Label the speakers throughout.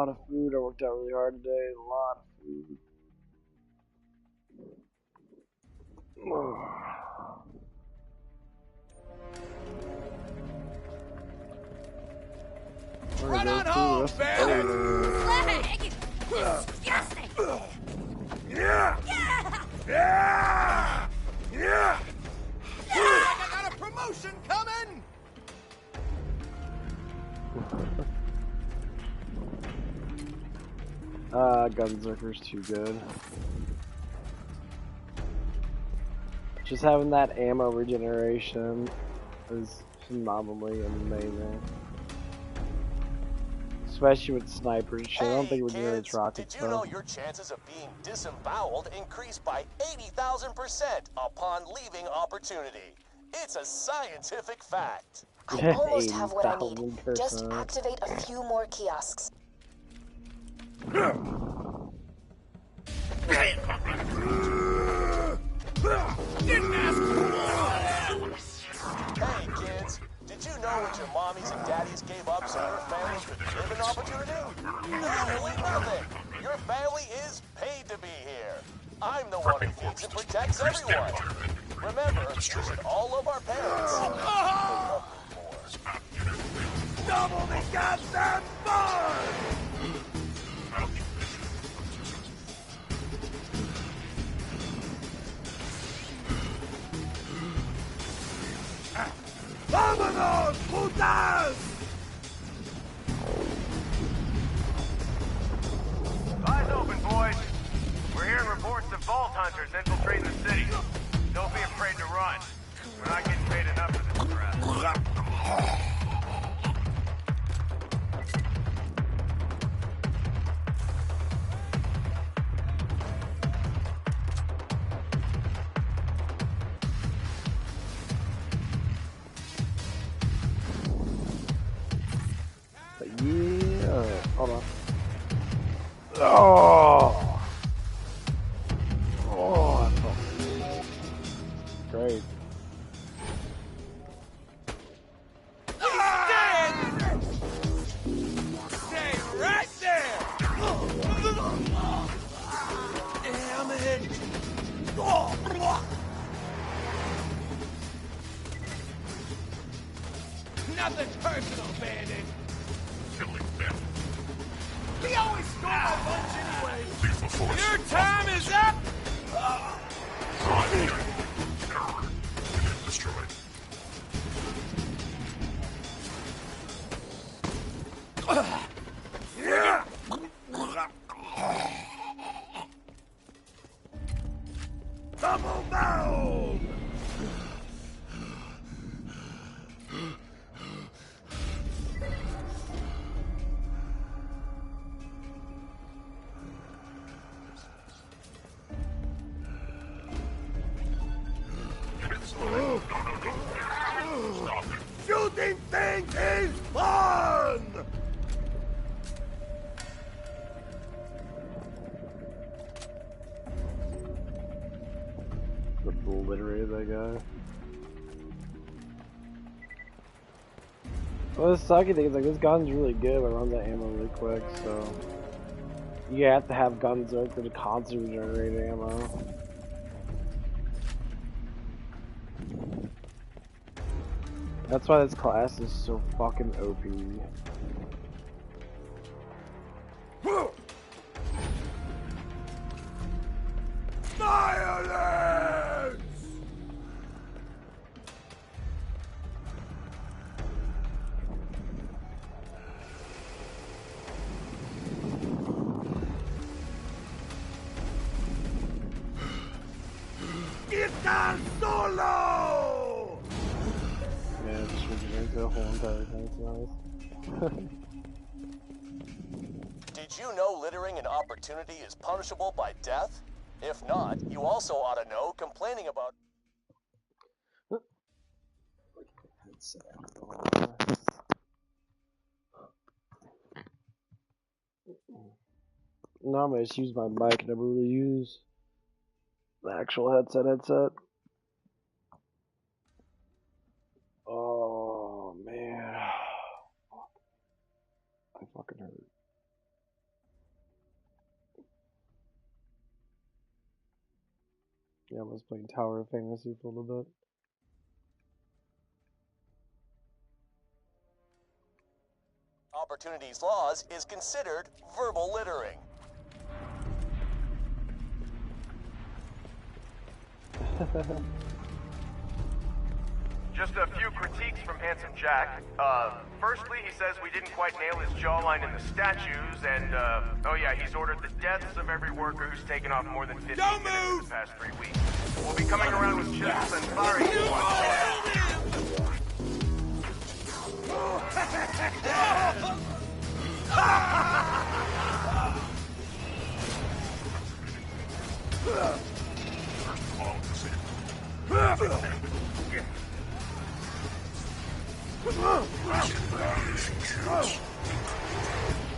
Speaker 1: lot of food. I worked out really hard today. A lot of food.
Speaker 2: Run on home, bandit!
Speaker 3: Disgusting!
Speaker 2: Yeah! Yeah! Yeah! I got a promotion coming!
Speaker 1: Gunzerker's too good. Just having that ammo regeneration is phenomenally amazing. Especially with snipers and shit. I don't think it regenerates rockets
Speaker 4: did you know your chances of being disemboweled increase by 80,000% upon leaving opportunity? It's a scientific fact.
Speaker 5: I almost have what I need. Just activate a few more kiosks.
Speaker 2: Didn't ask for
Speaker 4: Hey kids, did you know what your mommies and daddies gave up so your families could live an opportunity? Absolutely nothing. Your family is paid to be here. I'm the one who feeds and protects everyone. Remember, we should all love our parents.
Speaker 2: Double the goddamn fun! Vámonos, putas!
Speaker 6: Eyes open, boys. We're hearing reports of vault hunters infiltrating the city. Don't be afraid to run. We're not getting paid enough for this crap.
Speaker 1: Yeah. Hold on. Oh. Oh, that felt great.
Speaker 2: Stay right there! Damn it! Nothing personal, bandit.
Speaker 7: Killing them.
Speaker 2: We always score my lunch anyway.
Speaker 7: Leave the force.
Speaker 2: Your time is up!
Speaker 7: Destroyed.
Speaker 2: Double boom! Shooting things is fun!
Speaker 1: Obliterated that guy. Well, the sucky thing is, like, this gun's really good, but it runs out of ammo really quick, so you have to have Gunzerker to constantly generate ammo. That's why this class is so fucking OP.
Speaker 2: Violence! Guitar solo!
Speaker 1: Yeah, just regenerates the whole entire thing, it's nice.
Speaker 4: Did you know littering an opportunity is punishable by death? If not, you also ought to know complaining about...
Speaker 1: Normally I just use my mic, never really use the actual headset. Oh man. I fucking hurt. Yeah, I was playing Tower of Fantasy for a little bit.
Speaker 4: Opportunities Laws is considered verbal littering.
Speaker 6: Just a few critiques from Handsome Jack. Firstly, he says we didn't quite nail his jawline in the statues, and, oh yeah, he's ordered the deaths of every worker who's taken off more than 15 minutes in the past 3 weeks. We'll be coming around with chisels and firing squads.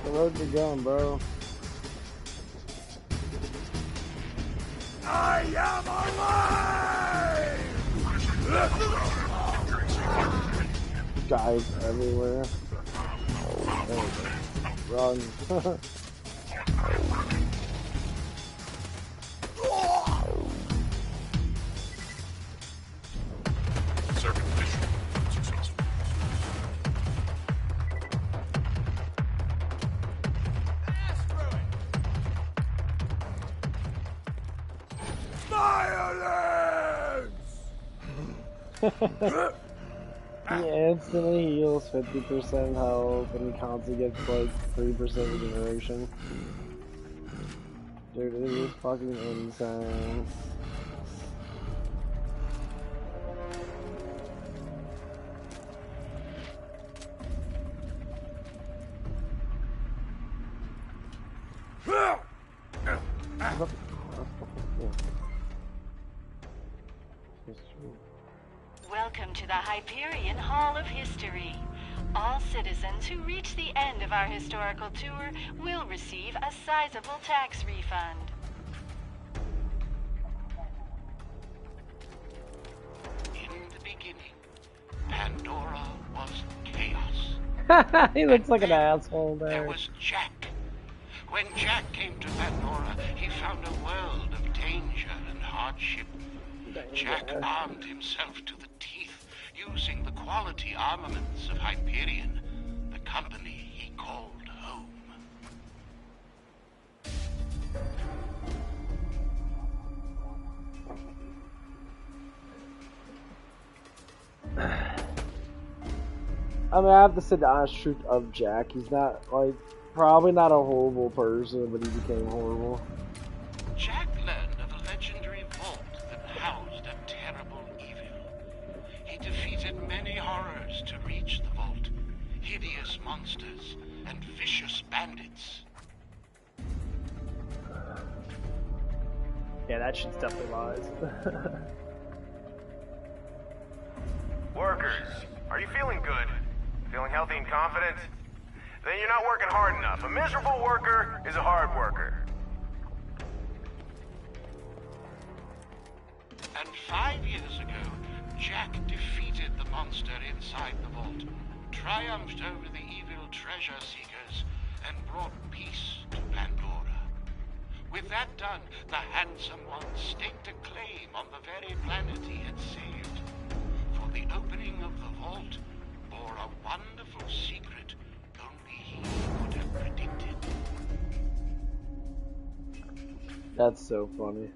Speaker 1: The road you're going, bro.
Speaker 2: I am alive!
Speaker 1: Guys everywhere. There we go. Run.
Speaker 7: Servant mission successful.
Speaker 2: Violence!
Speaker 1: He instantly heals 50% health and he constantly gets like 3% regeneration. Dude, it is fucking insane.
Speaker 3: Welcome to the Hyperion Hall of History. All citizens who reach the end of our historical tour will receive a sizable tax refund.
Speaker 8: In the beginning, Pandora was chaos.
Speaker 1: He looks like an asshole
Speaker 8: There
Speaker 1: there.
Speaker 8: was Jack. When Jack came to Pandora, he found a world of danger and hardship. Jack armed himself to the teeth, using the quality armaments of Hyperion, the company he called home.
Speaker 1: I mean, I have to say the honest truth of Jack. He's not, like, probably not a horrible person, but he became horrible.
Speaker 8: Jack learned of a legendary vault that housed a terrible evil. He defeated many horrors to reach the vault. Hideous monsters and vicious bandits.
Speaker 9: Yeah, that shit's definitely lies.
Speaker 6: Workers, are you feeling good? Feeling healthy and confident? Then you're not working hard enough. A miserable worker is a hard worker.
Speaker 8: And 5 years ago, Jack defeated the monster inside the vault, triumphed over the evil treasure seekers, and brought peace to Pandora. With that done, the Handsome One staked a claim on the very planet he had saved. For the opening of the vault bore a wonderful secret only he could have predicted.
Speaker 1: That's so funny.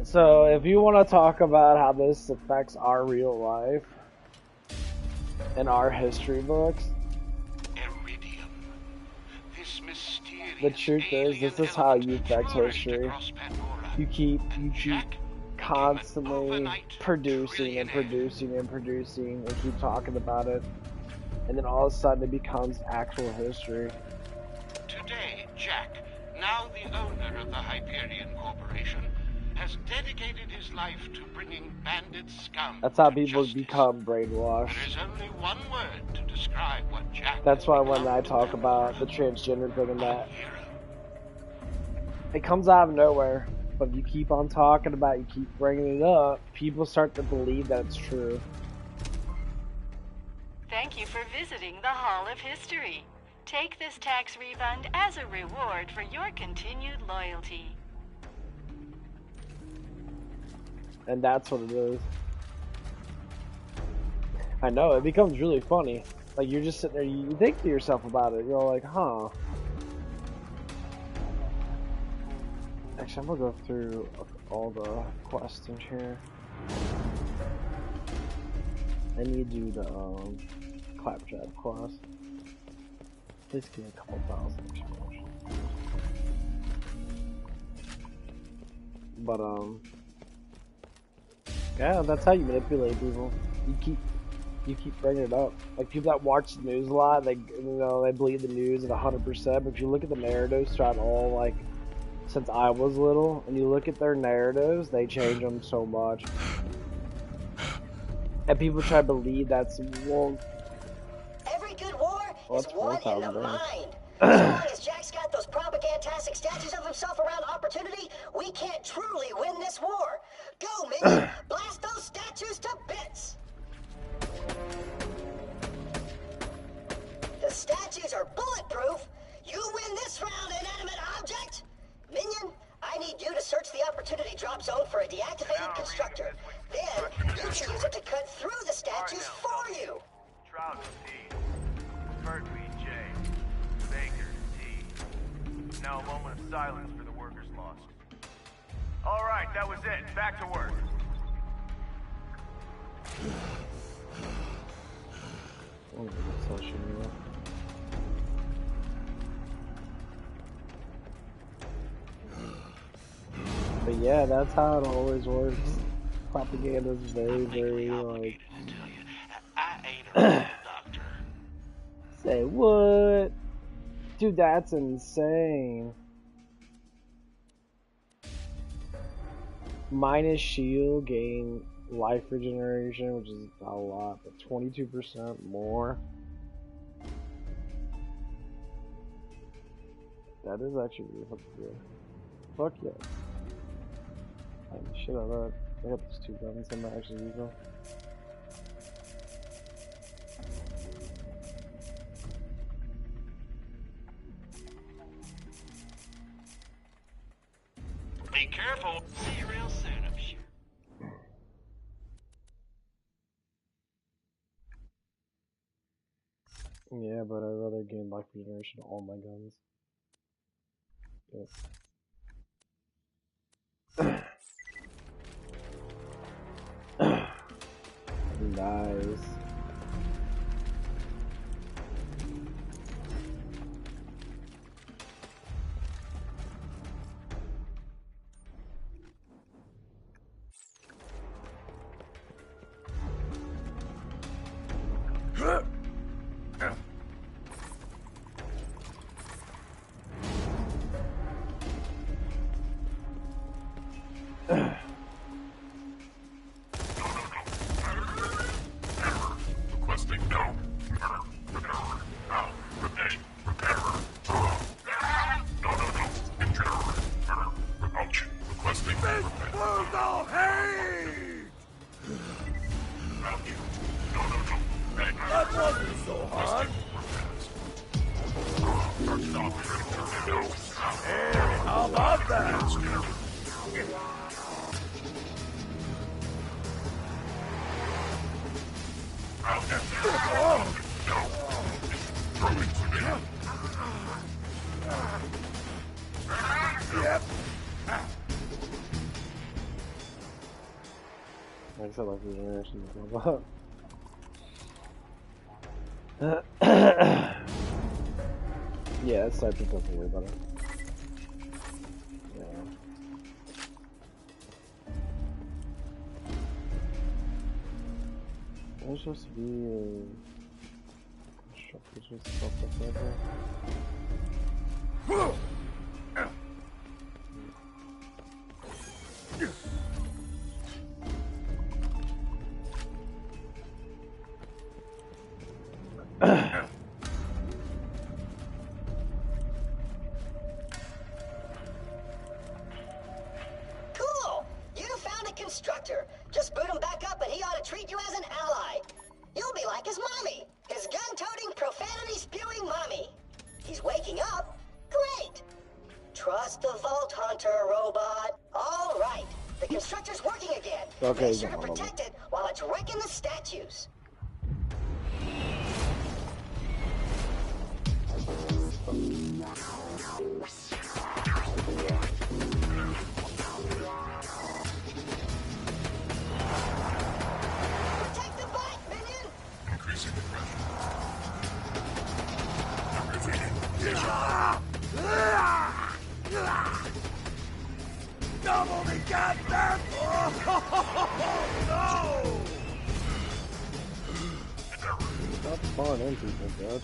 Speaker 1: So, if you want to talk about how this affects our real life and our history books,
Speaker 8: Iridium. This mysterious
Speaker 1: the truth is, this is how you affect history. You keep constantly producing and producing and producing and keep talking about it, and then all of a sudden it becomes actual history.
Speaker 8: Today, Jack, now the owner of the Hyperion Corporation, has dedicated his life to bringing bandit scum.
Speaker 1: That's how
Speaker 8: to
Speaker 1: people
Speaker 8: justice.
Speaker 1: become brainwashed.
Speaker 8: There is only one word to describe what Jack.
Speaker 1: That's why
Speaker 8: has
Speaker 1: when I
Speaker 8: become
Speaker 1: talk
Speaker 8: to
Speaker 1: about the
Speaker 8: Pandora,
Speaker 1: transgender thing and
Speaker 8: a
Speaker 1: that,
Speaker 8: hero.
Speaker 1: it comes out of nowhere. But if you keep on talking about it, you keep bringing it up, people start to believe that it's true.
Speaker 3: Thank you for visiting the Hall of History. Take this tax refund as a reward for your continued loyalty.
Speaker 1: And that's what it is. I know, it becomes really funny. Like, you're just sitting there, you think to yourself about it, you're like, huh. Actually, I'm gonna go through all the quests in here. I need to do the, Claptrap quest. Please give me a couple thousand explosions. But, yeah, that's how you manipulate people. You keep bringing it up. Like, people that watch the news a lot, they believe the news at 100%, but if you look at the narratives throughout all, like, since I was little, and you look at their narratives, they change them so much. And people try to believe that's, well...
Speaker 9: Every good war is won in the mind.
Speaker 1: So
Speaker 9: long as Jack's got those propagantastic statues of himself around opportunity, we can't truly win this war. Go, minion! Blast those statues to bits! The statues are bulletproof. You win this round, inanimate object. Minion, I need you to search the opportunity drop zone for a deactivated constructor. Then, you can use it to cut through the statues for you.
Speaker 6: Trout T. Berkeley J. Baker T. Now a moment of silence for the workers lost. Alright, that was it. Back to work.
Speaker 1: But yeah, that's how it always works. Propaganda is very, very, like... Say what? Dude, that's insane. Minus shield, gain life regeneration, which is not a lot, but 22% more. That is actually really fucking good. Fuck yeah. I shit out of that. I got these two guns, I might actually use them.
Speaker 8: Be careful. See you real soon, I'm sure.
Speaker 1: Yeah, but I'd rather gain life regeneration on all my guns. Yes. Nice. Like I said, life regeneration is all about. Yeah, that's type of stuff to worry about it. Yeah. There's supposed to be a constructor just stuff like that.
Speaker 9: Cool! You found a constructor. Just boot him back up and he ought to treat you as an ally. You'll be like his mommy. His gun-toting, profanity-spewing mommy.
Speaker 1: Okay,
Speaker 9: Make sure to protect it while it's wrecking the statues. Protect the bike, minion!
Speaker 7: Increasing the pressure.
Speaker 2: Double the goddamn! Oh,
Speaker 1: Stop spawning in people, Dutch.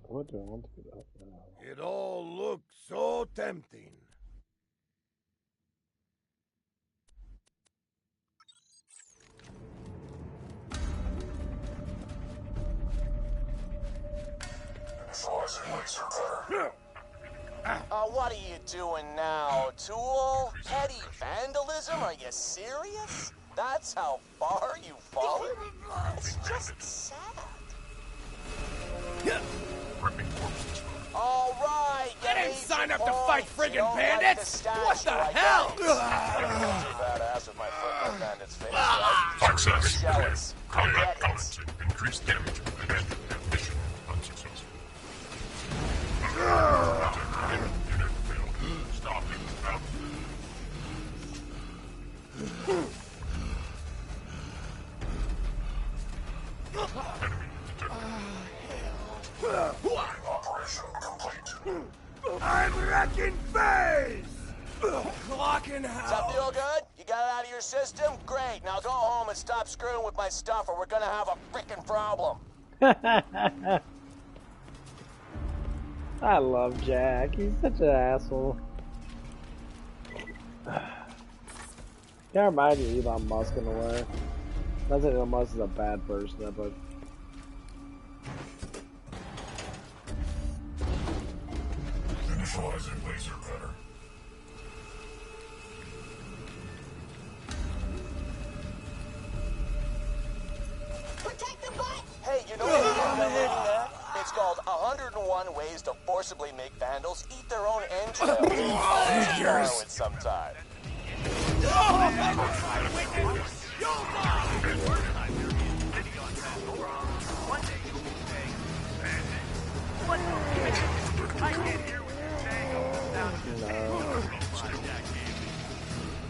Speaker 1: What do I want to get up now?
Speaker 2: it all looks so tempting.
Speaker 4: What are you doing now, Tool? Petty vandalism? Are you serious? That's how far you've fallen? It's just sad. All right.
Speaker 2: I didn't sign up to fight friggin' bandits! What the hell?
Speaker 4: Badass with my football bandits face, right?
Speaker 7: Success.
Speaker 4: Jealous.
Speaker 7: Combat
Speaker 4: Get it.
Speaker 7: balance. Increased damage. And mission unsuccessful. Unit failed. Stop it. Out. Enemy detected. Operation complete.
Speaker 2: I'm wrecking face! Clocking
Speaker 4: Does that
Speaker 2: out.
Speaker 4: feel good? You got it out of your system? Great. Now go home and stop screwing with my stuff or we're gonna have a frickin' problem.
Speaker 1: I love Jack. He's such an asshole. Kind of reminds me of Elon Musk in a way. Not that Elon Musk is a bad person, but
Speaker 7: Initializing laser cutter.
Speaker 9: Protect the bike!
Speaker 4: Hey, you know what I'm reading that? It's called 101 Ways to Forcibly Make Vandals Eat Their Own Entrails. Borrow it sometime.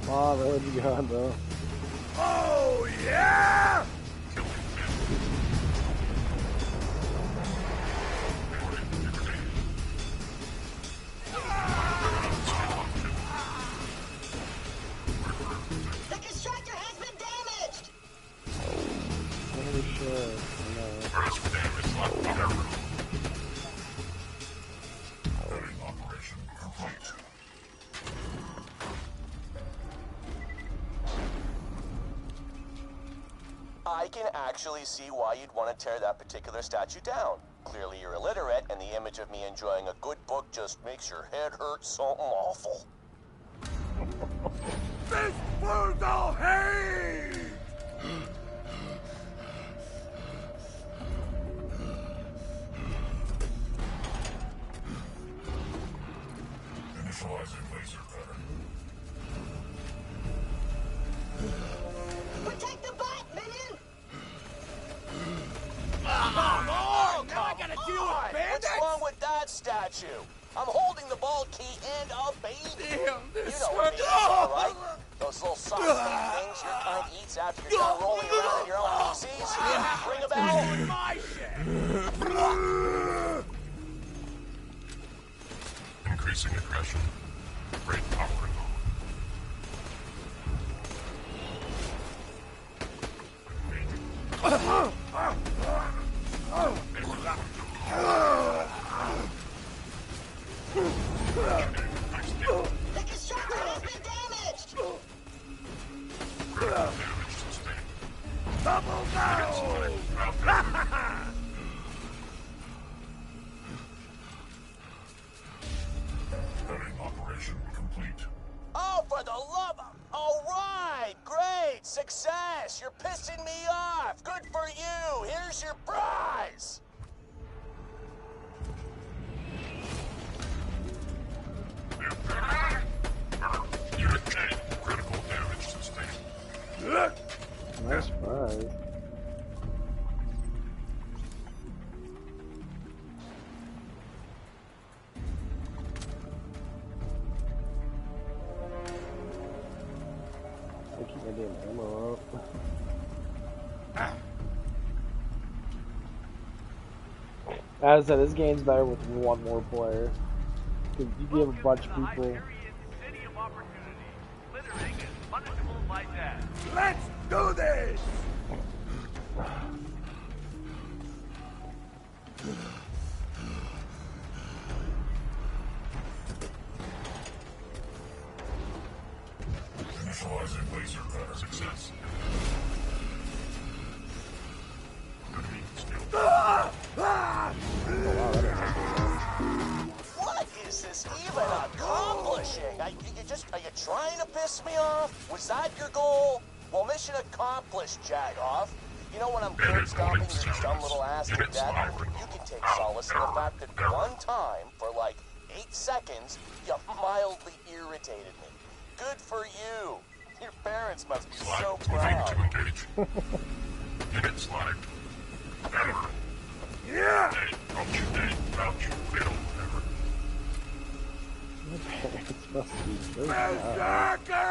Speaker 1: oh, where'd you go, bro?
Speaker 2: Oh, yeah!
Speaker 9: The constructor has been damaged!
Speaker 1: Holy shit.
Speaker 7: First damage left cover. Operation complete.
Speaker 4: I can actually see why you'd want to tear that particular statue down. Clearly you're illiterate, and the image of me enjoying a good book just makes your head hurt something awful.
Speaker 2: This for the hate!
Speaker 7: Initializing laser cutter.
Speaker 9: Protect the bike, minion!
Speaker 2: Come on! Now I gotta deal with bandits?
Speaker 4: What's wrong with that statue? I'm holding the ball key and a baby.
Speaker 2: Damn,
Speaker 4: You
Speaker 2: this
Speaker 4: know what it means, all right? Those little soft things your kind eats after you're done rolling around in your own feces. Ring a bell?
Speaker 2: My shit!
Speaker 7: Increasing aggression. Rate power low.
Speaker 9: The constructor has been damaged!
Speaker 7: Damage sustained.
Speaker 2: Double down!
Speaker 7: Starting operation.
Speaker 1: As I said, this game's better with one more player. Because you give a bunch of people.
Speaker 6: City of Opportunity. Littering is punishable by death.
Speaker 2: Let's do this!
Speaker 7: Initializing laser cutter success.
Speaker 4: What is this even accomplishing? Are you trying to piss me off? Was that your goal? Well, mission accomplished, Jagoff. You know when I'm curb stomping your dumb little ass to death, you can take solace in the fact that one time, for like 8 seconds, you mildly irritated me. Good for you. Your parents must be so proud.
Speaker 7: Hit slide. Hammer.
Speaker 2: Yeah!
Speaker 7: Hey, don't you dare. Don't you fiddle. Hammer.
Speaker 1: My parents must be so
Speaker 2: Berserker!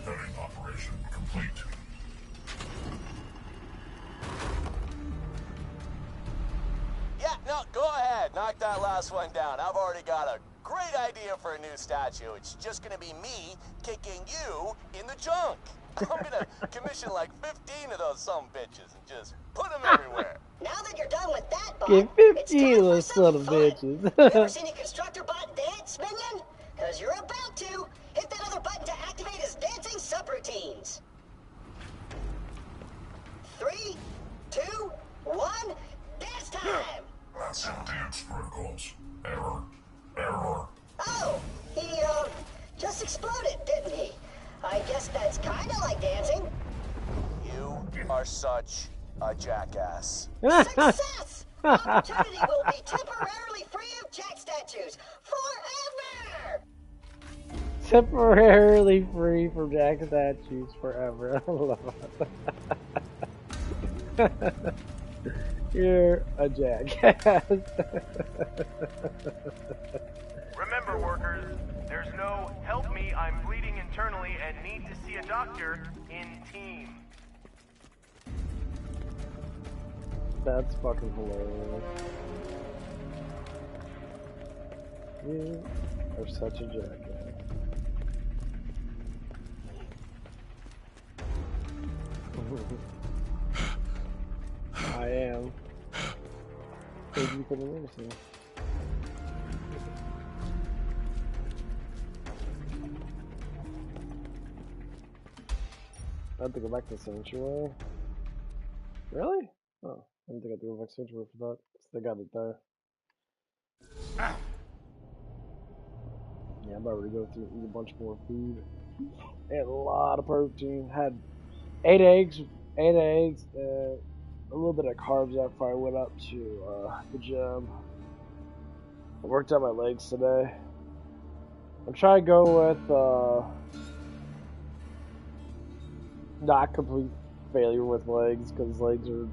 Speaker 7: Cutting operation complete.
Speaker 4: Yeah, no, go ahead. Knock that last one down. I've already got a great idea for a new statue. It's just gonna be me kicking you in the junk. I'm gonna commission like 15 of those some bitches and just put them everywhere.
Speaker 9: Now that you're done with that, bot,
Speaker 1: Get
Speaker 9: it's
Speaker 1: 50
Speaker 9: time
Speaker 1: of
Speaker 9: for
Speaker 1: those
Speaker 9: some
Speaker 1: son of
Speaker 9: fun.
Speaker 1: bitches.
Speaker 9: You ever seen a constructor bot dance, minion? Because you're about to. Hit that other button to activate his dancing subroutines. 3, 2, 1, dance time!
Speaker 7: That's how dance protocols. Error. Error.
Speaker 9: Oh, he, just exploded, didn't he? I guess that's kinda like dancing.
Speaker 4: You are such a jackass.
Speaker 9: Success! Opportunity will be temporarily free of jack statues forever!
Speaker 1: Temporarily free from jack statues forever. I love it. You're a jackass.
Speaker 6: Remember, workers, there's no help me, I'm bleeding internally and need to see a doctor in team.
Speaker 1: That's fucking hilarious. You are such a jackass. I am. Thank you for the mercy. I have to go back to Sanctuary. Really? Oh, I didn't think I had to go back to Sanctuary for that. They got it there. Yeah, I'm about to go through and eat a bunch more food. Ate a lot of protein. Had 8 eggs, and a little bit of carbs after I went up to the gym. I worked out my legs today. I'm trying to go with not complete failure with legs because legs are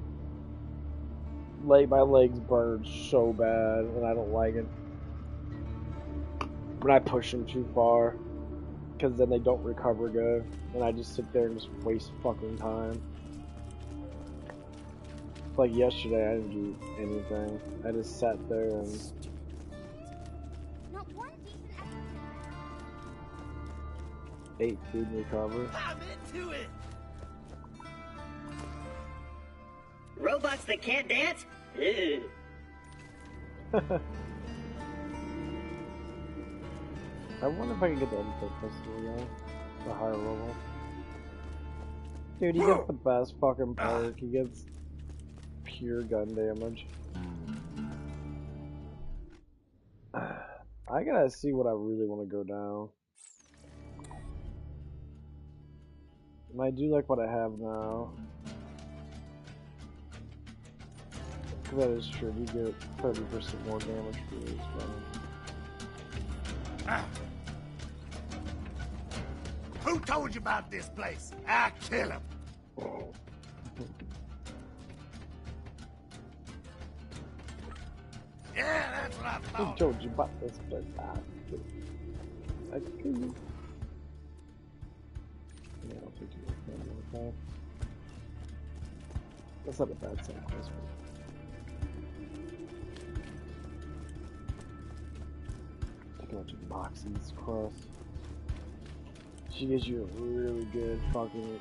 Speaker 1: my legs burn so bad and I don't like it when I push them too far because then they don't recover good and I just sit there and just waste fucking time. Like yesterday I didn't do anything. I just sat there and ate food and recovered.
Speaker 2: I'm into it!
Speaker 9: Robots that can't dance? Ew.
Speaker 1: I wonder if I can get the Undertale pistol again. The higher level. Dude, he gets the best fucking perk. He gets pure gun damage. I gotta see what I really want to go down. I might do like what I have now. That is true. You get 30% more damage for these guns.
Speaker 2: Who told you about this place? I'll kill him. Yeah, that's what I thought.
Speaker 1: Who told you about this place? I kill you. Yeah, I'll take you with that. That's not a bad sacrifice. Take a bunch of boxes across. She gives you a really good fucking.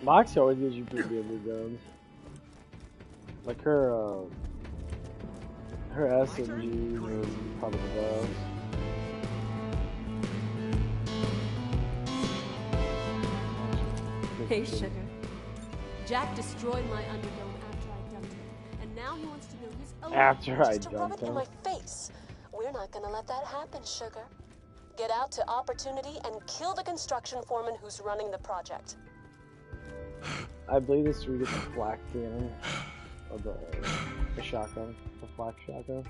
Speaker 1: Moxie always gives you pretty good new guns. Like her SMGs are probably the best.
Speaker 10: Hey, Sugar. Jack destroyed my Underdome after I dumped him, and now he wants to build his own.
Speaker 1: After I
Speaker 5: Just to rub
Speaker 1: dumped
Speaker 5: it in
Speaker 1: him.
Speaker 5: my face. We're not gonna let that happen, Sugar. Get out to Opportunity and kill the construction foreman who's running the project.
Speaker 1: I believe this is where you get the flak cannon. Or the shotgun. The flak shotgun.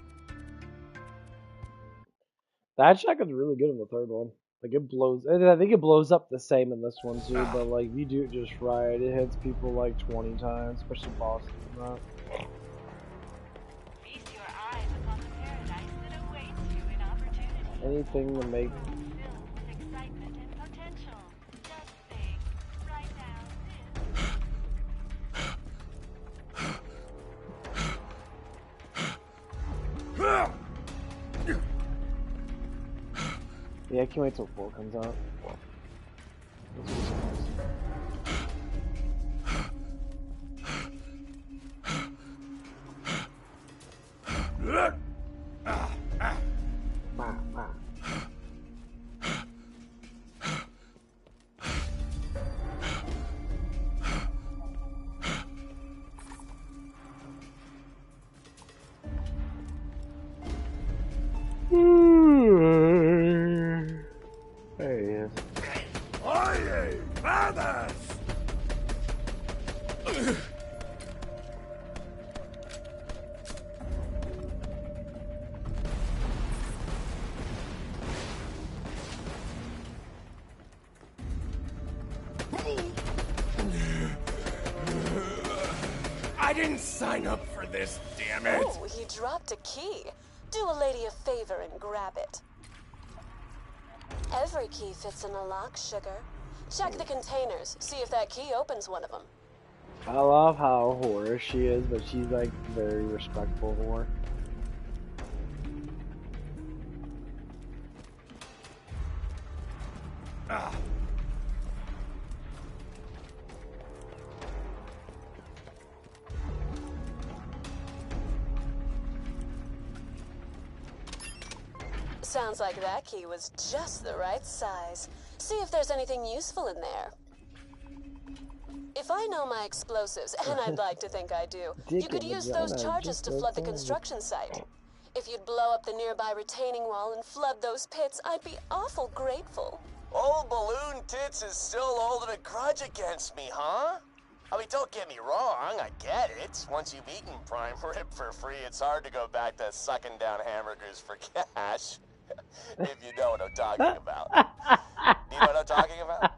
Speaker 1: That shotgun's really good in the third one. Like it blows. I think it blows up the same in this one too. But like if you do it just right, it hits people like 20 times, especially bosses and that.
Speaker 3: Feast your eyes upon the paradise that awaits you in Opportunity.
Speaker 1: Anything to make.
Speaker 3: Filled with excitement and potential. Just think, right now,
Speaker 1: Yeah, I can't wait till 4 comes out. There he is.
Speaker 2: Oye, vamos! I didn't sign up for this, damn it!
Speaker 5: Oh, he dropped a key. Do a lady a favor and grab it. Every key fits in a lock, Sugar. Check the containers, see if that key opens one of them.
Speaker 1: I love how whore she is, but she's like very respectful whore.
Speaker 5: Sounds like that key was just the right size. See if there's anything useful in there. If I know my explosives, and I'd like to think I do, you could use those charges to flood the construction site. If you'd blow up the nearby retaining wall and flood those pits, I'd be awful grateful.
Speaker 4: Old Balloon Tits is still holding a grudge against me, huh? I mean, don't get me wrong, I get it. Once you've eaten prime rib for free, it's hard to go back to sucking down hamburgers for cash. If you know what I'm talking about. You know what I'm talking about?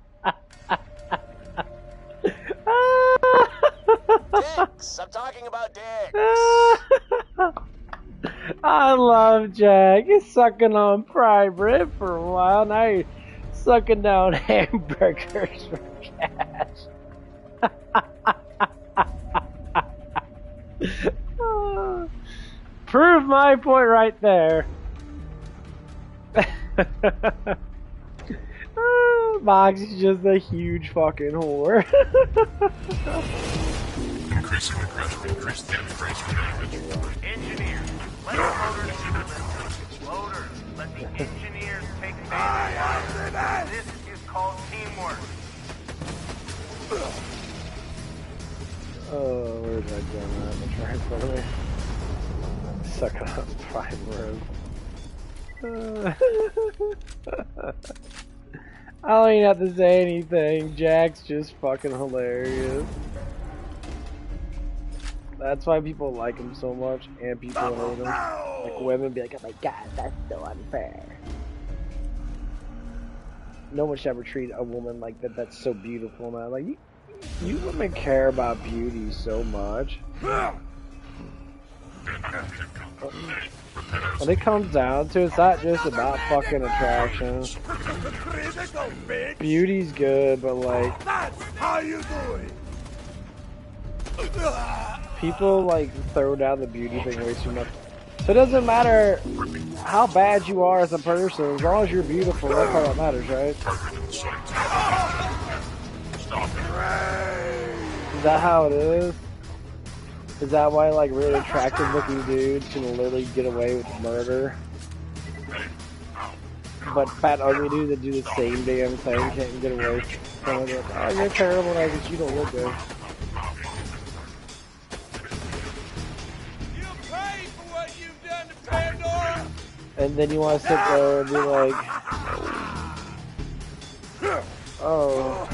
Speaker 4: Dicks! I'm talking about dicks!
Speaker 1: I love Jack. He's sucking on prime rib for a while. Now he's sucking down hamburgers for cash. Prove my point right there. Moxie's just a huge fucking whore.
Speaker 7: Increasing the pressure, increase the increase the damage.
Speaker 6: Engineers, let the loaders do the lifting. Loaders, let the engineers take advantage. This is called teamwork.
Speaker 1: Oh, where's that gun at? I'm trying to me. Sucking up prime rib. I don't even have to say anything. Jack's just fucking hilarious. That's why people like him so much, and people hate him. Like women be like, "Oh my god, that's so unfair." No one should ever treat a woman like that. That's so beautiful, man. Like you women care about beauty so much. When it comes down to it, it's not just about fucking attraction. Beauty's good, but like,
Speaker 2: That's how you do it.
Speaker 1: people like throw down the beauty thing way too much. So it doesn't matter how bad you are as a person, as long as you're beautiful, that's all that matters, right? Is that how it is? Is that why like really attractive looking dudes can literally get away with murder? But fat ugly dudes that do the same damn thing can't get away from it. Like, oh, you're terrible now because you don't look good.
Speaker 2: You pay for what you've done to Pandora.
Speaker 1: And then you want to sit there and be like, oh,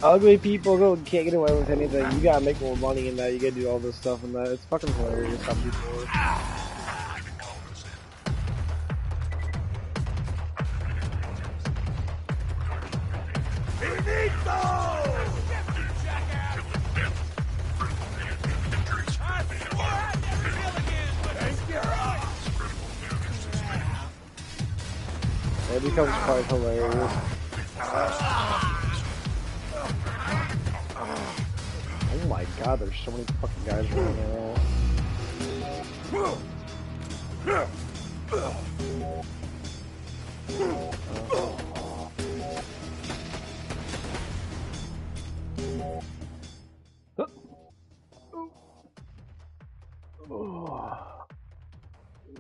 Speaker 1: ugly people can't get away with anything. You gotta make more money in that. You gotta do all this stuff and that. It's fucking hilarious how people are. It becomes quite hilarious. Oh my god, there's so many fucking guys running around.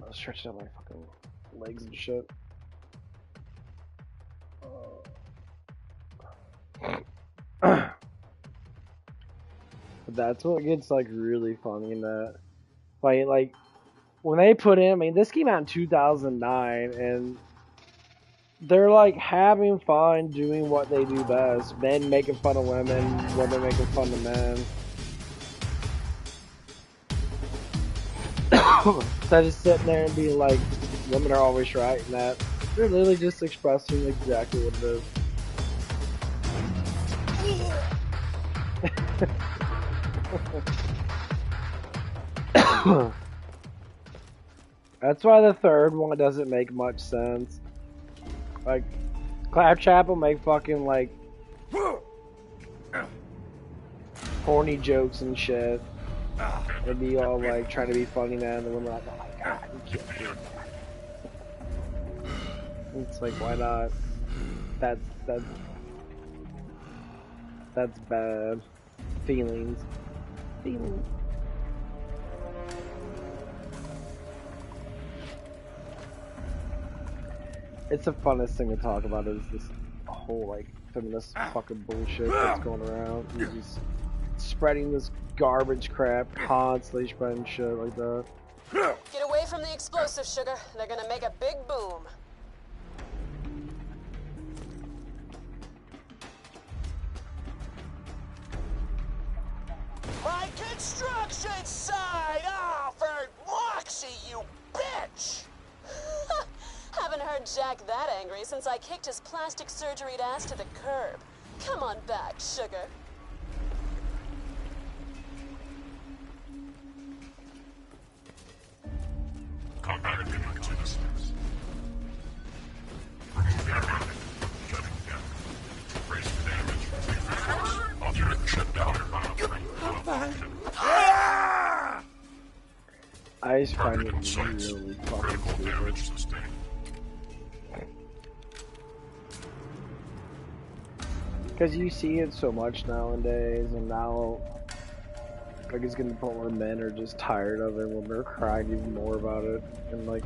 Speaker 1: I'm stretching out my fucking legs and shit. That's what gets like really funny in that. Like when they put in, I mean, this came out in 2009, and they're like having fun doing what they do best. Men making fun of women, women making fun of men. Instead of sitting there and being like, women are always right, and that they're literally just expressing exactly what it is. That's why the third one doesn't make much sense. Like, Claptrap will make fucking like horny jokes and shit. And be all like trying to be funny, man. And the women are like, oh my god, you can't do that. It's like, why not? That's bad. Feelings. It's the funnest thing to talk about is this whole like feminist fucking bullshit that's going around. You're just spreading this garbage crap, constantly spreading shit like that.
Speaker 5: Get away from the explosive, sugar. They're gonna make a big boom.
Speaker 4: My construction site! Oh, for Moxie, you bitch!
Speaker 5: Haven't heard Jack that angry since I kicked his plastic surgeryed ass to the curb. Come on back, sugar.
Speaker 7: Combat agreement to dismiss. Remove aircraft. Shutting down. Brace for damage. Alternate shutdown.
Speaker 1: I just find it really fucking stupid. Because you see it so much nowadays, and now like it's getting to the point where men are just tired of it when they're crying even more about it, and like,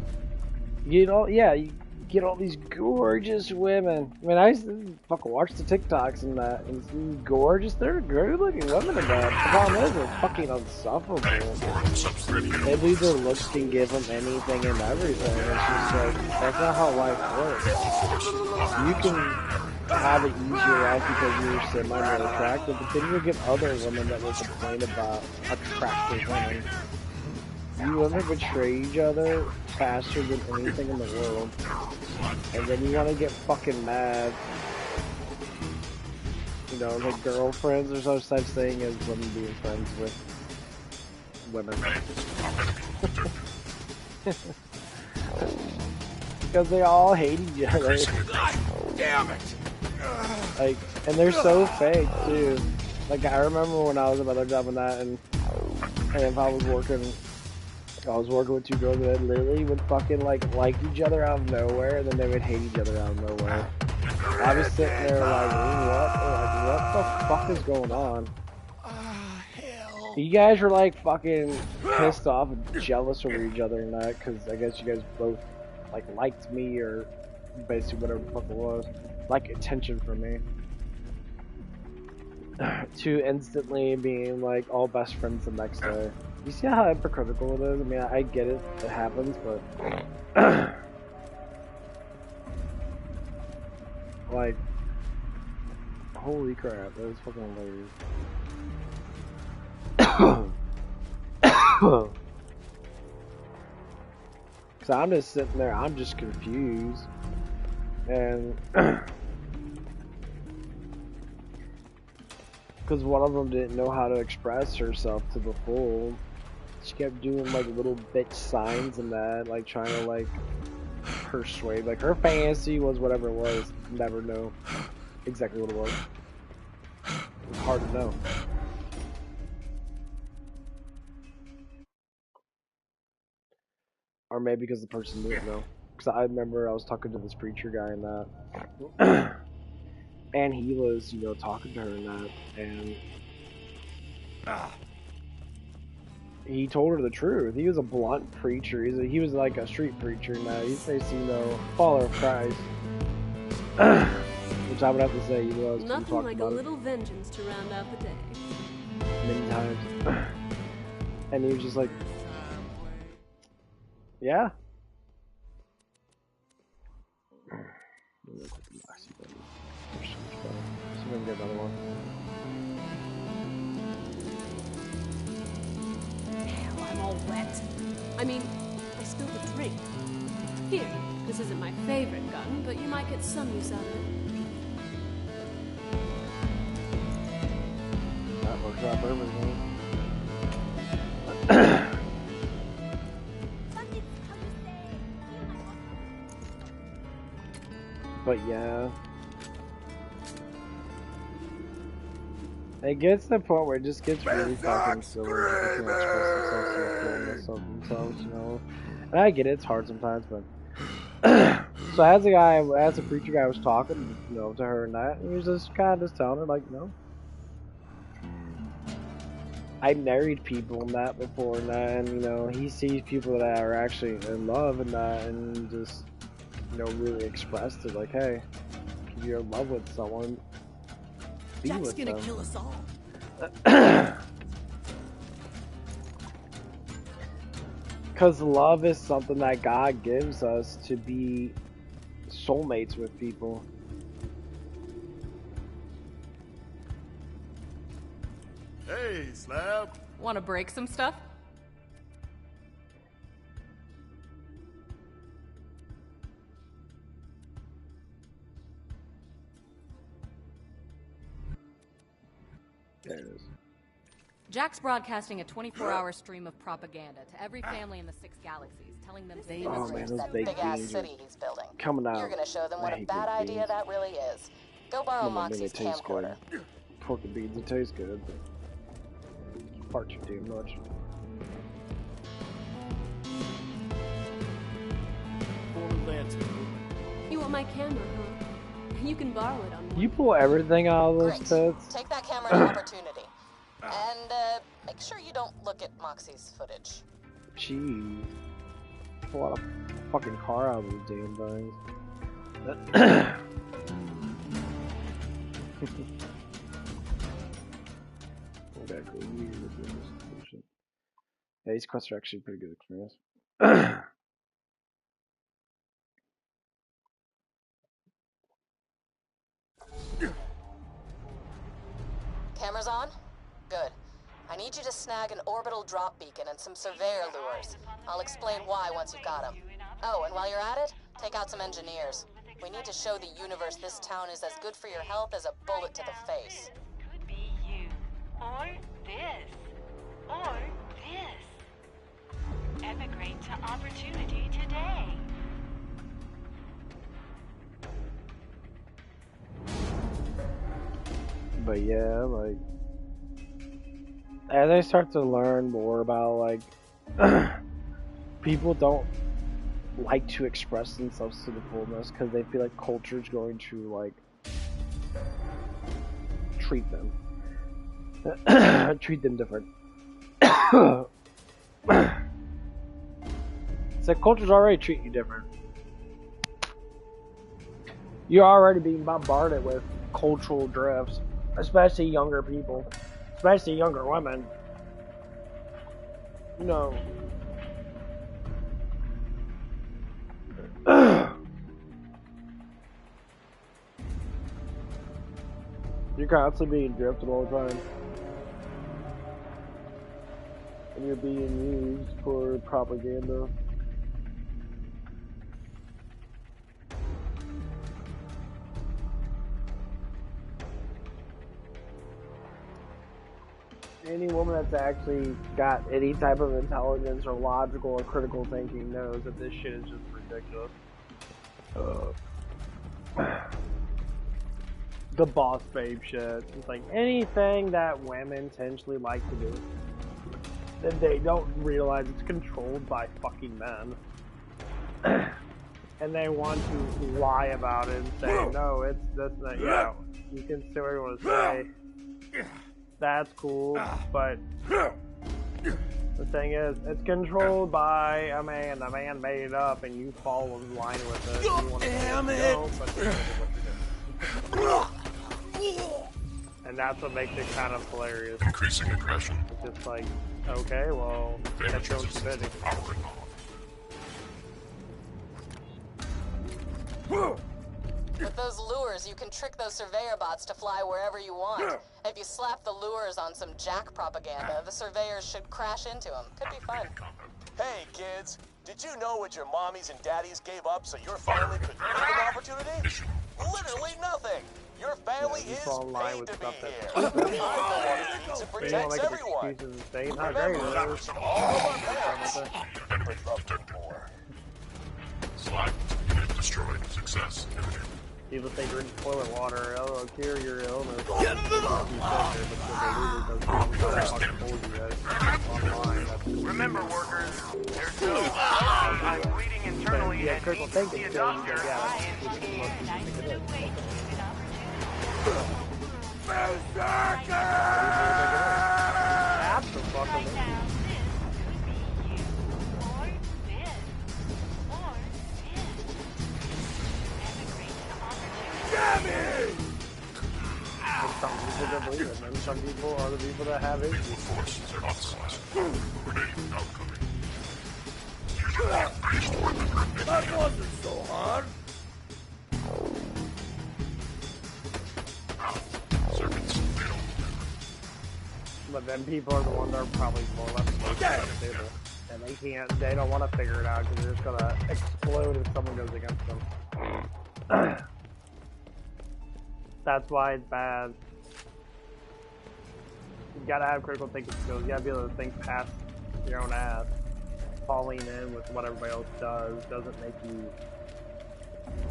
Speaker 1: you know, yeah, get all these gorgeous women. I mean, I used to fucking watch the TikToks and that, and these gorgeous, they're good-looking women in that. The problem is, they're fucking insufferable. They believe their looks can give them anything and everything. It's just like, that's not how life works. You can have an easier life because you're semi-more attractive, but then you'll get other women that will complain about attractive women. You women betray each other faster than anything in the world. And then you want to get fucking mad. You know, like girlfriends, there's no such thing as women being friends with women. Because they all hate each other.
Speaker 2: God damn it!
Speaker 1: Like, and they're so fake too. Like, I remember when I was another job in that, and if I was working with two girls that literally would fucking like each other out of nowhere, and then they would hate each other out of nowhere. I was sitting there like, what the fuck is going on? You guys were like fucking pissed off and jealous over each other and that, because I guess you guys both like liked me, or basically whatever the fuck it was, like attention from me. To instantly being like all best friends the next day. You see how hypocritical it is? I mean, I get it, it happens, but like, holy crap, that was fucking hilarious. Cause I'm just sitting there, I'm just confused, and because one of them didn't know how to express herself to the full. She kept doing like little bitch signs and that, like trying to like persuade. Like her fantasy was whatever it was. Never know exactly what it was. It's hard to know. Or maybe because the person didn't know. Because I remember I was talking to this preacher guy and that, and he was, you know, talking to her and that, and he told her the truth. He was a blunt preacher. He was like a street preacher now. He's basically, you know, follower of Christ. Which I would have to say he was.
Speaker 10: Nothing like a little vengeance to round out the day.
Speaker 1: Many times. And he was just like, yeah. See if we can get another one.
Speaker 10: I'm all wet. I mean, I spilled a drink. Here, this isn't my favorite gun, but you might get some use out of it.
Speaker 1: That works out perfectly. But yeah. It gets to the point where it just gets really fucking silly. People can't express themselves, you know. And I get it, it's hard sometimes, but so as a preacher guy was talking, you know, to her and that, and he was just kind of just telling her, like, you know, I married people and that before and that, and you know, he sees people that are actually in love and that, and just, you know, really expressed it, like, hey, if you're in love with someone, be
Speaker 10: Jack's
Speaker 1: with
Speaker 10: gonna
Speaker 1: them.
Speaker 10: kill us all.
Speaker 1: Because love is something that God gives us to be soulmates with people.
Speaker 2: Hey, Slab.
Speaker 11: Want to break some stuff?
Speaker 1: There it is.
Speaker 11: Jack's broadcasting a 24-hour stream of propaganda to every family in the 6 galaxies, telling them they
Speaker 1: Oh
Speaker 11: must
Speaker 1: man,
Speaker 11: raise
Speaker 1: those
Speaker 11: that
Speaker 1: big
Speaker 5: Big-ass
Speaker 1: beans
Speaker 5: city
Speaker 1: are
Speaker 5: he's building.
Speaker 1: coming out.
Speaker 5: You're gonna show them what
Speaker 1: I
Speaker 5: a
Speaker 1: hate
Speaker 5: bad
Speaker 1: baked
Speaker 5: idea
Speaker 1: beans.
Speaker 5: that really is. Go borrow
Speaker 1: I mean,
Speaker 5: Moxie's
Speaker 1: it tastes good.
Speaker 5: camcorder.
Speaker 1: Pork and beans, it tastes good, but far too damn much.
Speaker 10: You want my camera, huh? You can borrow it on
Speaker 1: You pull everything out of those
Speaker 5: Great.
Speaker 1: pits.
Speaker 5: Take that camera to opportunity. And make sure you don't look at Moxie's footage.
Speaker 1: Jeez. a lot of fucking car out of these damn things. Okay, cool. Yeah, these quests are actually pretty good experience.
Speaker 5: Cameras on? Good. I need you to snag an orbital drop beacon and some surveyor lures. I'll explain why once you've got them. Oh, and while you're at it, take out some engineers. We need to show the universe this town is as good for your health as a bullet to the face.
Speaker 3: Could be you, or this, or this. Emigrate to opportunity today.
Speaker 1: But yeah, like, as I start to learn more about, like, people don't like to express themselves to the fullness because they feel like culture's going to, like, treat them different. It's like culture's already treating you different. You're already being bombarded with cultural drifts, especially younger people, especially younger women. You know, you're constantly being drifted all the time. And you're being used for propaganda. Any woman that's actually got any type of intelligence or logical or critical thinking knows that this shit is just ridiculous. The boss babe shit. It's like anything that women intentionally like to do, that they don't realize it's controlled by fucking men. And they want to lie about it and say, no, it's this and that. Yeah, you can say what you want to say. That's cool, but the thing is, it's controlled by a man. The man made it up, and you follow in line with it. You want to
Speaker 2: Damn
Speaker 1: say,
Speaker 2: it!
Speaker 1: no, but and that's what makes it kind of hilarious.
Speaker 7: Increasing aggression.
Speaker 1: It's just like, okay, well, that's your own stupidity.
Speaker 5: With those lures, you can trick those surveyor bots to fly wherever you want. If you slap the lures on some Jack propaganda, the surveyors should crash into them. Could be fun.
Speaker 4: Hey, kids. Did you know what your mommies and daddies gave up so your family could have an opportunity? Literally nothing. Your family is paid to be here. I'm the one who feeds and protects everyone. Remember, all of our parents would love you more.
Speaker 7: Slide. Unit destroyed. Success. Imminent.
Speaker 1: People say drink toilet water, it'll cure your illness.
Speaker 6: Remember, workers, there's no I'm bleeding internally
Speaker 1: yeah,
Speaker 6: and
Speaker 1: critical
Speaker 6: need to
Speaker 1: thinking
Speaker 6: see a
Speaker 1: skills,
Speaker 6: doctor.
Speaker 1: Some people don't believe it, and some people are the people that have issues.
Speaker 7: Force. They're ostracized. Grenade outcoming.
Speaker 2: That wasn't so hard.
Speaker 7: Servants.
Speaker 1: But then people are the ones that are probably more or less most at the table. And they don't want to figure it out because they're just gonna explode if someone goes against them. That's why it's bad. You gotta have critical thinking skills. You gotta be able to think past your own ass. Falling in with what everybody else does doesn't make you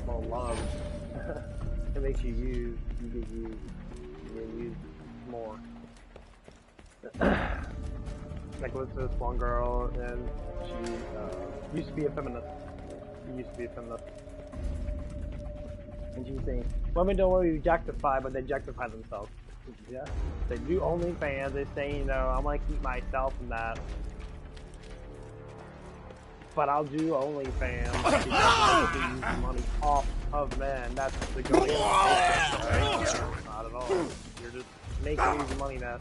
Speaker 1: well loved. It makes you used. You get used. You get used more. Like, listen to this one girl, and she used to be a feminist. And she was saying, women don't want to be objectified, but they objectify themselves. Yeah. They do OnlyFans. They say, you know, I'm gonna keep myself in that. but I'll do OnlyFans because I can use money off of men. That's the goal. Right? Not at all. You're just making easy money now.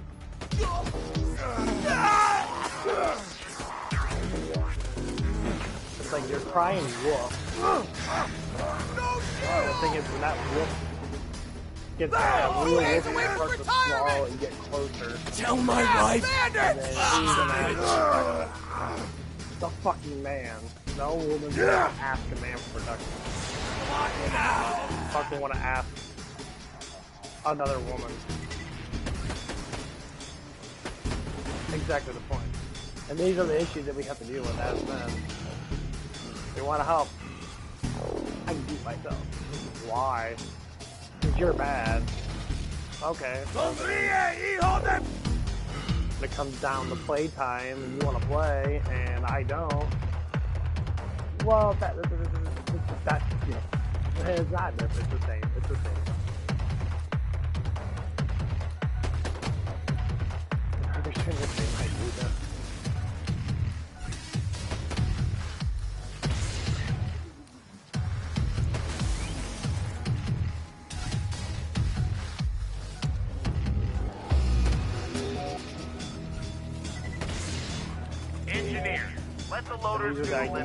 Speaker 1: It's like you're crying wolf. The thing is, when that wolf gets that real wolf, you start to snarl and get closer.
Speaker 2: Tell my wife.
Speaker 1: And then the fucking man. No woman's gonna ask a man for protection. Fucking want to ask another woman. Exactly the point. And these are the issues that we have to deal with as men. We want to help. I can beat myself. Why? Because you're bad. Okay. When it comes down to playtime and you want to play and I don't, well, that you know, it's not different. It's the same. It's the same. They're saying the same. I do that.
Speaker 6: Engineers, let the loaders do the lifting.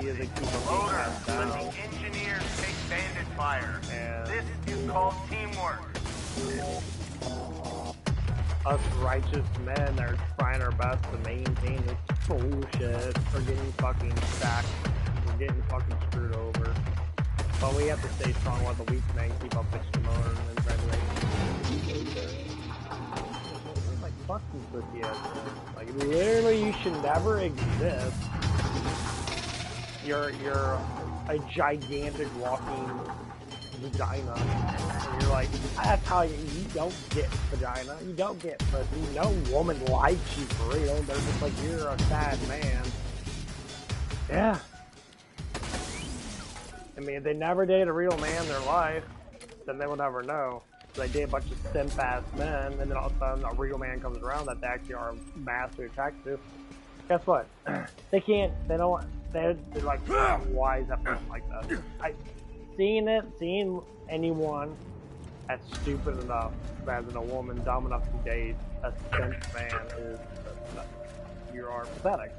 Speaker 6: Loaders, let the engineers take bandit fire. This is called teamwork.
Speaker 1: Us righteous men are trying our best to maintain this bullshit. We're getting fucking stacked. We're getting fucking screwed over. But we have to stay strong while the weak men keep up fixing motor and try to make like fuck these pussy ass men. Like literally you should never exist. You're a gigantic walking vagina. And you're like, that's how you don't get vagina. You don't get pussy. No woman likes you for real. They're just like, you're a sad man. Yeah. I mean, if they never dated a real man in their life, then they will never know. So they date a bunch of simp-ass men, and then all of a sudden a real man comes around that they actually are massively attracted to. Guess what? They can't, they don't, they're like, why is that person like that? Seeing anyone that's stupid enough, rather than a woman dumb enough to date a simp man is, you are pathetic.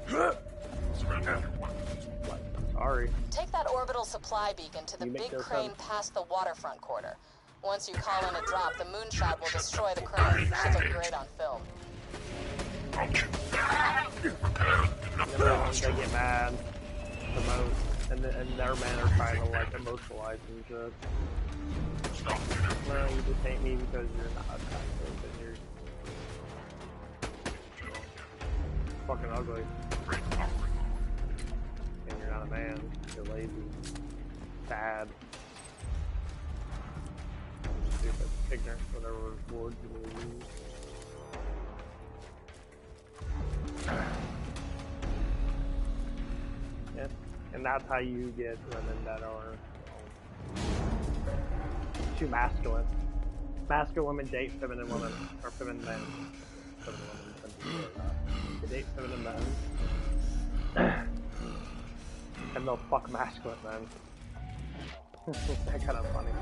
Speaker 1: Sorry.
Speaker 5: Take that orbital supply beacon to the big crane past the waterfront quarter. Once you call in a drop, the moonshot will destroy the crane. Should look great on film.
Speaker 1: They get mad the most, and their men are trying to like emotionalize and shit. No, you just hate me because you're not attractive and you're fucking ugly. And you're not a man. You're lazy. Sad. Stupid. Ignorant. Whatever words you will use. Yeah. And that's how you get women that are too masculine. Masculine women date feminine women. Or feminine men. Feminine women. They date feminine men. And they'll fuck masculine men. That's kind of funny.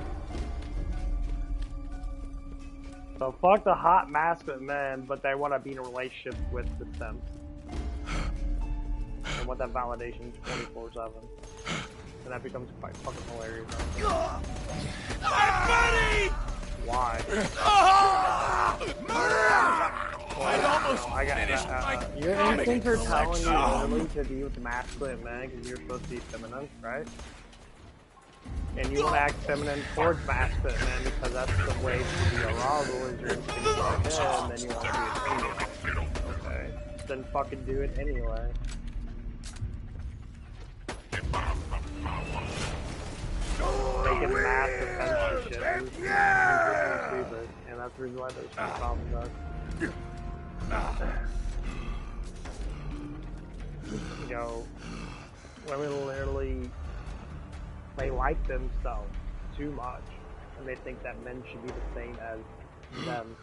Speaker 1: So fuck the hot masculine men, but they want to be in a relationship with the simps. And want that validation 24/7. And that becomes quite fucking hilarious. Why? Your instincts are telling you literally to be with the masculine men because you're supposed to be feminine, right? And you want to act feminine towards masculine men because that's the way to be arousal is your instincts are men, and then you want to be a female. Okay. Then fucking do it anyway. Making mass defense shit is stupid, and that's the reason why there's some problems with you know, women literally, they like themselves too much, and they think that men should be the same as them.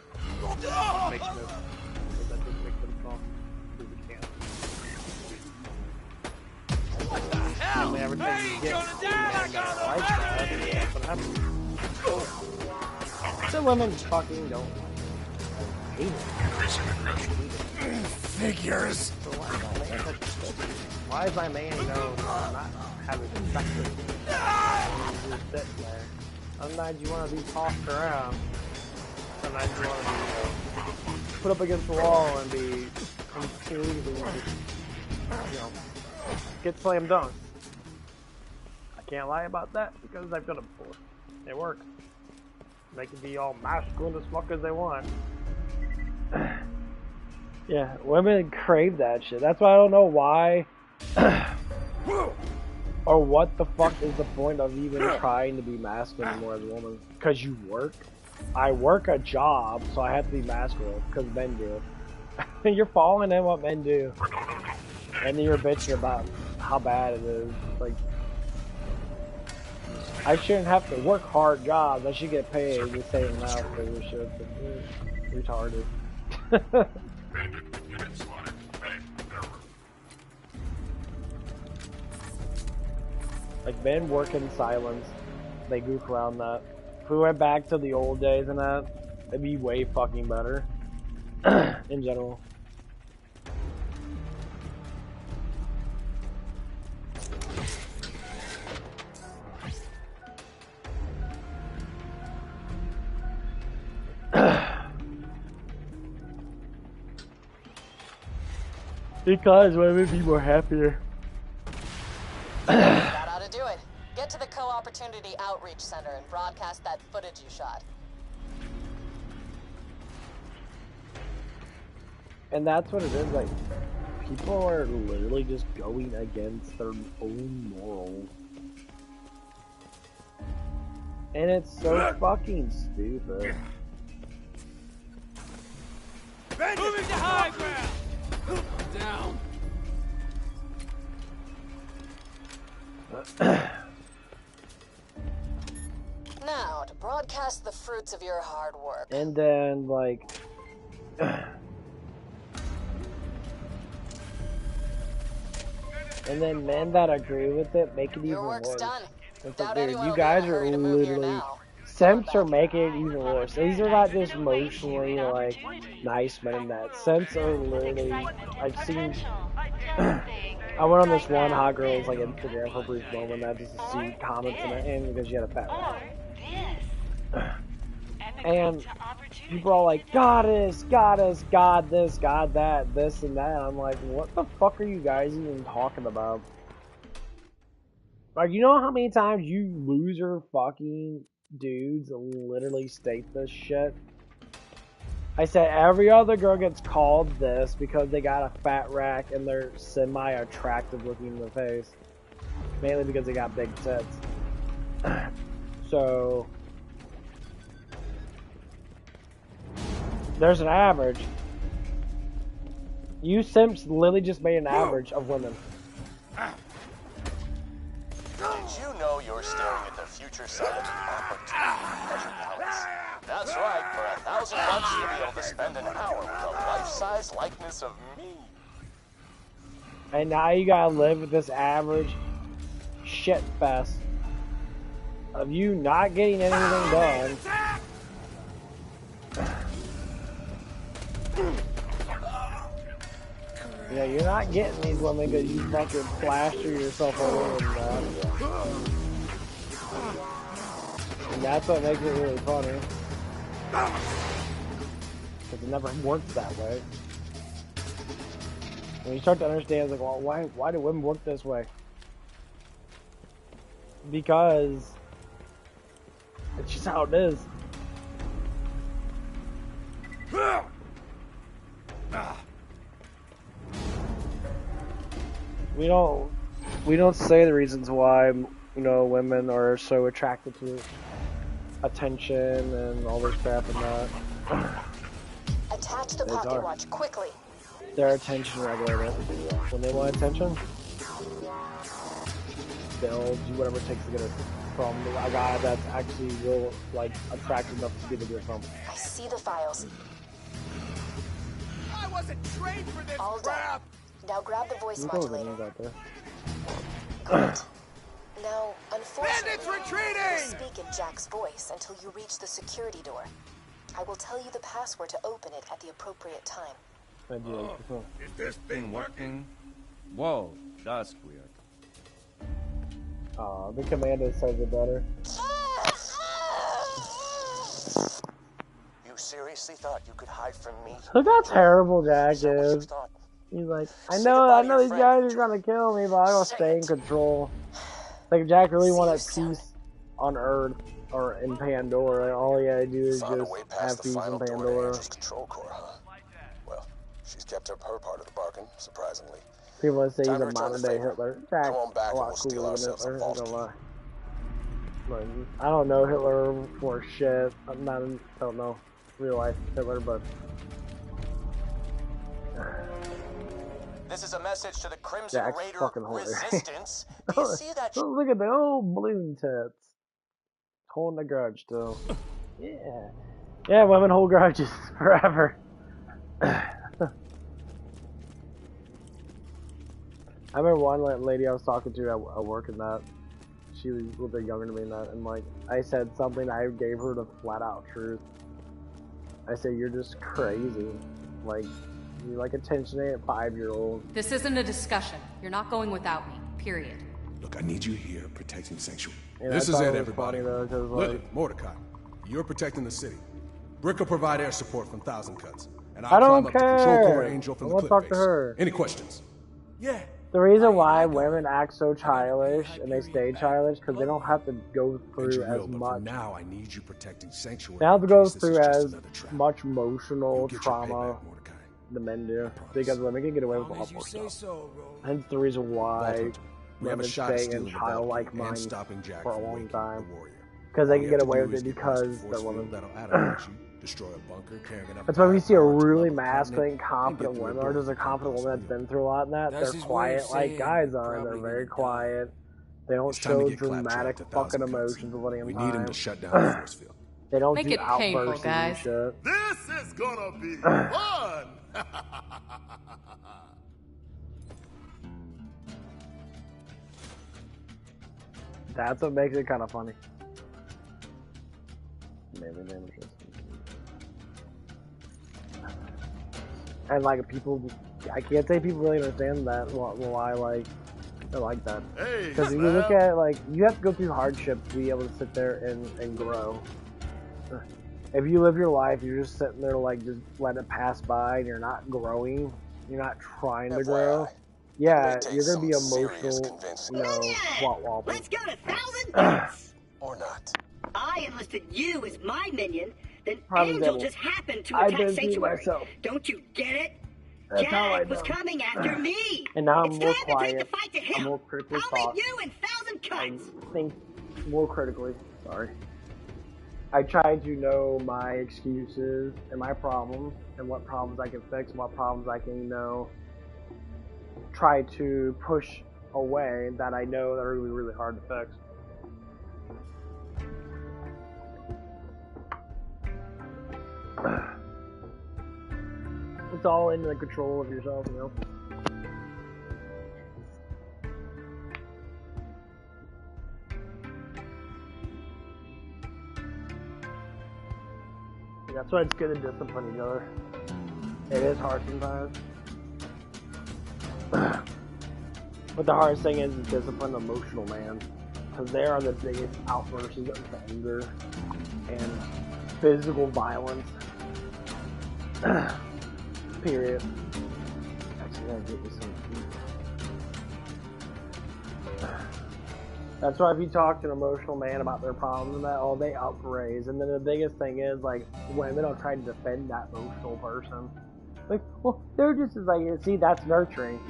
Speaker 1: That makes them soft, because we can't.
Speaker 2: What the hell?
Speaker 1: and get men that are like that, that's what happens. Some women fucking don't hate it.
Speaker 7: Figures.
Speaker 1: So why is my man, not having sex with me? He's just sitting there. Sometimes you want to be tossed around. Sometimes you want to be, put up against the wall and be completely, get slam dunked. I can't lie about that because I've done it before. It works. They can be all masculine as fuck as they want. Yeah, women crave that shit. That's why I don't know why or what the fuck is the point of even trying to be masculine anymore as a woman. Because you work. I work a job, so I have to be masculine because men do. You're following in what men do. And then you're bitching about how bad it is. Like, I shouldn't have to work hard jobs. I should get paid the same amount for this shit. Retarded. Like, men work in silence. They goof around that. If we went back to the old days and that, it'd be way fucking better. In general. Because women would be more happier.
Speaker 5: That ought to do it. Get to the Co-Opportunity Outreach Center and broadcast that footage you shot.
Speaker 1: And that's what it is, like, people are literally just going against their own morals. And it's so fucking stupid.
Speaker 2: Moving to high ground!
Speaker 10: Down.
Speaker 5: Now, to broadcast the fruits of your hard work.
Speaker 1: And then, like... and then men that agree with it make it even worse.
Speaker 5: Done.
Speaker 1: It's like, dude, you guys are literally... Simps are making it even worse. These are not just emotionally, like, nice men in that. Simps are literally... I've seen... I went on this one hot girl's, like, Instagram for a brief moment, that just to see comments in it, and because she had a fat ass. And people are all like, goddess, goddess, god this, god that, this and that. I'm like, what the fuck are you guys even talking about? Like, you know how many times you loser fucking dudes literally state this shit? I said every other girl gets called this because they got a fat rack and they're semi-attractive looking in the face. Mainly because they got big tits. So... there's an average. You simps literally just made an average of women.
Speaker 4: Did you know you're staring at the future side of the opportunity treasure palace? That's right, for 1,000 bucks you'll be able to spend an hour with a life-size likeness of me.
Speaker 1: And now you gotta live with this average shit fest of you not getting anything done. Yeah, you're not getting these women because you fucking plaster yourself all over that. And that's what makes it really funny. Because it never works that way. When you start to understand, it's like, well, why do women work this way? Because it's just how it is. We don't say the reasons why, women are so attracted to attention and all this crap and that.
Speaker 5: Attach the pocket watch quickly.
Speaker 1: They're attention regulated. When they want attention, they'll do whatever it takes to get it from a guy that's actually real, like, attractive enough to be able to get it from.
Speaker 5: I see the files.
Speaker 2: I wasn't trained for this
Speaker 5: All
Speaker 2: crap!
Speaker 5: done. Now grab the voice modulator.
Speaker 1: Out there.
Speaker 5: Great.
Speaker 6: Bandits retreating!
Speaker 5: Speak in Jack's voice until you reach the security door. I will tell you the password to open it at the appropriate time.
Speaker 7: Is this thing working? Whoa, that's weird.
Speaker 1: Aw, the commando says it better.
Speaker 4: You seriously thought you could hide from me?
Speaker 1: Look how terrible Jack is. He's like, I know these guys are trying to kill me, but I gotta stay in control. Like, Jack really wanted peace on Earth or in Pandora. All he had to do is just have peace in Pandora.
Speaker 4: Control core, huh? Well, she's kept up her part of the bargain, surprisingly.
Speaker 1: People would say he's a modern-day Hitler. Jack's a lot cooler than Hitler, I'm gonna lie. Like, I don't know Hitler for shit. I don't know real life Hitler, but...
Speaker 4: This is a message to the Crimson
Speaker 1: Jack's
Speaker 4: Raider
Speaker 1: fucking hilarious.
Speaker 4: Resistance. Do you see that?
Speaker 1: Look at the old balloon tits. Holding a grudge still. Yeah. Yeah, women hold grudges forever. I remember one lady I was talking to at work and that. She was a little bit younger than me and that. And like, I said something, I gave her the flat out truth. I said, you're just crazy. Like, you're like a tensionated 5-year-old.
Speaker 11: This isn't a discussion. You're not going without me. Period.
Speaker 7: Look, I need you here protecting Sanctuary.
Speaker 1: And
Speaker 7: this is it, everybody.
Speaker 1: Though,
Speaker 7: Lily,
Speaker 1: like,
Speaker 7: Mordecai, you're protecting the city. Brick will provide air support from Thousand Cuts. And
Speaker 1: I
Speaker 7: I'll
Speaker 1: don't
Speaker 7: climb up the control core
Speaker 1: care.
Speaker 7: angel from
Speaker 1: I
Speaker 7: the
Speaker 1: want to
Speaker 7: cliff
Speaker 1: talk to
Speaker 7: face.
Speaker 1: her.
Speaker 7: Any questions? Yeah.
Speaker 1: The reason why women act so childish and they stay childish because they don't have to go through as much.
Speaker 7: Now I need you protecting Sanctuary.
Speaker 1: They have to go through as much emotional trauma the men do because women can get away with a lot more stuff. Hence the reason why women stay in childlike minds for a long time because they can get away with it because they're women.
Speaker 7: Destroy a bunker, carrying enough.
Speaker 1: That's why we see a really masculine, confident woman, or just a confident woman that's been through a lot in that. They're quiet like guys are. They're very quiet. They don't show dramatic fucking emotions of any time.
Speaker 7: We need him to shut down the force field.
Speaker 1: They don't
Speaker 11: Make
Speaker 1: do
Speaker 11: it painful,
Speaker 1: outbursts
Speaker 11: guys.
Speaker 1: and shit.
Speaker 2: This is gonna be fun!
Speaker 1: That's what makes it kind of funny. And like people, I can't say people really understand that why like they're like that. Because if you look at like you have to go through hardship to be able to sit there and grow. If you live your life, you're just sitting there like just let it pass by, and you're not growing, you're not trying to grow. Yeah, you're gonna be emotional, swat wobble.
Speaker 9: Let's go to 1,000 Cuts!
Speaker 4: Or not.
Speaker 9: I enlisted you as my minion, then
Speaker 1: Probably
Speaker 9: Angel
Speaker 1: devil.
Speaker 9: just happened to
Speaker 1: I've
Speaker 9: attack
Speaker 1: been through
Speaker 9: Sanctuary.
Speaker 1: myself.
Speaker 9: Don't you get it?
Speaker 1: That's how I
Speaker 9: Jack was
Speaker 1: know.
Speaker 9: coming after me.
Speaker 1: And now I'm
Speaker 9: it's
Speaker 1: more
Speaker 9: time
Speaker 1: quiet.
Speaker 9: to take the fight to him.
Speaker 1: I'm more critically
Speaker 9: I'll
Speaker 1: thought.
Speaker 9: meet you in 1,000 Cuts.
Speaker 1: I think more critically. Sorry. I try to know my excuses and my problems and what problems I can fix and what problems I can, try to push away that I know that are really, really hard to fix. It's all in the control of yourself, That's why it's good to discipline each other. It is hard sometimes. But the hardest thing is to discipline an emotional man. Because they are the biggest outbursts of anger and physical violence. Period. Actually, I gotta get me some food. That's why if you talk to an emotional man about their problems and that, they upraise. And then the biggest thing is, like, women will try to defend that emotional person. Like, well, they're just as like, see, that's nurturing.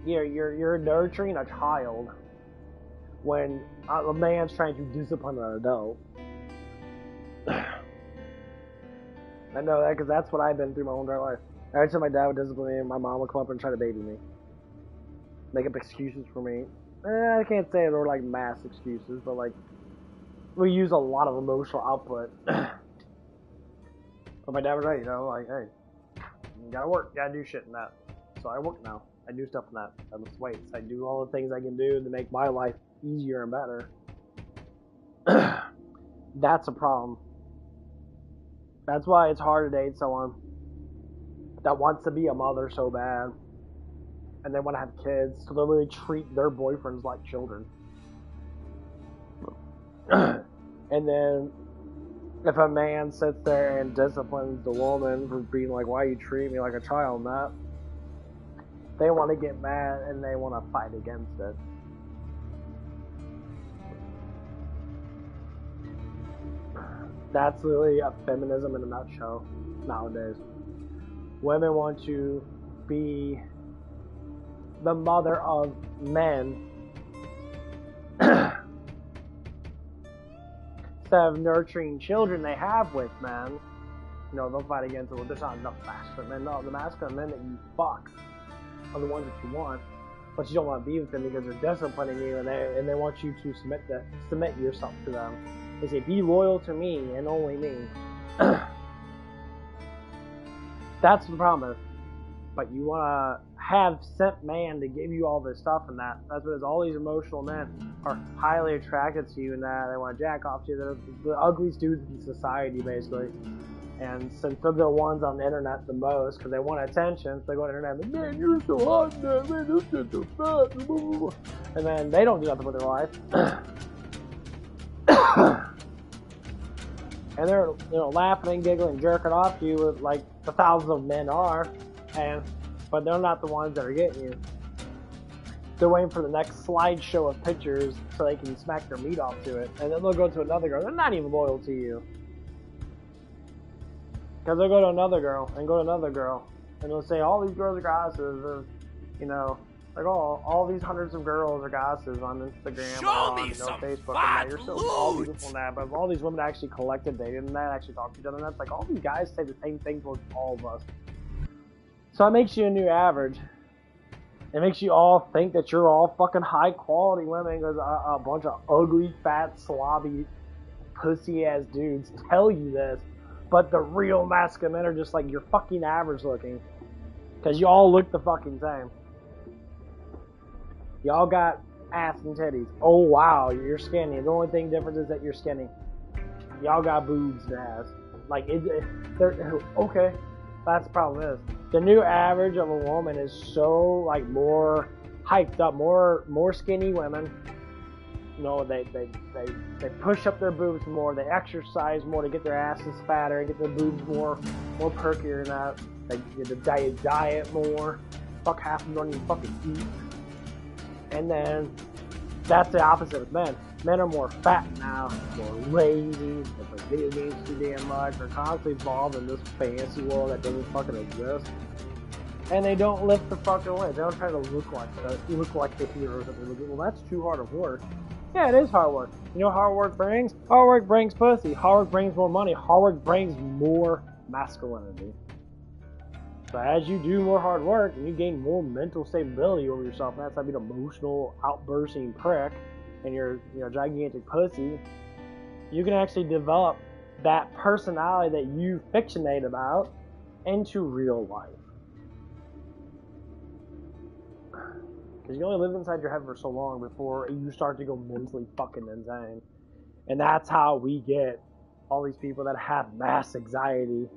Speaker 1: You're nurturing a child when a man's trying to discipline an adult. I know that because that's what I've been through my whole entire life. Every time my dad would discipline me, my mom would come up and try to baby me. Make up excuses for me. I can't say they're like mass excuses, but like, we use a lot of emotional output. But my dad was right, like, hey, you gotta work, you gotta do shit in that. So I work now. I do stuff in that. I lift weights. I do all the things I can do to make my life easier and better. That's a problem. That's why it's hard to date someone that wants to be a mother so bad, and they want to have kids, to literally treat their boyfriends like children. And then, if a man sits there and disciplines the woman for being like, why you treat me like a child, not, they want to get mad and they want to fight against it. That's really a feminism in a nutshell nowadays. Women want to be the mother of men instead of nurturing children they have with men. You know, they'll fight against it. Well, there's not enough masculine men. No, the masculine men that you fuck are the ones that you want, but you don't want to be with them because they're disciplining you and they want you to submit yourself to them. They say, be loyal to me and only me. That's the problem is. But you want to have sent man to give you all this stuff and that. That's because all these emotional men are highly attracted to you and that. They want to jack off to you. They're the ugliest dudes in society, basically. And since they're the ones on the internet the most, because they want attention, so they go on the internet and man, you're so hot in there, man, this shit's so fat. And then they don't do nothing with their life. And they're, you know, laughing and giggling, jerking off to you with like the thousands of men are, but they're not the ones that are getting you. They're waiting for the next slideshow of pictures so they can smack their meat off to it, and then they'll go to another girl. They're not even loyal to you, because they'll go to another girl and go to another girl, and they'll say all these girls are gossips, or, you know. Like, oh, all these hundreds of girls are gossips on Instagram or on Facebook and that. You're so all beautiful and that. But if all these women actually collected data and that, actually talk to each other, and that's like all these guys say the same thing towards all of us. So it makes you a new average. It makes you all think that you're all fucking high quality women because a bunch of ugly, fat, slobby, pussy ass dudes tell you this. But the real masculine men are just like, you're fucking average looking. Because you all look the fucking same. Y'all got ass and titties. Oh wow, you're skinny. The only thing different is that you're skinny. Y'all got boobs and ass. Like, okay, that's the problem is. The new average of a woman is so, like, more hyped up, more skinny women. You know, they push up their boobs more, they exercise more to get their asses fatter, and get their boobs more perkier and that. They get the diet more. Fuck, half of them don't even fucking eat. And then, that's the opposite of men. Men are more fat now, more lazy, they play video games too damn much, they're constantly involved in this fantasy world that doesn't fucking exist. And they don't lift the fucking weight. They don't try to look like the heroes that they look at. Well, that's too hard of work. Yeah, it is hard work. You know what hard work brings? Hard work brings pussy. Hard work brings more money. Hard work brings more masculinity. So as you do more hard work, and you gain more mental stability over yourself, and that's not being an emotional, outbursting prick, and you're, you know, gigantic pussy, you can actually develop that personality that you fictionate about into real life. Because you only live inside your head for so long before you start to go mentally fucking insane. And that's how we get all these people that have mass anxiety,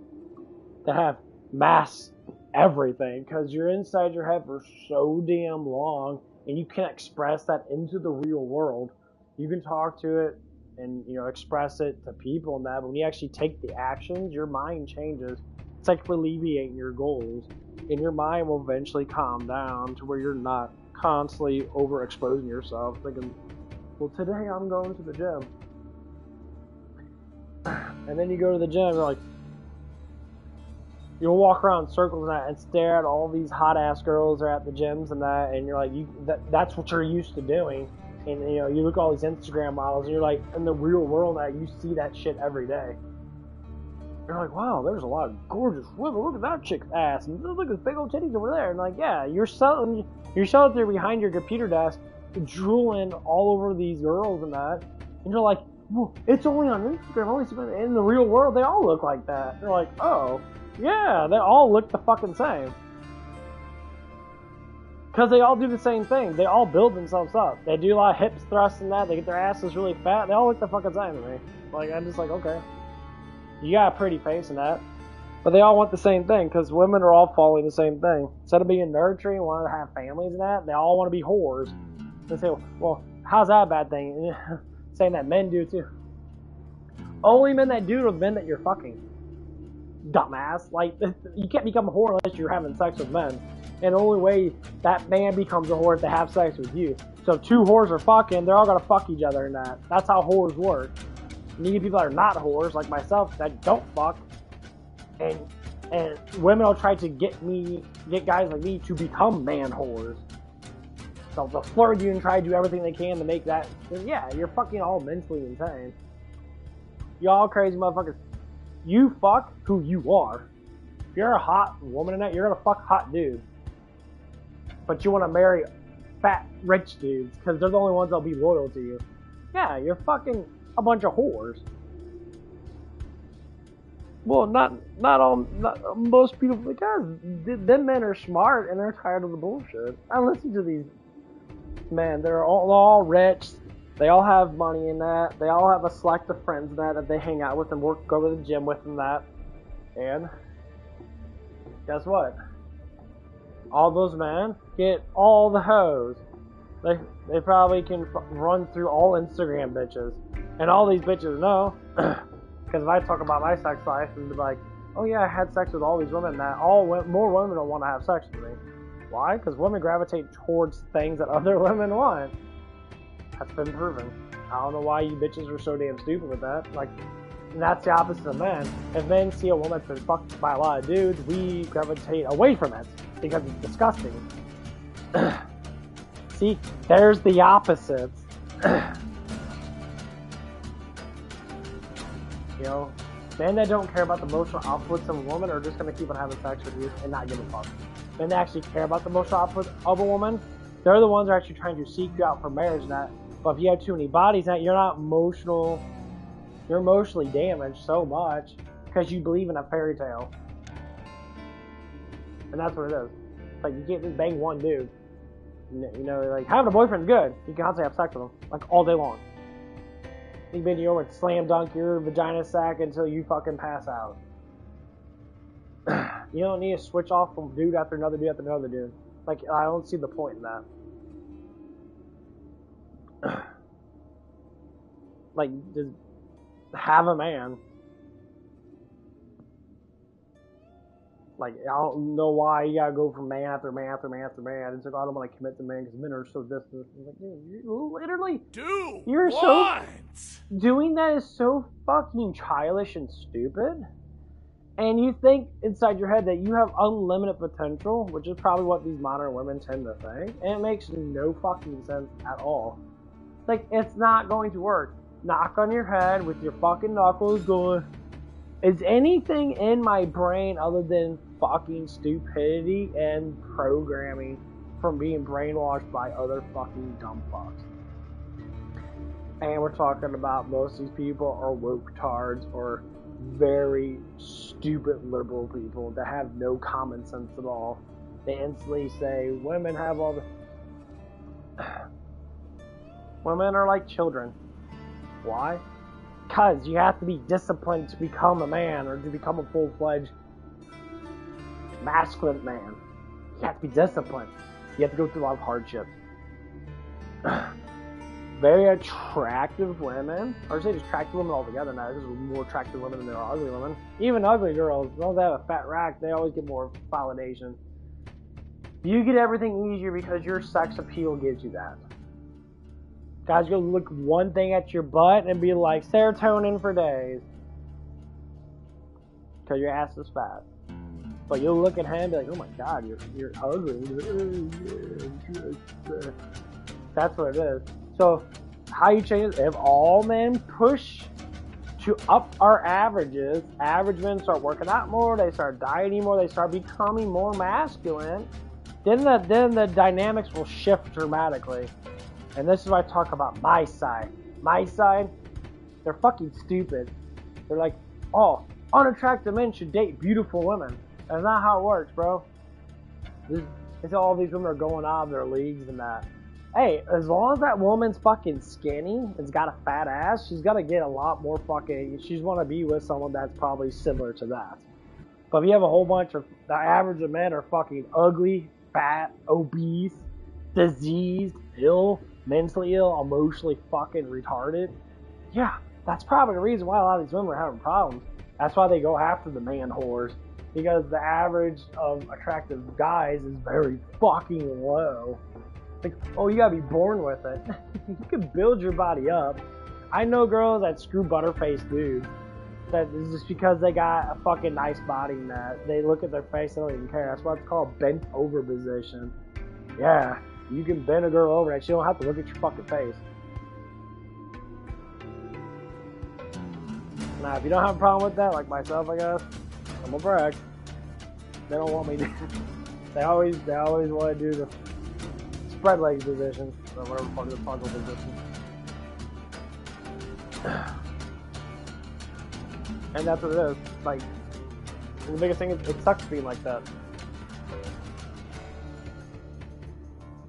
Speaker 1: that have mass everything, because you're inside your head for so damn long, and you can't express that into the real world. You can talk to it and, you know, express it to people and that, but when you actually take the actions, your mind changes. It's like alleviating your goals, and your mind will eventually calm down to where you're not constantly overexposing yourself, thinking, well, today I'm going to the gym. And then you go to the gym, you're like, you'll walk around in circles and that and stare at all these hot ass girls that are at the gyms and that, and you're like, that's what you're used to doing. And, you know, you look at all these Instagram models and you're like, in the real world now, you see that shit every day. You're like, wow, there's a lot of gorgeous women. Look at that chick's ass, and look at the big old titties over there. And like, yeah, you're sitting there behind your computer desk, drooling all over these girls and that, and you're like, well, it's only on Instagram. In the real world, they all look like that. You're like, oh, yeah, they all look the fucking same. Because they all do the same thing. They all build themselves up. They do a lot of hips thrusts and that. They get their asses really fat. They all look the fucking same to me. Like, I'm just like, okay. You got a pretty face and that. But they all want the same thing, because women are all following the same thing. Instead of being nurturing, wanting to have families and that, they all want to be whores. They say, well, how's that a bad thing? Saying that men do too. Only men that do are the men that you're fucking. Dumbass. Like, you can't become a whore unless you're having sex with men. And the only way that man becomes a whore is to have sex with you. So if two whores are fucking, they're all gonna fuck each other in that. That's how whores work. And you get people that are not whores, like myself, that don't fuck. And women will try to get guys like me to become man whores. So they'll flirt you and try to do everything they can to make that. Yeah, you're fucking all mentally insane. Y'all crazy motherfuckers. You fuck who you are. If you're a hot woman in that, you're gonna fuck hot dudes. But you want to marry fat, rich dudes because they're the only ones that'll be loyal to you. Yeah, you're fucking a bunch of whores. Well, not most people, because them men are smart and they're tired of the bullshit. I listen to these men. They're all rich. They all have money in that. They all have a select of friends in that they hang out with and go to the gym with and that. And guess what? All those men get all the hoes. They probably can run through all Instagram bitches. And all these bitches know, because if I talk about my sex life and be like, oh yeah, I had sex with all these women, that more women will want to have sex with me. Why? Because women gravitate towards things that other women want. That's been proven. I don't know why you bitches are so damn stupid with that. Like, and that's the opposite of men. If men see a woman that's been fucked by a lot of dudes, we gravitate away from it because it's disgusting. See, there's the opposite. You know, men that don't care about the emotional outputs of a woman are just going to keep on having sex with you and not give a fuck. Men that actually care about the emotional output of a woman, they're the ones that are actually trying to seek you out for marriage and that. But if you have too many bodies, that you're not emotional. You're emotionally damaged so much because you believe in a fairy tale. And that's what it is. Like, you can't just bang one dude. You know, like, having a boyfriend's good. You can constantly have sex with him, like, all day long. You bend you over and slam dunk your vagina sack until you fucking pass out. You don't need to switch off from dude after another dude after another dude. Like, I don't see the point in that. Like, just have a man. Like, I don't know why you gotta go from man after man after man after man. It's like, I don't want to commit to men because men are so distant. Like, dude, you literally, you're so doing that is so fucking childish and stupid. And you think inside your head that you have unlimited potential, which is probably what these modern women tend to think, and it makes no fucking sense at all. Like, it's not going to work. Knock on your head with your fucking knuckles going, is anything in my brain other than fucking stupidity and programming from being brainwashed by other fucking dumb fucks? And we're talking about most of these people are woke tards or very stupid liberal people that have no common sense at all. They instantly say women have all the women are like children. Why? Because you have to be disciplined to become a man or to become a full-fledged masculine man. You have to be disciplined. You have to go through a lot of hardships. Very attractive women, or say attractive women altogether now, there's more attractive women than there are ugly women. Even ugly girls, as long as they have a fat rack, they always get more validation. You get everything easier because your sex appeal gives you that. Guys, go look one thing at your butt and be like, serotonin for days. Because your ass is fat. But you'll look at him and be like, oh my god, you're ugly. That's what it is. So, how you change it? If all men push to up our averages, average men start working out more, they start dieting more, they start becoming more masculine, then the dynamics will shift dramatically. And this is why I talk about my side. My side, they're fucking stupid. They're like, oh, unattractive men should date beautiful women. That's not how it works, bro. They say all these women are going out of their leagues and that. Hey, as long as that woman's fucking skinny and's got a fat ass, she's gonna get a lot more fucking. She's wanna be with someone that's probably similar to that. But if you have a whole bunch of the average of men are fucking ugly, fat, obese, diseased, ill, mentally ill, emotionally fucking retarded. Yeah, that's probably the reason why a lot of these women are having problems. That's why they go after the man whores. Because the average of attractive guys is very fucking low. Like, oh, you gotta be born with it. You can build your body up. I know girls that screw butterface dudes. That is just because they got a fucking nice body and that. They look at their face, they don't even care. That's what it's called, bent over position. Yeah, you can bend a girl over and she don't have to look at your fucking face. Now, if you don't have a problem with that, like myself, I guess, I'm gonna brag. They don't want me to. They always want to do the spread legs position, or whatever part of the puzzle position. And that's what it is. Like, the biggest thing is it sucks being like that.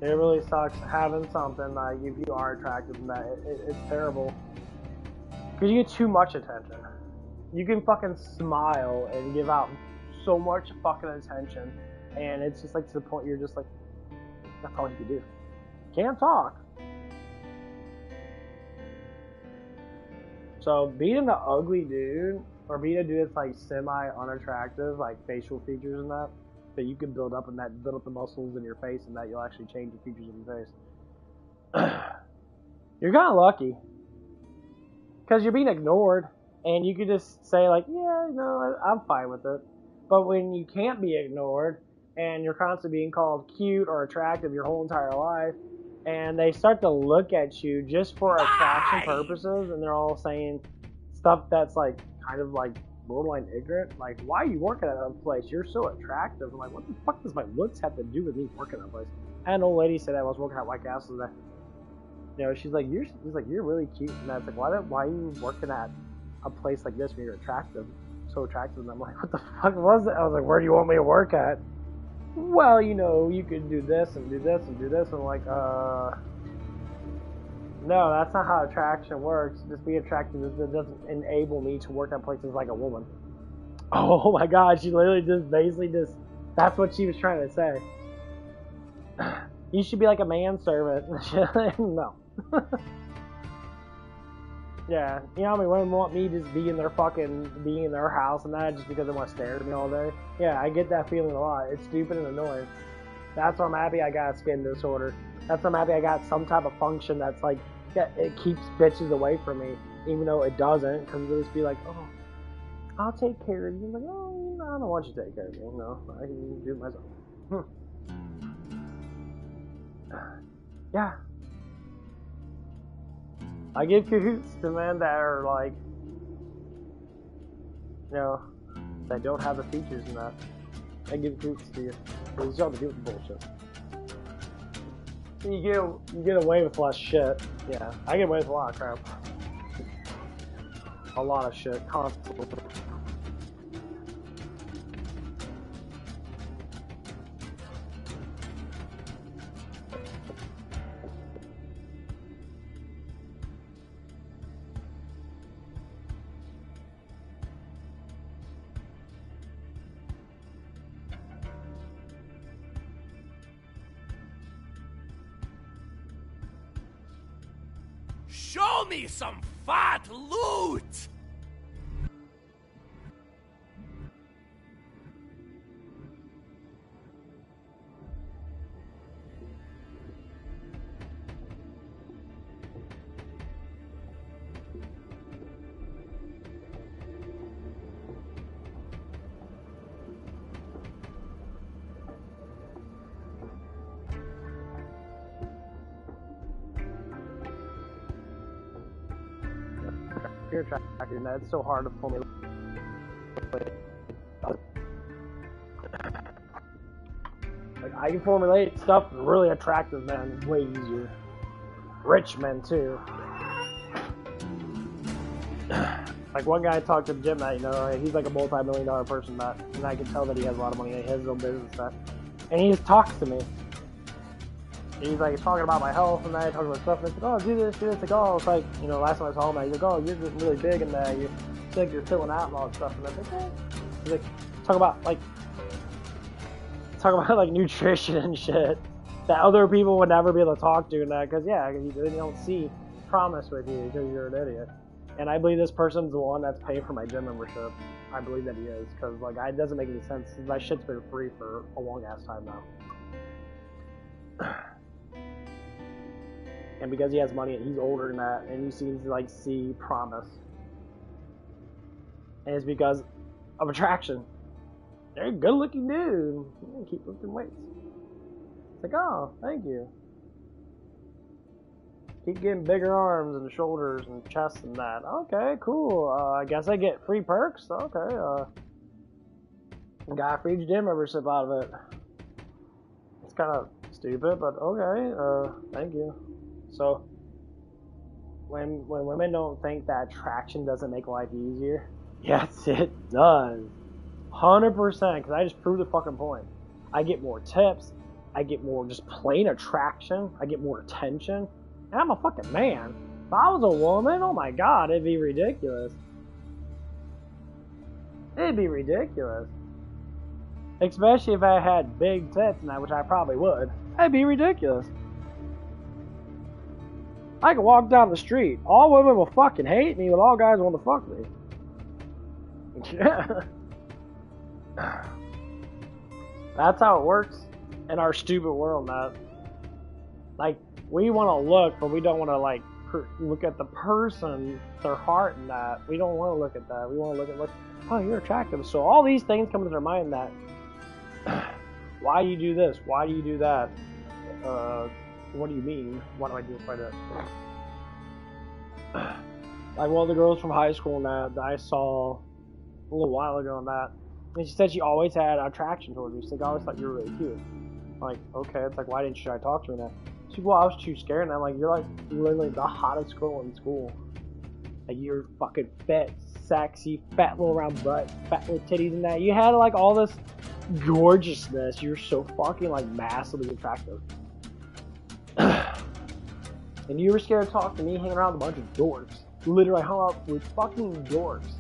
Speaker 1: It really sucks having something like if you are attractive and that it's terrible. Because you get too much attention. You can fucking smile and give out so much fucking attention, and it's just like to the point you're just like, that's all you can do. Can't talk. So being an ugly dude, or being a dude that's like semi-unattractive, like facial features and that you can build up and that build up the muscles in your face and that you'll actually change the features of your face. You're kind of lucky. Because you're being ignored, and you could just say like, yeah, you know, I'm fine with it. But when you can't be ignored, and you're constantly being called cute or attractive your whole entire life, and they start to look at you just for attraction purposes, and they're all saying stuff that's like kind of like borderline ignorant, like, why are you working at that place? You're so attractive. I'm like, what the fuck does my looks have to do with me working at that place? I had an old lady say that I was working at White Castle today. You know, she's like, you're really cute, and that's like, why are you working at a place like this when you're attractive, so attractive? And I'm like, what the fuck was it? I was like, where do you want me to work at? Well, you know, you could do this and do this and do this. And I'm like, no, that's not how attraction works. Just be attractive. It doesn't enable me to work at places like a woman. Oh my god, she literally just basically just, that's what she was trying to say. You should be like a manservant. No. Yeah, you know how many women want me to just be in their house and that just because they want to stare at me all day? Yeah, I get that feeling a lot. It's stupid and annoying. That's why I'm happy I got a skin disorder. That's why I'm happy I got some type of function that's like, yeah, it keeps bitches away from me, even though it doesn't, because it'll just be like, oh, I'll take care of you. I'm like, oh, I don't want you to take care of me. No, I can do it myself. Yeah. I give cahoots to men that are like, you know, that don't have the features in that. I give cahoots to you. It's y'all to deal with the bullshit. You get away with less shit. Yeah, I get away with a lot of crap. A lot of shit, constantly.
Speaker 2: Show me some fat loot!
Speaker 1: You're attractive, and it's so hard to formulate. Like, I can formulate stuff really attractive men way easier. Rich men too. Like one guy I talked to the gym that, you know, he's like a multi-million-dollar person that, and I can tell that he has a lot of money. He has his own business that. And he just talks to me. He's like talking about my health and that, talking about stuff, and it's like, oh, do this, like, oh, it's like, you know, last time I saw him, he's like, oh, you're just really big and that, you like you're filling out and all that stuff, and I was like, eh. He's like, talk about like nutrition and shit that other people would never be able to talk to and that, because yeah, they don't see promise with you because you're an idiot. And I believe this person's the one that's paying for my gym membership. I believe that he is, because like it doesn't make any sense. My shit's been free for a long ass time now. And because he has money and he's older than that, and he seems to like see promise. And it's because of attraction. They're a good looking dude. Keep lifting weights. It's like, oh, thank you. Keep getting bigger arms and shoulders and chest and that. Okay, cool. I guess I get free perks. Okay. Got a free gym membership out of it. It's kind of stupid, but okay. Thank you. So, when women don't think that attraction doesn't make life easier, yes, it does. 100%, because I just proved the fucking point. I get more tips. I get more just plain attraction. I get more attention. And I'm a fucking man. If I was a woman, oh my god, it'd be ridiculous. It'd be ridiculous. Especially if I had big tits and that, which I probably would. That'd be ridiculous. I could walk down the street. All women will fucking hate me, but all guys want to fuck me. Yeah. That's how it works in our stupid world, Matt. Like, we want to look, but we don't want to, like, look at the person, their heart and that. We don't want to look at that. We want to look at, what, oh, you're attractive. So all these things come to their mind that, why do you do this? Why do you do that? What do you mean? Why do I do this like that? Like one of the girls from high school that I saw a little while ago on that, and she said she always had attraction towards me. She's like, I always thought you were really cute. I'm like, okay, it's like, why didn't you try to talk to me now? She's like, well, I was too scared, and I'm like, you're like literally the hottest girl in school. Like, you're fucking fit, sexy, fat little round butt, fat little titties and that. You had like all this gorgeousness. You're so fucking like massively attractive. And you were scared to talk to me hanging around with a bunch of dorks. Literally hung out with fucking dorks.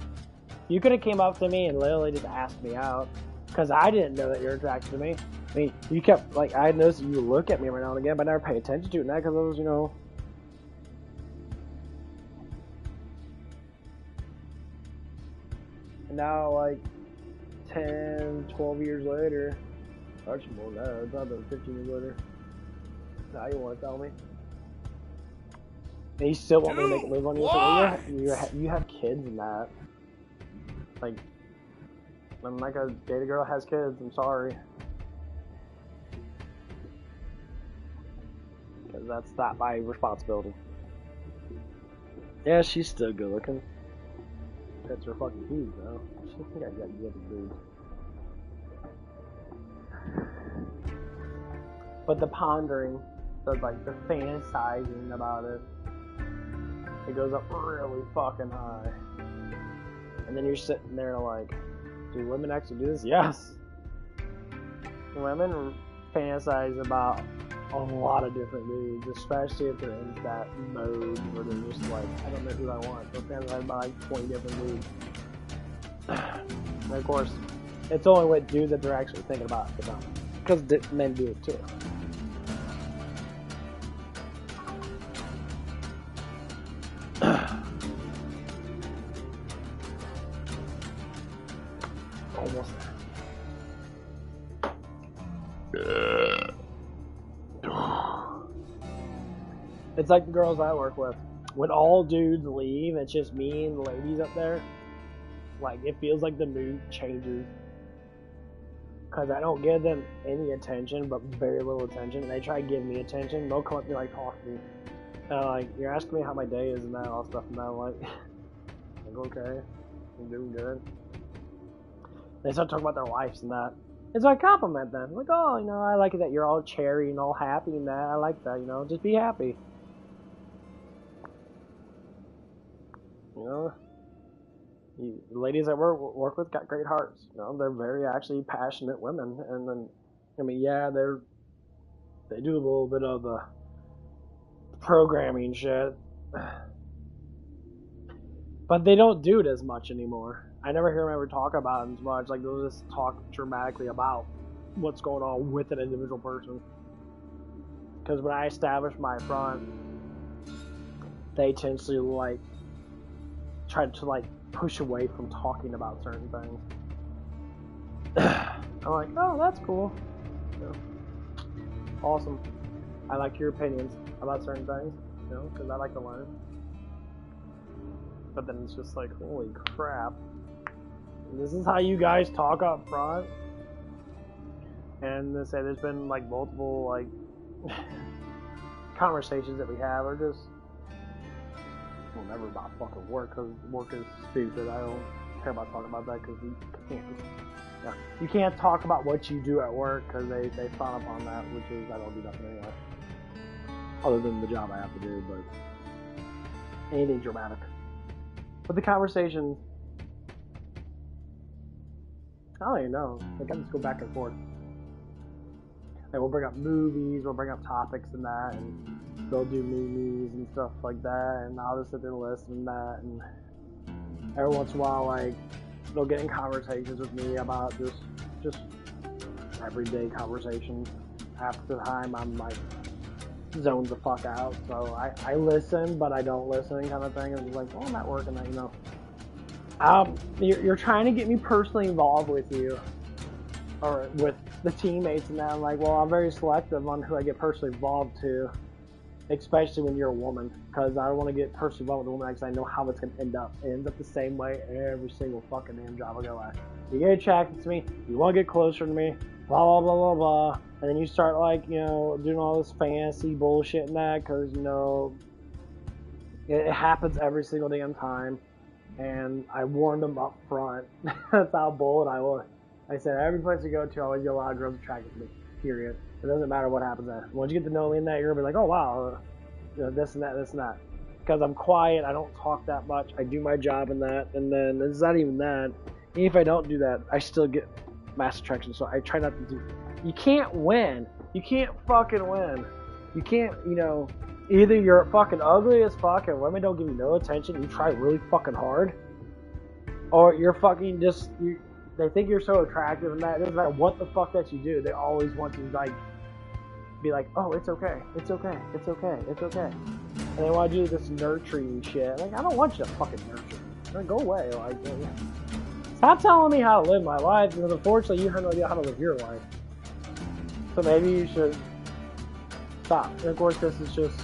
Speaker 1: You could have came up to me and literally just asked me out. Because I didn't know that you're attracted to me. I mean, you kept, like, I noticed you look at me every now and again, but I never pay attention to it now because I was, you know. And now, like, 10, 12 years later, actually more than that, it's not been 15 years later. Now you want to tell me? And you still want me to make a move on you? So you have kids and that. Like, I'm not gonna date a girl that has kids, I'm sorry. Because that's not my responsibility. Yeah, she's still good looking. That's her fucking huge, though. She think I got good boobs. But the pondering, the fantasizing about it, it goes up really fucking high. And then you're sitting there like, do women actually do this? Yes. Women fantasize about a lot of different dudes, especially if they're in that mode where they're just like, I don't know who I want. They'll fantasize about like 20 different dudes. And of course, it's only with dudes that they're actually thinking about at the time. Because men do it too. Almost there. It's like the girls I work with. When all dudes leave, it's just me and the ladies up there. Like, it feels like the mood changes. Because I don't give them any attention, but very little attention. And they try to give me attention. They'll come up to me, like, talk to me. And like, you're asking me how my day is and that, all stuff. And I'm like, okay, I'm doing good. They start talking about their lives and that. And so I compliment them. Like, oh, you know, I like it that you're all cherry and all happy and that. I like that, you know, just be happy. You know, the ladies I work with got great hearts. You know, they're very actually passionate women. And then I mean, yeah, they do a little bit of the programming shit, but they don't do it as much anymore. I never hear them ever talk about it as much. Like, they'll just talk dramatically about what's going on with an individual person. Because when I establish my front, they tend to, like, try to, like, push away from talking about certain things. I'm like, oh, that's cool. You know, awesome. I like your opinions about certain things, you know, because I like to learn. But then it's just like, holy crap. This is how you guys talk up front. And they say there's been like multiple like conversations that we have are just, well, never about fucking work, because work is stupid. I don't care about talking about that because we can't. Yeah. You can't talk about what you do at work because they frown upon that, which is I don't do nothing anyway. Other than the job I have to do, but anything dramatic. But the conversations, I don't even know. Like, I just go back and forth. Like, we'll bring up movies, we'll bring up topics and that, and they'll do memes and stuff like that, and I'll just sit there and listen to that, and every once in a while, like, they'll get in conversations with me about just everyday conversations. Half the time, I'm like, zoned the fuck out, so I listen, but I don't listen kind of thing. It's like, oh, I'm not working that, you know. You're trying to get me personally involved with you, or with the teammates and that. I'm like, well, I'm very selective on who I get personally involved to, especially when you're a woman, because I don't want to get personally involved with a woman because I know how it's going to end up. It ends up the same way every single fucking damn job I go at. You get attracted to me, you want to get closer to me, blah, blah, blah, blah, blah, and then you start, like, you know, doing all this fancy bullshit and that, because, you know, it happens every single damn time. And I warned them up front. That's how bold I was. I said, every place you go to, I always get a lot of girls attracted to me. Period. It doesn't matter what happens there. Once you get to know me in that, you're going to be like, oh, wow, you know, this and that, this and that. Because I'm quiet, I don't talk that much, I do my job in that, and then it's not even that. Even if I don't do that, I still get mass attraction, so I try not to do. You can't win. You can't fucking win. You can't, you know, either you're fucking ugly as fuck and women don't give you no attention, you try really fucking hard, or you're fucking just, they think you're so attractive and that, it doesn't matter what the fuck that you do, they always want to, like, be like, oh, it's okay, it's okay, it's okay, it's okay. And they want to do this nurturing shit. Like, I don't want you to fucking nurture me. Like, go away. Like, stop telling me how to live my life, because unfortunately you have no idea how to live your life. So maybe you should stop. And of course, this is just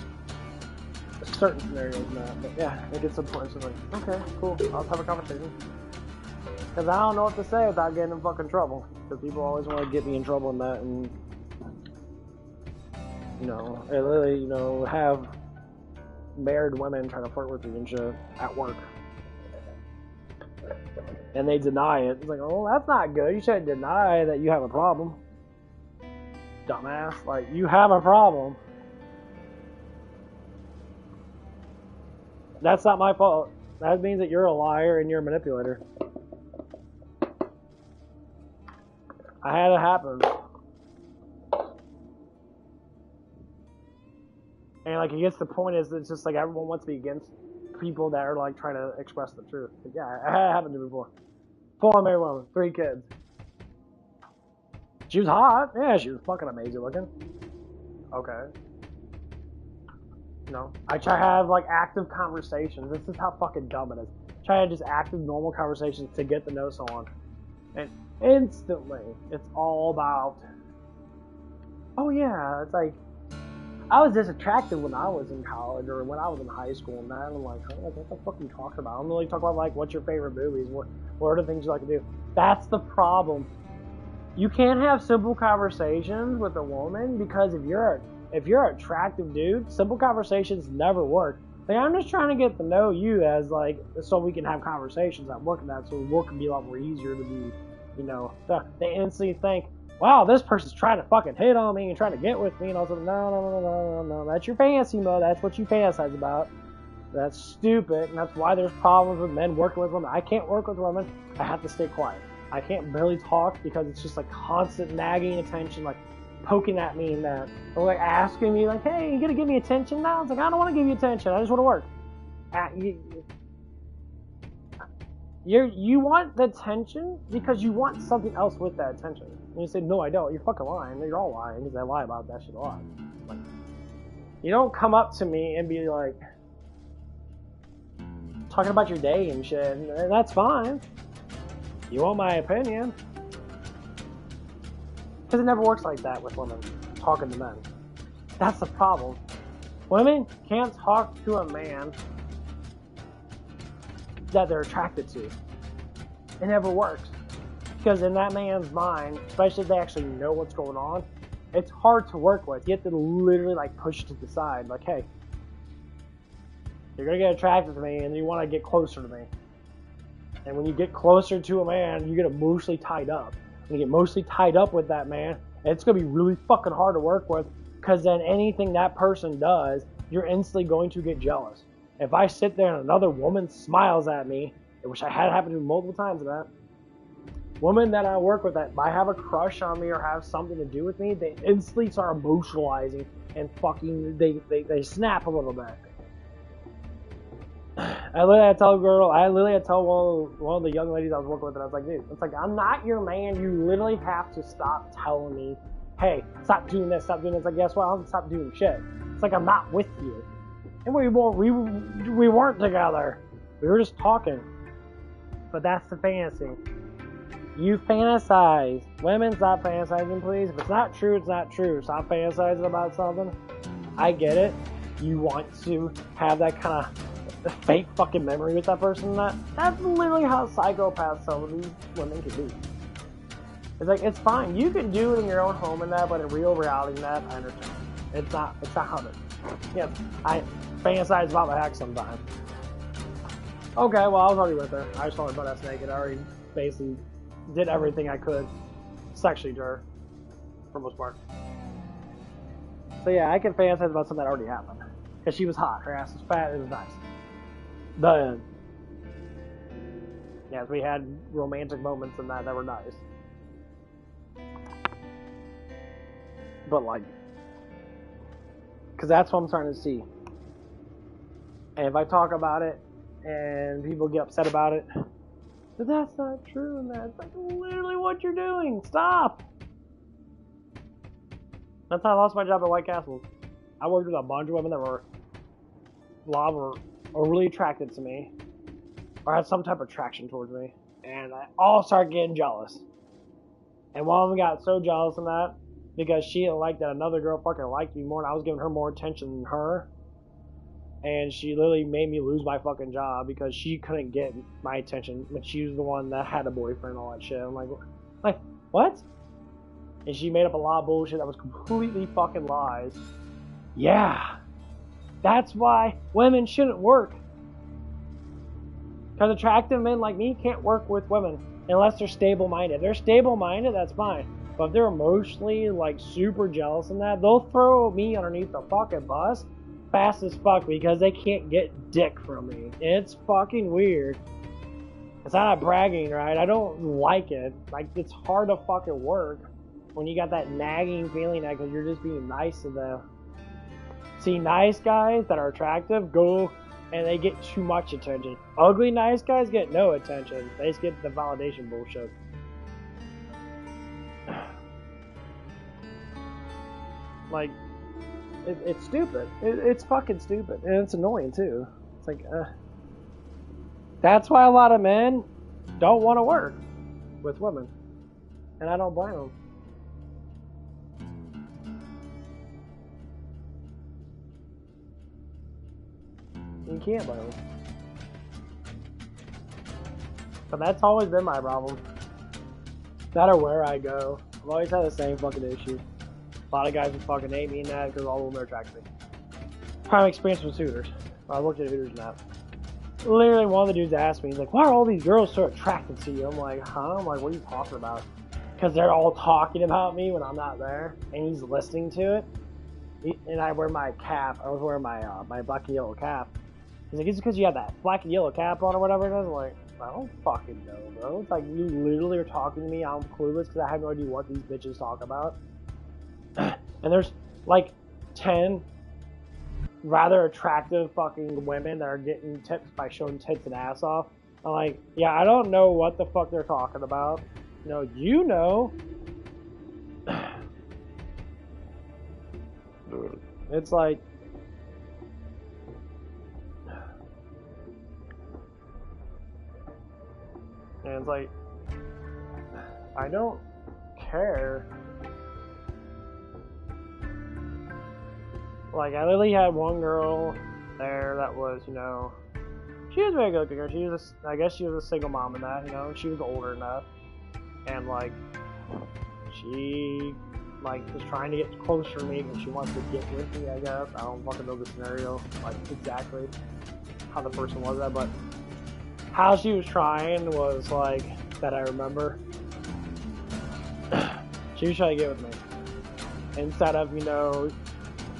Speaker 1: certain scenarios and that, but yeah, it gets to the point, so like, okay, cool, I'll have a conversation. Because I don't know what to say without getting in fucking trouble. Because people always want to get me in trouble in that, and, you know, I literally, you know, have married women trying to flirt with me and shit at work. And they deny it. It's like, oh, that's not good. You shouldn't deny that you have a problem. Dumbass. Like, you have a problem. That's not my fault. That means that you're a liar and you're a manipulator. I had it happen. And like, it gets the point is it's just like everyone wants to be against people that are like trying to express the truth. Like, yeah, it had happened to me before. 4 married women, 3 kids. She was hot. Yeah, she was fucking amazing looking. Okay. You know, I try to have like active conversations. This is how fucking dumb it is. Try to have just active, normal conversations to get to know someone. And instantly, it's all about, oh yeah, it's like, I was this attractive when I was in college or when I was in high school and that. And I'm like, oh, what the fuck are you talking about? I'm really talking about like, what's your favorite movies? What are the things you like to do? That's the problem. You can't have simple conversations with a woman because if you're an attractive dude, simple conversations never work. Like, I'm just trying to get to know you as like, so we can have conversations at work and that, so work can be a lot more easier to be, you know, they instantly think, wow, this person's trying to fucking hit on me and trying to get with me, and I was like, no, that's your fantasy mode, that's what you fantasize about. That's stupid, and that's why there's problems with men working with women. I can't work with women, I have to stay quiet. I can't barely talk because it's just like constant nagging attention, like poking at me and that, or like asking me like, hey, you gonna give me attention now? It's like, I don't want to give you attention, I just want to work. You want the attention because you want something else with that attention. And you say, no, I don't. You're fucking lying. You're all lying because I lie about that shit a lot. Like, you don't come up to me and be like, talking about your day and shit, and that's fine. You want my opinion. Because it never works like that with women talking to men. That's the problem. Women can't talk to a man that they're attracted to. It never works. Because in that man's mind, especially if they actually know what's going on, it's hard to work with. You have to literally like push to the side, like, hey, you're gonna get attracted to me and you want to get closer to me. And when you get closer to a man, you get emotionally tied up. When you get emotionally tied up with that man, it's gonna be really fucking hard to work with, because then anything that person does, you're instantly going to get jealous. If I sit there and another woman smiles at me, which I had happened to multiple times of that, women that I work with that might have a crush on me or have something to do with me, they instantly start emotionalizing and fucking, they snap a little bit. I literally had to tell one of the young ladies I was working with, and I was like, dude, it's like, I'm not your man. You literally have to stop telling me, hey, stop doing this, stop doing this. Like, guess what? I'll stop doing shit. It's like, I'm not with you. And we weren't together. We were just talking. But that's the fantasy. You fantasize. Women, stop fantasizing, please. If it's not true, it's not true. Stop fantasizing about something. I get it. You want to have that kind of fake fucking memory with that person. That's literally how psychopaths some of these women can be. It's like, it's fine. You can do it in your own home and that, but in real reality, that I understand. It's not how it is. Yeah, I fantasize about my ex sometimes. Okay, well, I was already with her. I saw her butt ass naked. I already basically did everything I could sexually to her, for the most part. So yeah, I can fantasize about something that already happened. Because she was hot. Her ass was fat. It was nice. Then, yes, we had romantic moments in that were nice. But like, because that's what I'm trying to see. And if I talk about it and people get upset about it, but that's not true, and that's like literally what you're doing. Stop! That's how I lost my job at White Castle. I worked with a bunch of women that were really attracted to me, or had some type of attraction towards me, and I all started getting jealous. And one of them got so jealous of that because she didn't like that another girl fucking liked me more, and I was giving her more attention than her. And she literally made me lose my fucking job because she couldn't get my attention when she was the one that had a boyfriend and all that shit. I'm like, what? And she made up a lot of bullshit that was completely fucking lies. Yeah. That's why women shouldn't work. Because attractive men like me can't work with women unless they're stable-minded. If they're stable-minded, that's fine. But if they're emotionally, like, super jealous and that, they'll throw me underneath the fucking bus fast as fuck because they can't get dick from me. It's fucking weird. It's not bragging, right? I don't like it. Like, it's hard to fucking work when you got that nagging feeling that because you're just being nice to them. See, nice guys that are attractive go and they get too much attention. Ugly nice guys get no attention. They just get the validation bullshit. Like, it's stupid. It's fucking stupid. And it's annoying, too. It's like, that's why a lot of men don't want to work with women. And I don't blame them. You can't blame them. But that's always been my problem. No matter where I go, I've always had the same fucking issue. A lot of guys would fucking hate me and that because all of them are attracted to me. Prime experience with Hooters. I worked at Hooters now. Literally, one of the dudes asked me, he's like, why are all these girls so attracted to you? I'm like, huh? I'm like, what are you talking about? Because they're all talking about me when I'm not there, and he's listening to it. And I wear my cap. I was wearing my my black and yellow cap. He's like, it's because you have that black and yellow cap on or whatever it is. I'm like, I don't fucking know, bro. It's like you literally are talking to me. I'm clueless because I have no idea what these bitches talk about. And there's like 10 rather attractive fucking women that are getting tips by showing tits and ass off. I'm like, yeah, I don't know what the fuck they're talking about. You know. It's like, and it's like, I don't care. Like, I literally had one girl there that was, she was a very good looking girl. I guess she was a single mom and that, she was older enough. And, like, she, like, was trying to get closer to me because she wants to get with me, I guess. I don't fucking know the scenario, like, exactly how the person was that, but how she was trying was, like, that I remember. She was trying to get with me. Instead of,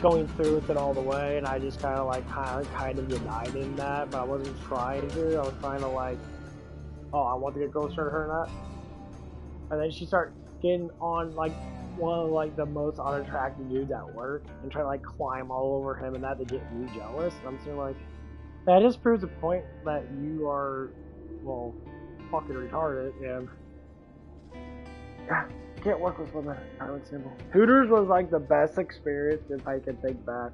Speaker 1: going through with it all the way, and I just kind of denied in that, but I wasn't trying to. I was trying to, like, I want to get closer to her and that. And then she started getting on, like, one of, like, the most unattractive dudes at work and try to, like, climb all over him and that to get me jealous. And I'm saying, like, that just proves the point that you are, well, fucking retarded, and can't work with women. Hooters was, like, the best experience if I can think back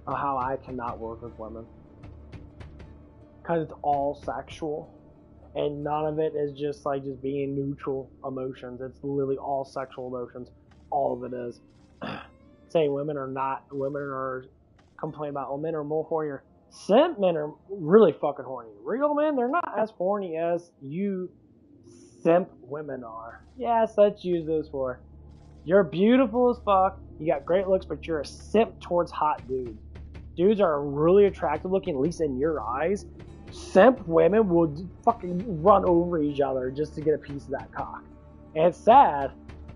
Speaker 1: of how I cannot work with women. Because it's all sexual. And none of it is just, like, just being neutral emotions. It's literally all sexual emotions. All of it is. Saying women are complaining about, men are more horny. Simp men are really fucking horny. Real men, they're not as horny as you simp women are. Yes, let's use those for. You're beautiful as fuck. You got great looks, but you're a simp towards hot dudes. Dudes are really attractive looking, at least in your eyes. Simp women will fucking run over each other just to get a piece of that cock. And it's sad,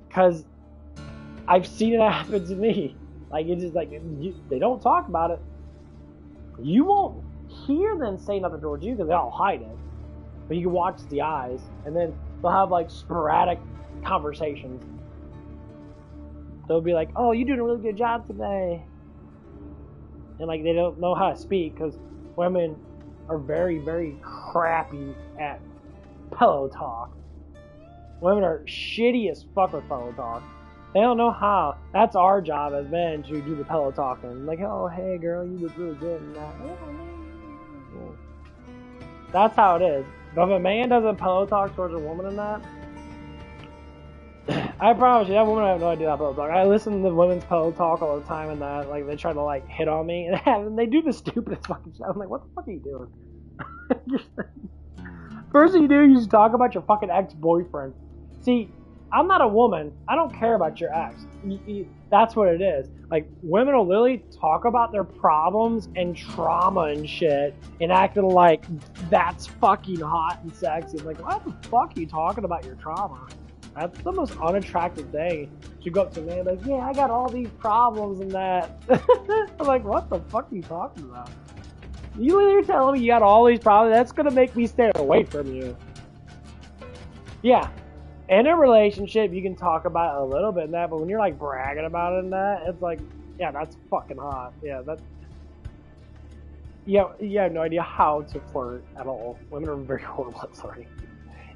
Speaker 1: because I've seen it happen to me. Like, it's just like, they don't talk about it. You won't hear them say nothing towards you because they all hide it. But you can watch the eyes, and then they'll have, like, sporadic conversations. They'll be like, oh, you're doing a really good job today. And, like, they don't know how to speak because women are very, very crappy at pillow talk. Women are shitty as fuck with pillow talk. They don't know how. That's our job as men to do the pillow talking. Like, oh, hey, girl, you look really good. And that. That's how it is. But if a man doesn't pillow talk towards a woman in that, I promise you, that woman I have no idea how pillow talk. I listen to women's pillow talk all the time and that, like, they try to, like, hit on me, and they do the stupidest fucking shit. I'm like, what the fuck are you doing? First thing you do, you just talk about your fucking ex-boyfriend. See, I'm not a woman. I don't care about your ex. That's what it is. Like, women will literally talk about their problems and trauma and shit and acting like that's fucking hot and sexy. I'm like, what the fuck are you talking about your trauma? That's the most unattractive thing. You go up to me and be like, yeah, I got all these problems and that. I'm like, what the fuck are you talking about? You literally telling me you got all these problems? That's going to make me stay away from you. Yeah. In a relationship, you can talk about it a little bit in that, but when you're, like, bragging about it in that, it's like, yeah, that's fucking hot. Yeah, that's... Yeah, you have no idea how to flirt at all. Women are very horrible at flirting.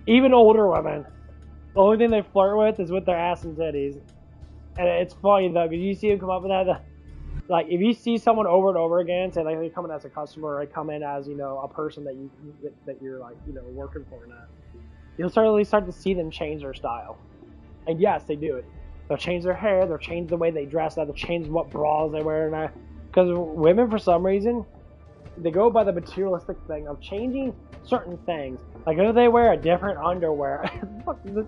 Speaker 1: Even older women. The only thing they flirt with is with their ass and titties. And it's funny, though, because you see them come up with that. Like, if you see someone over and over again, say, like, they come in as a customer, or they come in as, a person that you're, like, working for now, you'll start to see them change their style. And yes, they do it. They'll change their hair, they'll change the way they dress, they'll change what bras they wear, and that. Because women, for some reason, they go by the materialistic thing of changing certain things. Like, if they wear a different underwear,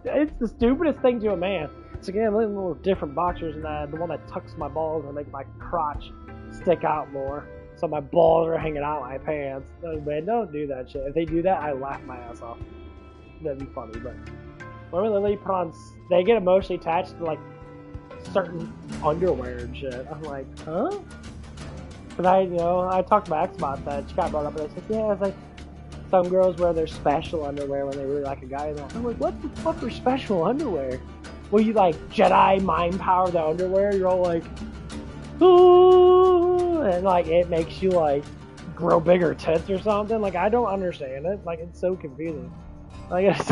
Speaker 1: it's the stupidest thing to a man. It's like, yeah, I'm looking little different boxers, and the one that tucks my balls and make my crotch stick out more, so my balls are hanging out my pants. No, man, don't do that shit. If they do that, I laugh my ass off. That'd be funny, but women literally put on, they get emotionally attached to, like, certain underwear and shit. I'm like, huh? But I talked to my ex about that. She got brought up, and I said, yeah, it's some girls wear their special underwear when they really like a guy. And I'm like, what the fuck are special underwear? Well, you like Jedi mind power the underwear? You're all like, ooh, and like it makes you like grow bigger tits or something. Like I don't understand it. Like it's so confusing. Like it's,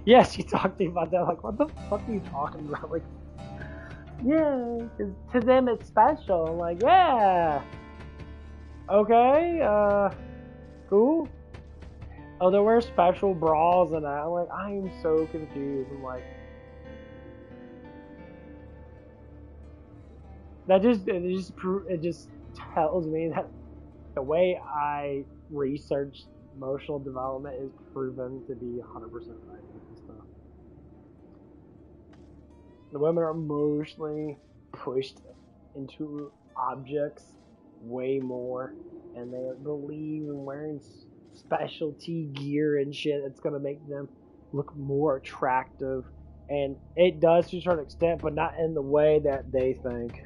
Speaker 1: yes, you talked to me about that. Like what the fuck are you talking about? Like yeah, because to them it's special. I'm like yeah, okay, cool. Oh, they wear special bras and that. I'm like I am so confused. I'm like. It just tells me that the way I research emotional development is proven to be 100% right with this stuff. The women are emotionally pushed into objects way more, and they believe in wearing specialty gear and shit that's gonna make them look more attractive, and it does to a certain extent, but not in the way that they think.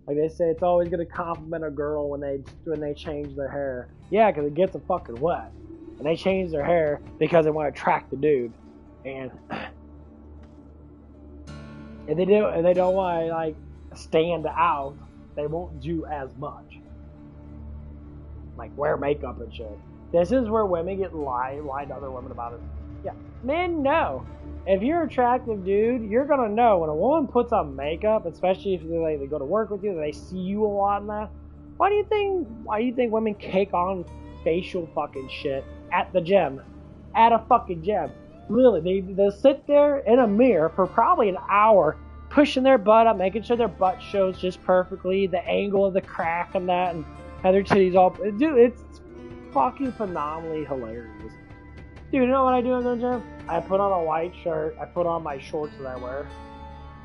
Speaker 1: Like they say, it's always gonna compliment a girl when they change their hair. Yeah, because it gets them fucking wet, and they change their hair because they want to attract the dude, and if they do, and they don't want to like stand out, they won't do as much. Like wear makeup and shit. This is where women get lie to other women about it. Yeah, men know. If you're an attractive dude, you're gonna know when a woman puts on makeup, especially if they go to work with you, they see you a lot in that. Why do you think women cake on facial fucking shit at the gym? At a fucking gym. Really, they'll sit there in a mirror for probably an hour, pushing their butt up, making sure their butt shows just perfectly, the angle of the crack and that, and have their titties all. Dude, it's fucking phenomenally hilarious. Dude, you know what I do in the gym? I put on a white shirt, I put on my shorts that I wear,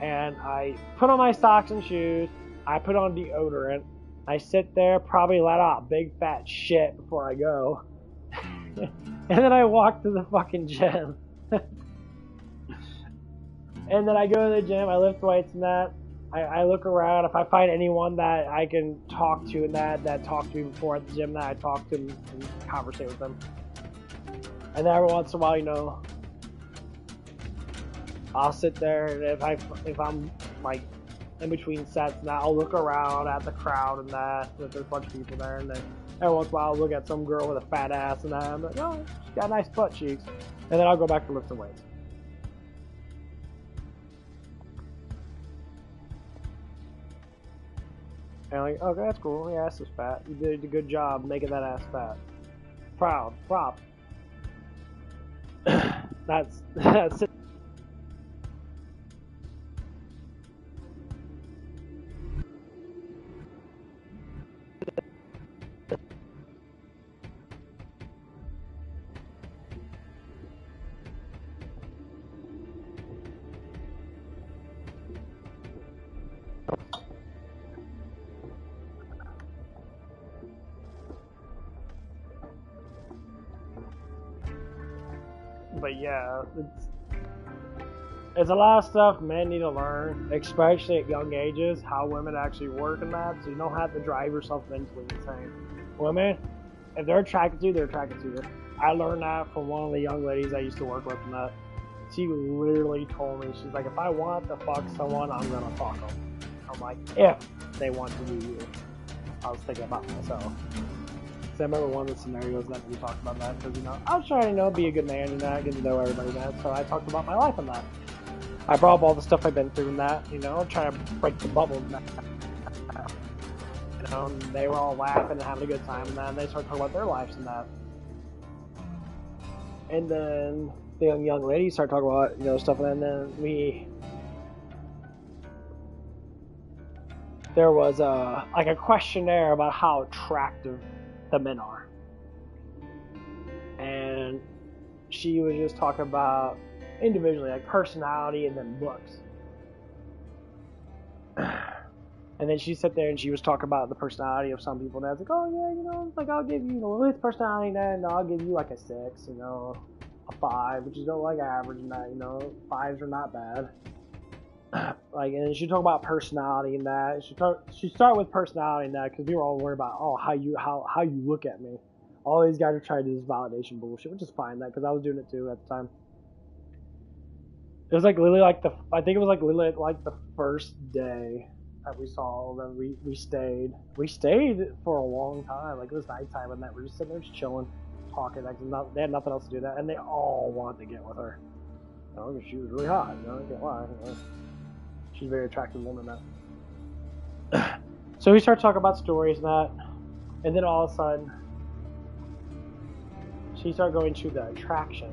Speaker 1: and I put on my socks and shoes, I put on deodorant, I sit there, probably let out big fat shit before I go, and then I walk to the fucking gym. And then I go to the gym, I lift weights and that, I look around, if I find anyone that I can talk to and that talked to me before at the gym, that I talk to them and conversate with them. And then every once in a while, you know, I'll sit there, and if I'm like in between sets, and I'll look around at the crowd and that, if there's a bunch of people there, and then every once in a while I'll look at some girl with a fat ass, and I'm like, oh, she's got nice butt cheeks, and then I'll go back to lifting weights. And I'm like, okay, that's cool. Your ass is fat. You did a good job making that ass fat. Proud, prop. That's it. But yeah, it's a lot of stuff men need to learn, especially at young ages, how women actually work in that, so you don't have to drive yourself mentally insane. Women, if they're attracted to you, they're attracted to you. I learned that from one of the young ladies I used to work with, and that she literally told me, she's like, if I want to fuck someone, I'm gonna fuck them. I'm like, if they want to do you. I was thinking about myself. I remember one of the scenarios that we talked about that, because, you know, I was trying to, be a good man and that, get to know everybody that, so I talked about my life in that. I brought up all the stuff I've been through in that, trying to break the bubble in that. And they were all laughing and having a good time in that, and they started talking about their lives in that. And then the young lady started talking about, stuff, and then there was a questionnaire about how attractive the men are, and she was just talking about individually, like personality and then looks. And then she sat there and she was talking about the personality of some people, and I was like, oh yeah, it's like I'll give you, with his personality, and I'll give you like a 6, a 5, which is like average, and that, 5s are not bad. Like, and she talked about personality and that. She started with personality and that, because we were all worried about, how you look at me. all these guys are trying to do this validation bullshit, which is fine, because I was doing it too at the time. It was like literally like I think it was like literally like the first day that we saw them. We stayed for a long time. Like it was nighttime and that we're just sitting there just chilling, talking. Like they had nothing else to do that, and they all wanted to get with her. You know, she was really hot. You know, I can't lie. You know, she's a very attractive woman. That. So we start talking about stories and that, and then all of a sudden, she started going to the attraction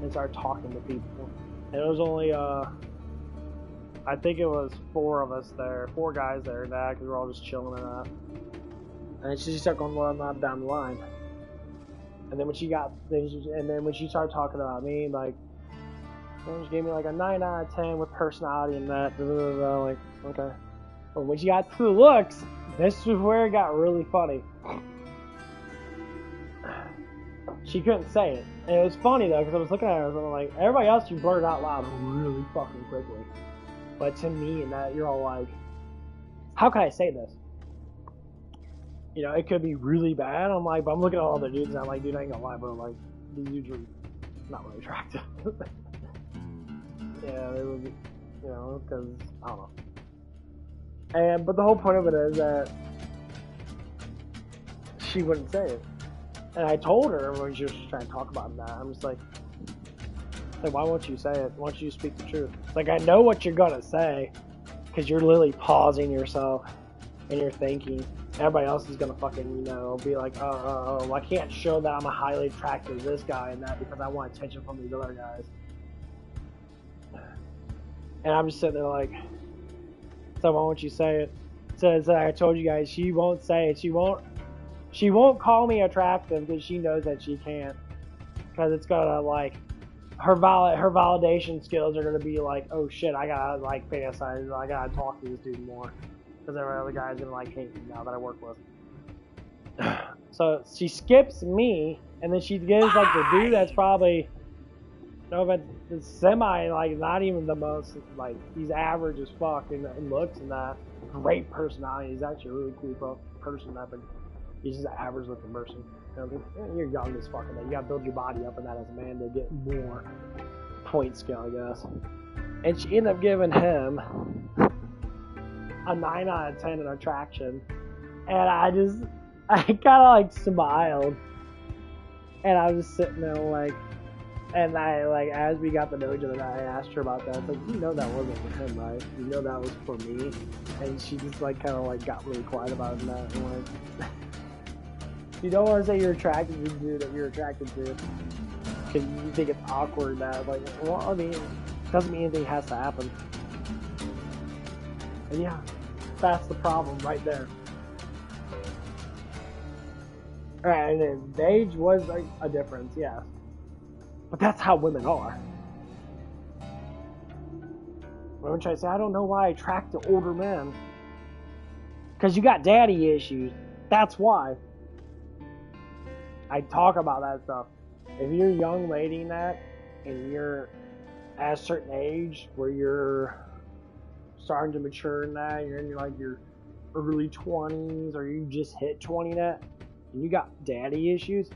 Speaker 1: and started talking to people. And it was only, I think it was 4 of us there, 4 guys there, and that, because we were all just chilling and that. And she started going on down the line. And then when she started talking about me, like, she gave me like a 9 out of 10 with personality and that, like, okay. But when she got to the looks, this was where it got really funny. She couldn't say it. And it was funny though, because I was looking at her and I'm like, everybody else you blurted out loud really fucking quickly. But to me, and that you're all like, how can I say this? You know, it could be really bad. I'm like, but I'm looking at all the dudes and I'm like, dude, I ain't gonna lie, bro. Like, these dudes are not really attractive. Yeah, they would be, you know, because, I don't know. But the whole point of it is that she wouldn't say it. And I told her when she was trying to talk about that, I'm just like, why won't you say it? Why don't you speak the truth? Like, I know what you're gonna say, because you're literally pausing yourself, and you're thinking. Everybody else is gonna fucking, you know, be like, I can't show that I'm a highly attracted to this guy and that because I want attention from these other guys. And I'm just sitting there like, so why won't you say it? Says I told you guys, she won't say it. She won't call me attractive because she knows that she can't. Because it's gonna like her validation skills are gonna be like, oh shit, I gotta like fantasize, I gotta talk to this dude more. Because every other guy's gonna like hate me now that I work with. So she skips me, and then she gives like the dude that's probably, no, but it's semi, like not even the most, like he's average as fuck in looks and that. Great personality. He's actually a really cool person. That, but he's just an average looking person. You know, you're young as fuck, and that you gotta build your body up in that as a man to get more point scale, I guess. And she ended up giving him a 9 out of 10 in attraction, and I kind of like smiled, and I was just sitting there like, and I like as we got to know each other, I asked her about that. I was like, you know that wasn't for him, right? You know that was for me. And she just like kind of like got really quiet about it and that. And like, you don't want to say you're attracted to the dude that you're attracted to, because you think it's awkward. That like, well, I mean, doesn't mean anything has to happen. And yeah, that's the problem right there. Alright, and then the age was like a difference, yes. But that's how women are. Women try to say, I don't know why I attract to older men. Because you got daddy issues. That's why. I talk about that stuff. If you're a young lady in that, and you're at a certain age where you're starting to mature in that, you're in your early 20s, or you just hit 20 net, and you got daddy issues,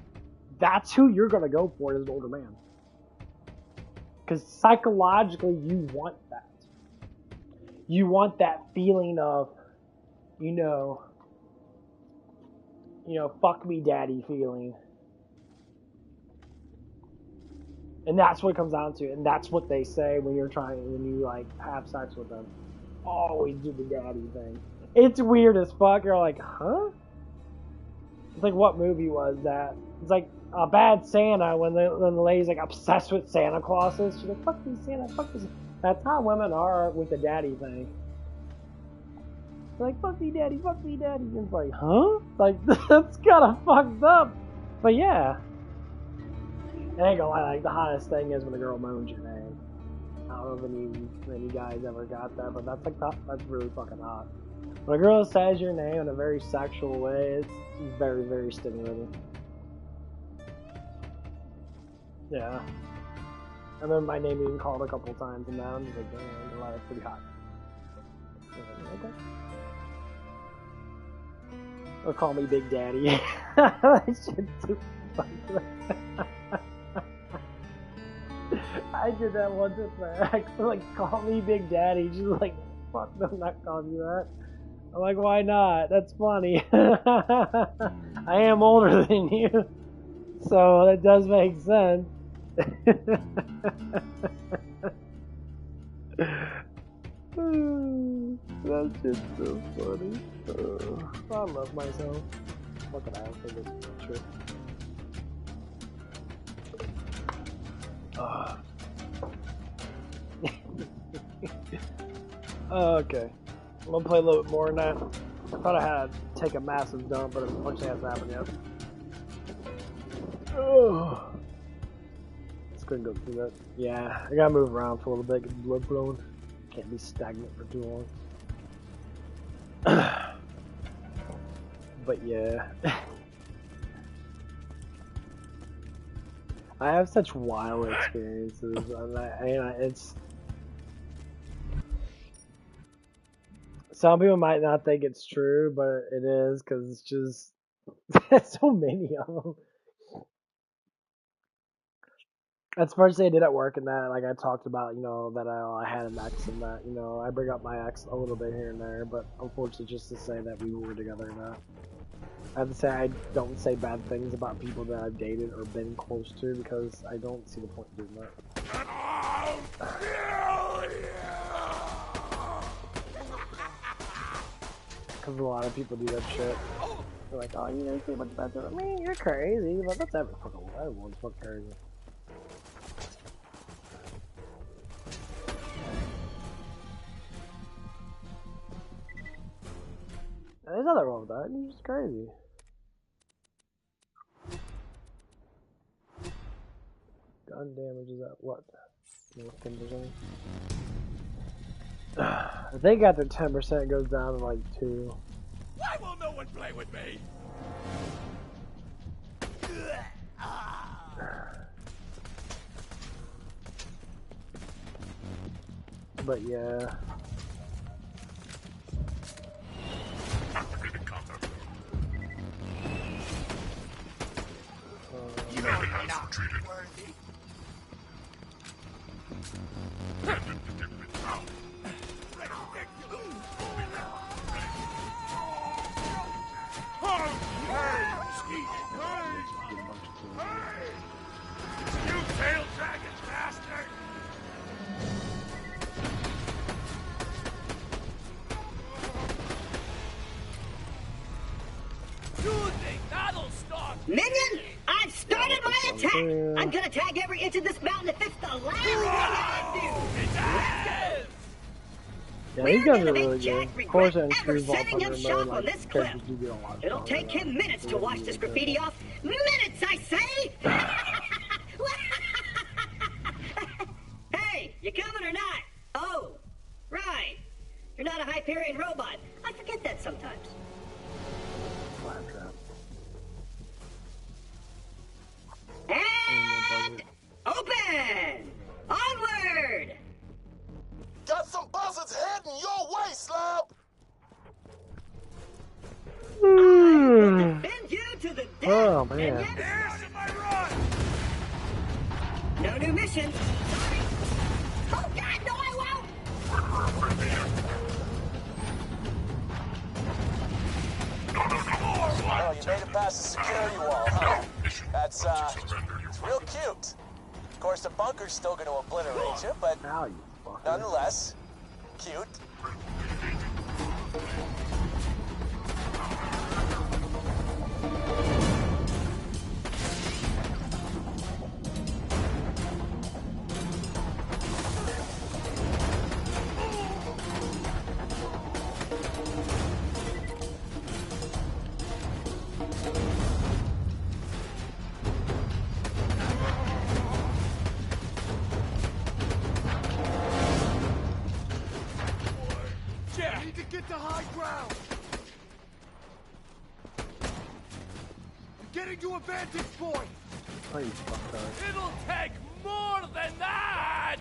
Speaker 1: that's who you're going to go for as an older man. Because psychologically, you want that. You want that feeling of, you know, fuck me daddy feeling. And that's what it comes down to. And that's what they say when you like have sex with them. Always do the daddy thing. It's weird as fuck. You're like, huh? It's like, what movie was that? It's like a Bad Santa when the lady's like obsessed with Santa Clauses. She's like, fuck these Santa, fuck this. That's how women are with the daddy thing. They're like, fuck me daddy, fuck me daddy. And it's like, huh? Like, that's kind of fucked up. But yeah. I ain't gonna lie, like, the hottest thing is when a girl moans your name. I don't know if any guys ever got that, but that's really fucking hot. When a girl says your name in a very sexual way, it's very, very stimulating. Yeah. I remember my name being called a couple times, and now I'm just like, damn, that's pretty hot. Okay. Or call me Big Daddy. That shit's too funny. I did that once with my ex. Like, call me Big Daddy. She's like, fuck, I'm not calling you that. I'm like, why not? That's funny. I am older than you. So that does make sense. That's just so funny. I love myself. Fucking asshole this picture. Okay. I'm gonna play a little bit more than that. I thought I had to take a massive dump, but it unfortunately hasn't happened yet. Oh. Just couldn't go through that. Yeah, I gotta move around for a little bit, get the blood flowing. Can't be stagnant for too long. But yeah. I have such wild experiences, and it's... Some people might not think it's true, but it is, because it's just... There's so many of them. That's the first thing I did at work, and that, like, I talked about, you know, that I had an ex, and that, you know, I bring up my ex a little bit here and there, but unfortunately just to say that we were together and that. I have to say I don't say bad things about people that I've dated or been close to, because I don't see the point in doing that. Because a lot of people do that shit. They're like, oh, you know, you say a bunch of bad stuff. I mean, you're crazy, but that's everyone's fucking crazy. There's nothing wrong with that. You're just crazy. Gun damage is at what? 10%? I think after 10% it goes down to like 2.
Speaker 2: Why will no one play with me?
Speaker 1: But yeah.
Speaker 2: You're not worthy. You tail dragon bastard! You think that'll stop?
Speaker 9: Minion, I've started my attack! I'm gonna tag every inch of this mountain if it's the last thing I do!
Speaker 1: Yeah, these guys are really good. Of course, and True Vault on like characters do get a lot of
Speaker 9: It'll take him minutes to wash this graffiti off. Minutes, I say! Hey, you coming or not? Oh, right. You're not a Hyperion robot. I forget that sometimes. And open! Onward!
Speaker 4: Got some buzzards heading your way, Slab!
Speaker 9: Defend you to the death!
Speaker 1: Oh, man.
Speaker 2: Here's my run!
Speaker 9: No new mission. Sorry. Oh, God, no, I won't!
Speaker 4: Oh, you made it past the security wall, huh? That's, it's real cute. Of course, the bunker's still gonna obliterate you, but nonetheless, cute.
Speaker 2: I need to get to high ground. I'm getting to a vantage point.
Speaker 1: Oh, you fucked
Speaker 2: It'll take more than that.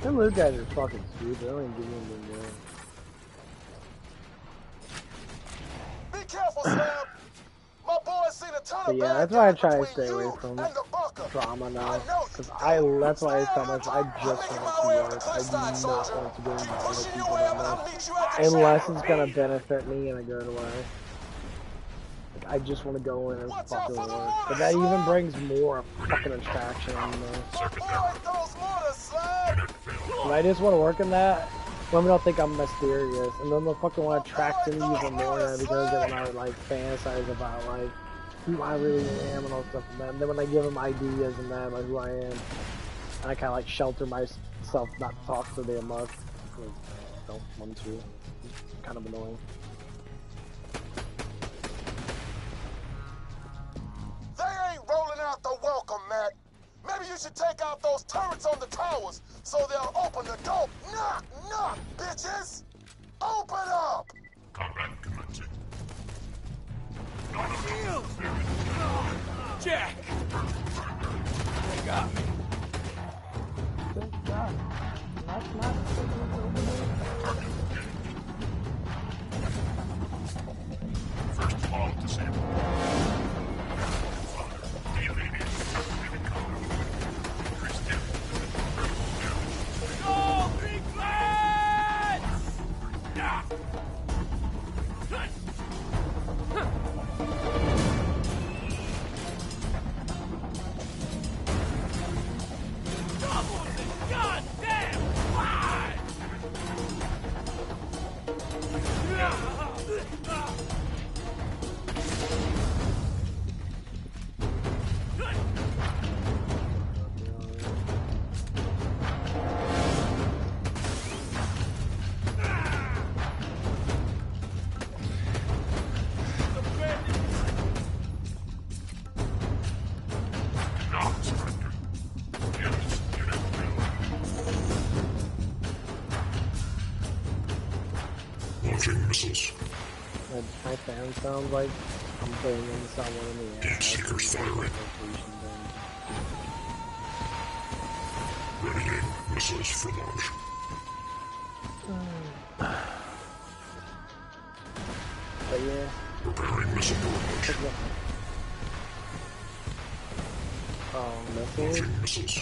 Speaker 1: Them loot guys are fucking stupid. They don't even give me anything good.
Speaker 4: Be careful, Slam. My boy's seen a ton
Speaker 1: But
Speaker 4: of
Speaker 1: yeah,
Speaker 4: bad
Speaker 1: that's why I
Speaker 4: guys
Speaker 1: try to
Speaker 4: between
Speaker 1: stay away
Speaker 4: you
Speaker 1: from
Speaker 4: and the bunker.
Speaker 1: drama now.
Speaker 4: know
Speaker 1: Because
Speaker 4: you
Speaker 1: that's why I
Speaker 4: Stay
Speaker 1: tell
Speaker 4: out of
Speaker 1: myself I
Speaker 4: trouble. I'm
Speaker 1: just
Speaker 4: making
Speaker 1: want
Speaker 4: my
Speaker 1: to
Speaker 4: way up the
Speaker 1: work. I do
Speaker 4: cliffside,
Speaker 1: not
Speaker 4: soldier.
Speaker 1: want to get
Speaker 4: Keep
Speaker 1: involved with
Speaker 4: pushing your
Speaker 1: people
Speaker 4: way
Speaker 1: that
Speaker 4: up and
Speaker 1: much.
Speaker 4: I'll meet you at the
Speaker 1: Unless
Speaker 4: chamber.
Speaker 1: it's gonna benefit me in a good way. Like, I just want to go in and fucking work. But that even brings more fucking attraction in me. If I just want to work in that, women don't think I'm mysterious, and then they'll fucking want to attract to me even more now because they want to like fantasize about like who I really am and all stuff. And then when I give them ideas and that like who I am, and I kind of like shelter myself not to talk so damn much because I don't want to. It's kind of annoying.
Speaker 4: They ain't rolling out the welcome mat. Maybe you should take out those turrets on the towers so they'll open the door. Knock, knock, bitches! Open up!
Speaker 7: Combat commencing.
Speaker 2: Shield! Jack! They got me.
Speaker 1: Good job. That's not
Speaker 7: First ball disabled.
Speaker 2: Go, big lads! Yeah. Double the goddamn fly!
Speaker 7: Launching missiles.
Speaker 1: My fan sounds like I'm banging someone in the ass.
Speaker 7: Deep seekers firing. Readying missiles for launch.
Speaker 1: But yeah.
Speaker 7: Preparing missile launch.
Speaker 1: Missiles?
Speaker 7: Launching missiles.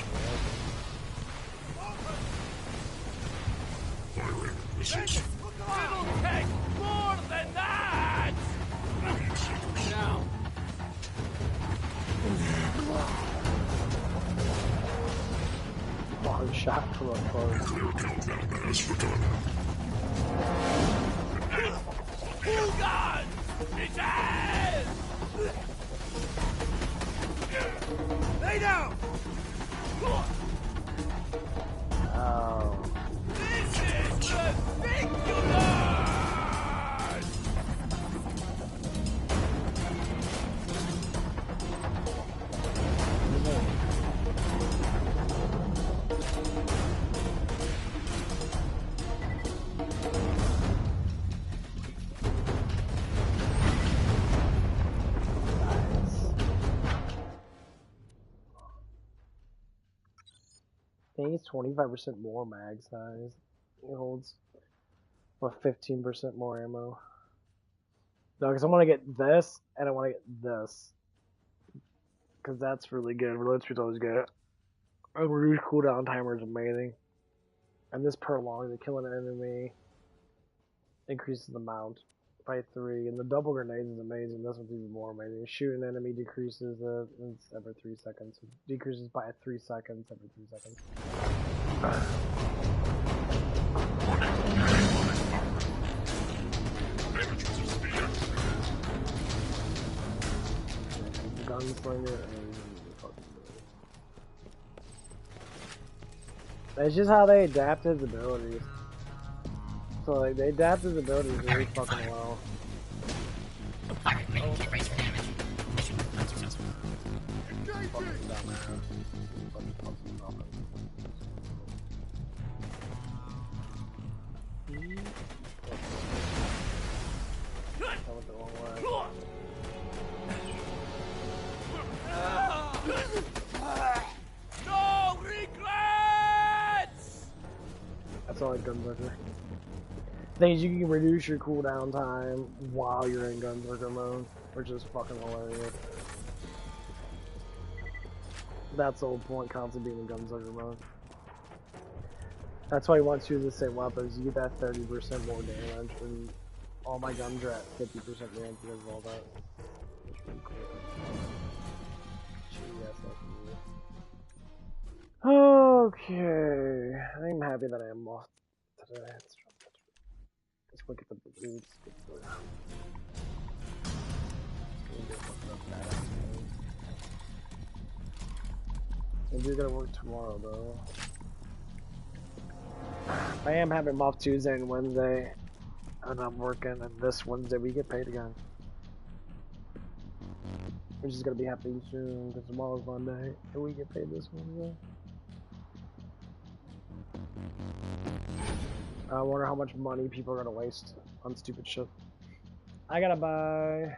Speaker 7: Firing missiles.
Speaker 2: It'll take more than that! Now.
Speaker 1: Long shot from a close.
Speaker 7: Nuclear countdown has begun.
Speaker 2: Oh God! Bitches! Lay down!
Speaker 1: Oh.
Speaker 2: This is ridiculous!
Speaker 1: I think it's 25% more mag size. It holds with 15% more ammo. No, because I want to get this, and I want to get this. Because that's really good. Reload speed's always good. A reduce cooldown timer is amazing. And this prolongs the killing an enemy. Increases the amount by 3. And the double grenades is amazing. This one's even more amazing. Shoot an enemy decreases it's every 3 seconds. It decreases by 3 seconds every 3 seconds. Gunslinger and it's just how they adapt his abilities. So like they adapted the buildings really fucking well.
Speaker 12: Alright, ready, get raised for damage. Mission unsuccessful.
Speaker 1: That went the wrong way.
Speaker 2: No regrets!
Speaker 1: That's all like Gunzerker. Things you can reduce your cooldown time while you're in Gunzerker mode, which is fucking hilarious. That's the whole point, constantly being in Gunzerker mode. That's why he wants you to use the same weapons. You get that 30% more damage, and all my guns are at 50% damage because of all that. Which is pretty cool. Okay, I'm happy that I am off today. Let's look at the boots. I do gotta work tomorrow though. I am having off Tuesday and Wednesday, and I'm working, and this Wednesday we get paid again. Which is gonna be happening soon, because tomorrow's Monday, and we get paid this Wednesday. I wonder how much money people are gonna waste on stupid shit. I gotta buy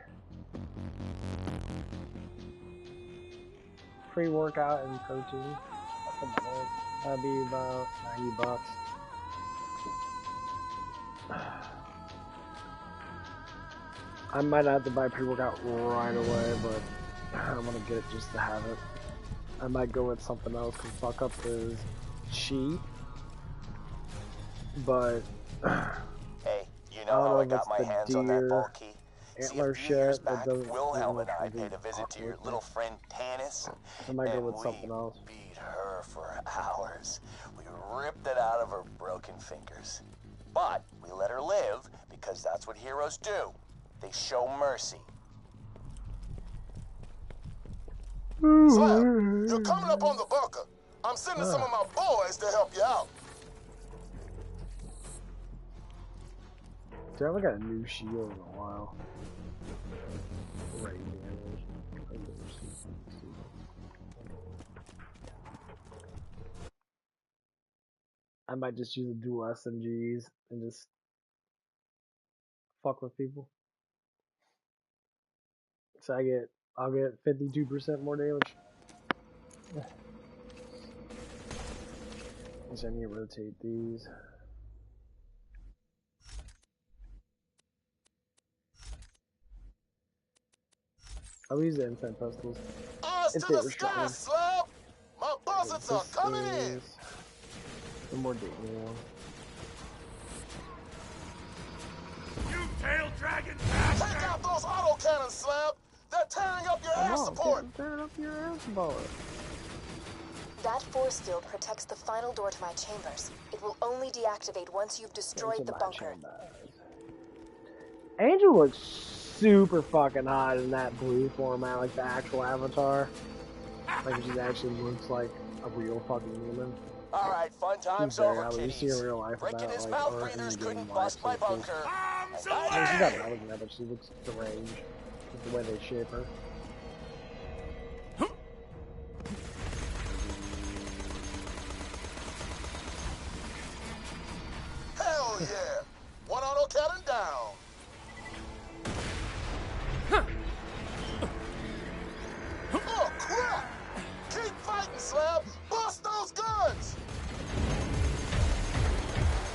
Speaker 1: pre-workout and protein. That's about it. That'd be about $90. I might have to buy pre-workout right away, but I want to get it just to have it. I might go with something else because Buck Up is cheap, but
Speaker 4: hey, you know how I got my hands on that vault key? See, a few years back, Wilhelm and I paid a visit to your little friend Tanis,
Speaker 1: I might go with something else.
Speaker 4: Beat her for hours. We ripped it out of her broken fingers. But we let her live because that's what heroes do. They show mercy.
Speaker 13: Slap, you're coming up on the bunker. I'm sending some of my boys to help you out.
Speaker 1: Dude, I haven't got a new shield in a while. Ray damage. I might just use the dual SMGs and just fuck with people. So I'll get 52% more damage. So I need to rotate these. I'll use the infinite pistols.
Speaker 13: Eyes
Speaker 1: If
Speaker 13: to
Speaker 1: they
Speaker 13: the
Speaker 1: were
Speaker 13: sky,
Speaker 1: strong.
Speaker 13: Slap! My buzzards are coming in!
Speaker 1: The more dating one.
Speaker 2: You tail dragon
Speaker 13: bastard! Take out those autocannons, Slap! They're tearing up your air support!
Speaker 1: Tearing up your air support.
Speaker 5: That force field protects the final door to my chambers. It will only deactivate once you've destroyed the bunker.
Speaker 1: Angel looks super fucking hot in that blue format, like the actual avatar. Like she actually looks like a real fucking human.
Speaker 4: Alright, fun times over, kiddies.
Speaker 1: You see in real life
Speaker 4: Breaking his
Speaker 1: like,
Speaker 4: mouth breathers couldn't bust my bunker.
Speaker 1: I mean, she's not mouth in that, but she looks deranged with the way they shape her.
Speaker 13: Hell yeah! One autocannon down! Oh crap! Keep fighting, Slab! Bust those guns!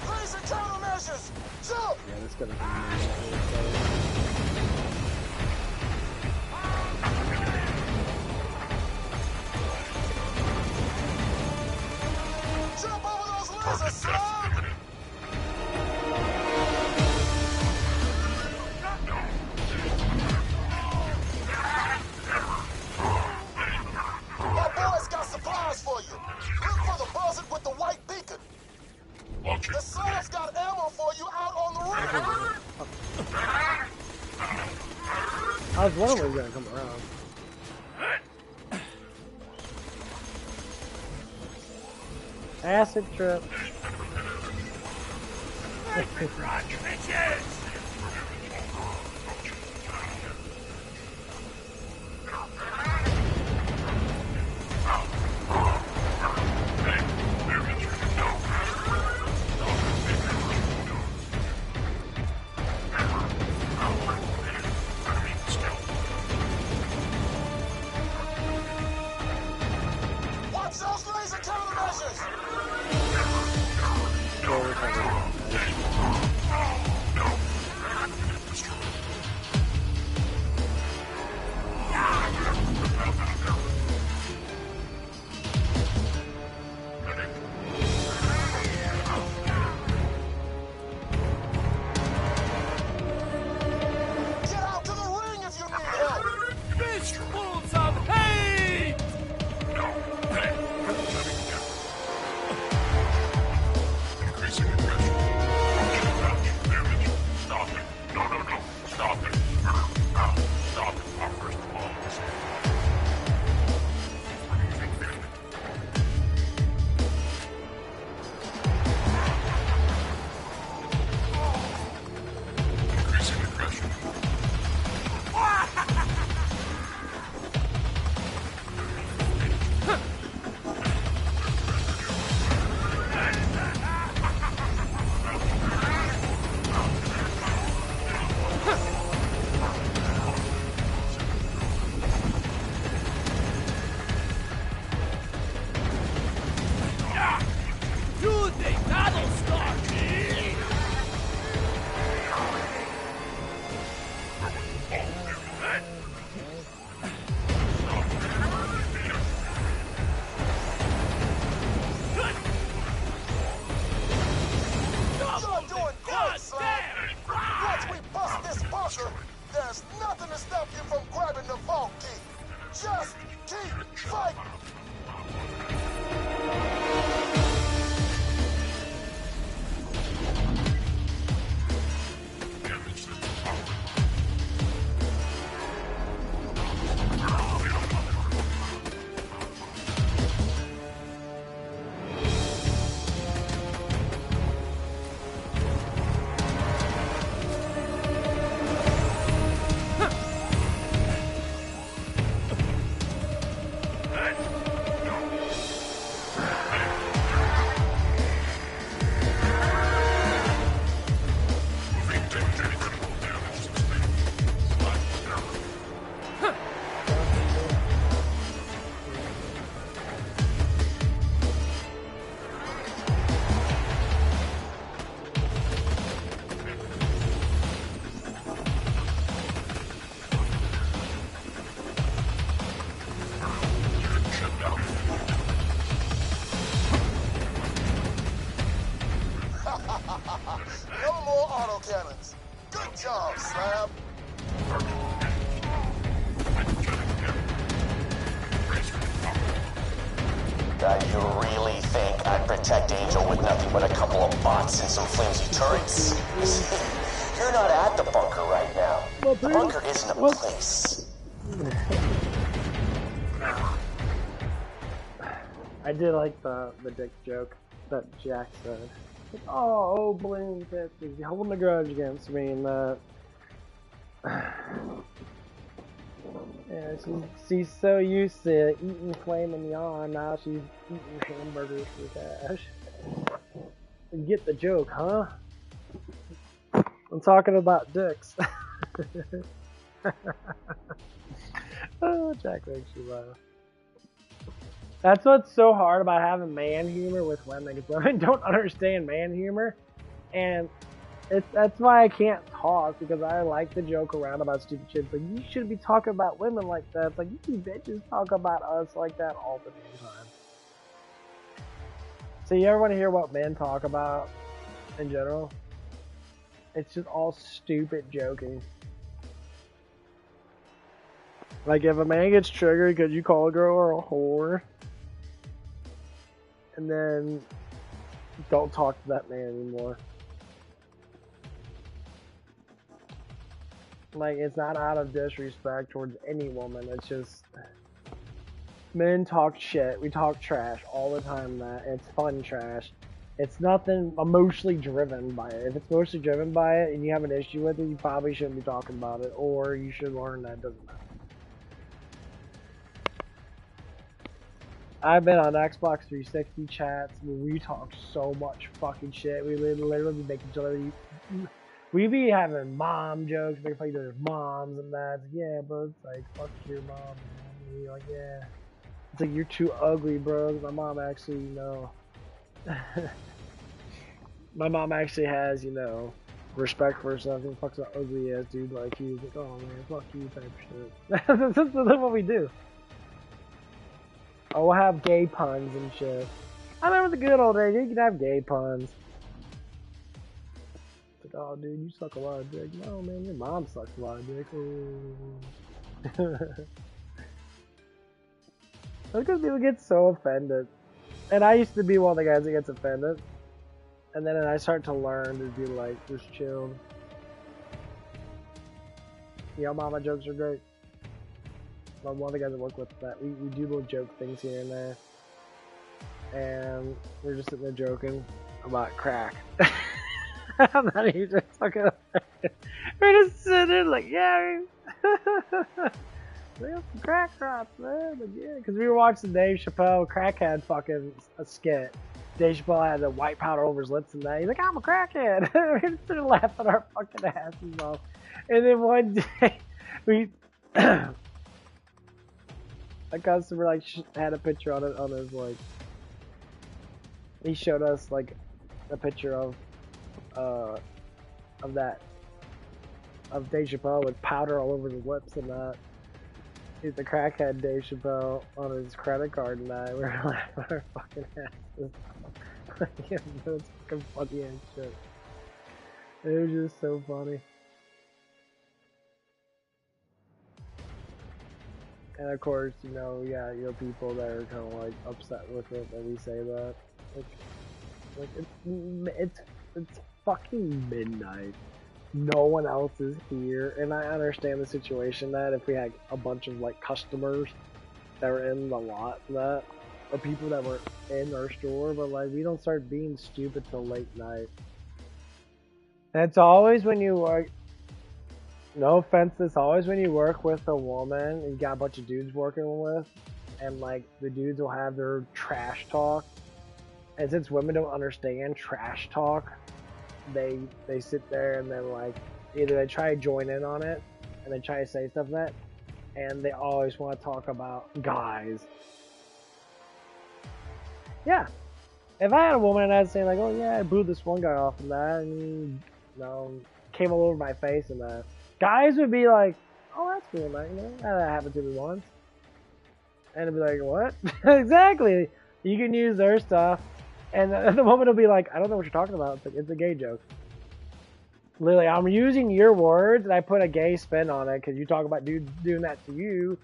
Speaker 13: Laser countermeasures! Jump!
Speaker 1: Yeah, this gonna be
Speaker 13: jump over those lasers, Slab! My boys got supplies for you. Look for the buzzard with the white beacon. The Slab's got ammo for you out on the roof.
Speaker 1: I was wondering when he was gonna come around. Acid trip.
Speaker 2: Run, bitches!
Speaker 13: Watch those laser countermeasures! Get out to the ring if you need help!
Speaker 2: Fistfuls of hate!
Speaker 7: Increasing aggression. Function damage. Stop it. No. Stop it. Stop it. Our first blows. Increasing aggression.
Speaker 2: You think that'll stop me?
Speaker 13: You're doing great, son! Once we bust this bunker, there's nothing to stop you from grabbing the vault key. Just keep fighting! No more autocannons. Good job, Slab.
Speaker 4: You really think I'd protect Angel with nothing but a couple of bots and some flimsy turrets? You're not at the bunker right now. The bunker isn't a place.
Speaker 1: I did like the dick joke that Jack said. Oh, Bloom is holding a grudge against me, and yeah, she's so used to eating flaming yawn, now she's eating hamburgers for cash. Get the joke, huh? I'm talking about dicks. Oh, Jack makes you laugh. That's what's so hard about having man humor with women, because women don't understand man humor, and that's why I can't talk, because I like to joke around about stupid shit. Like, you should be talking about women like that. It's like, you bitches talk about us like that all the damn time. So you ever want to hear what men talk about in general? It's just all stupid joking. Like, if a man gets triggered because you call a girl a whore, and then don't talk to that man anymore. Like, it's not out of disrespect towards any woman, it's just men talk shit, we talk trash all the time, that it's fun trash, It's nothing emotionally driven by it. If it's emotionally driven by it and you have an issue with it, you probably shouldn't be talking about it, or you should learn that it doesn't matter. I've been on Xbox 360 chats where we talk so much fucking shit. We literally be making each other. We be having mom jokes, making fun of each other's moms and that. It's like, yeah, bro, it's like, fuck your mom, man. And you're like, yeah. It's like, you're too ugly, bro. My mom actually, you know. My mom actually has, you know, respect for herself. And fucks an ugly ass dude like he was like, oh man, fuck you type shit. That's what we do. Oh, we'll have gay puns and shit. I remember the good old days. You could have gay puns. It's like, oh, dude, you suck a lot of dick. No, man, your mom sucks a lot of dick. That's because people get so offended. And I used to be one of the guys that gets offended. And then I start to learn to be like, just chill. Yo, mama jokes are great. But one of the guys I work with, that we do little joke things here and there. And we're just sitting there joking about crack. I'm not even just fucking. We're just sitting there like, yeah, we got some crack crops, man. Like, yeah, because we were watching Dave Chappelle crackhead fucking a skit. Dave Chappelle had the white powder over his lips and that. He's like, I'm a crackhead. We're just sitting there laughing our fucking asses off. And then one day, we. A customer like had a picture on it on his like. He showed us like a picture of that of Dave Chappelle with powder all over his lips and that. He's the crackhead Dave Chappelle on his credit card and that. We're laughing our fucking asses. Yeah, it was fucking funny and shit. It was just so funny. And of course, you know, yeah, you know, people that are kind of like upset with it that we say that. Like it's fucking midnight. No one else is here, and I understand the situation that if we had a bunch of like customers that were in the lot that, or people that were in our store, but like we don't start being stupid till late night. And it's always when you work. No offense, it's always when you work with a woman and you got a bunch of dudes working with, and like the dudes will have their trash talk. And since women don't understand trash talk, they sit there and then like either they try to join in on it and they try to say stuff like that, and they always want to talk about guys. Yeah. If I had a woman and I'd say like, oh yeah, I blew this one guy off and that, and you know, came all over my face and that. Guys would be like, oh, that's cool, man. You know, that happened to me once. And it'd be like, what? Exactly. You can use their stuff. And the woman will be like, I don't know what you're talking about. It's like, it's a gay joke. Literally, I'm using your words and I put a gay spin on it because you talk about dudes doing that to you.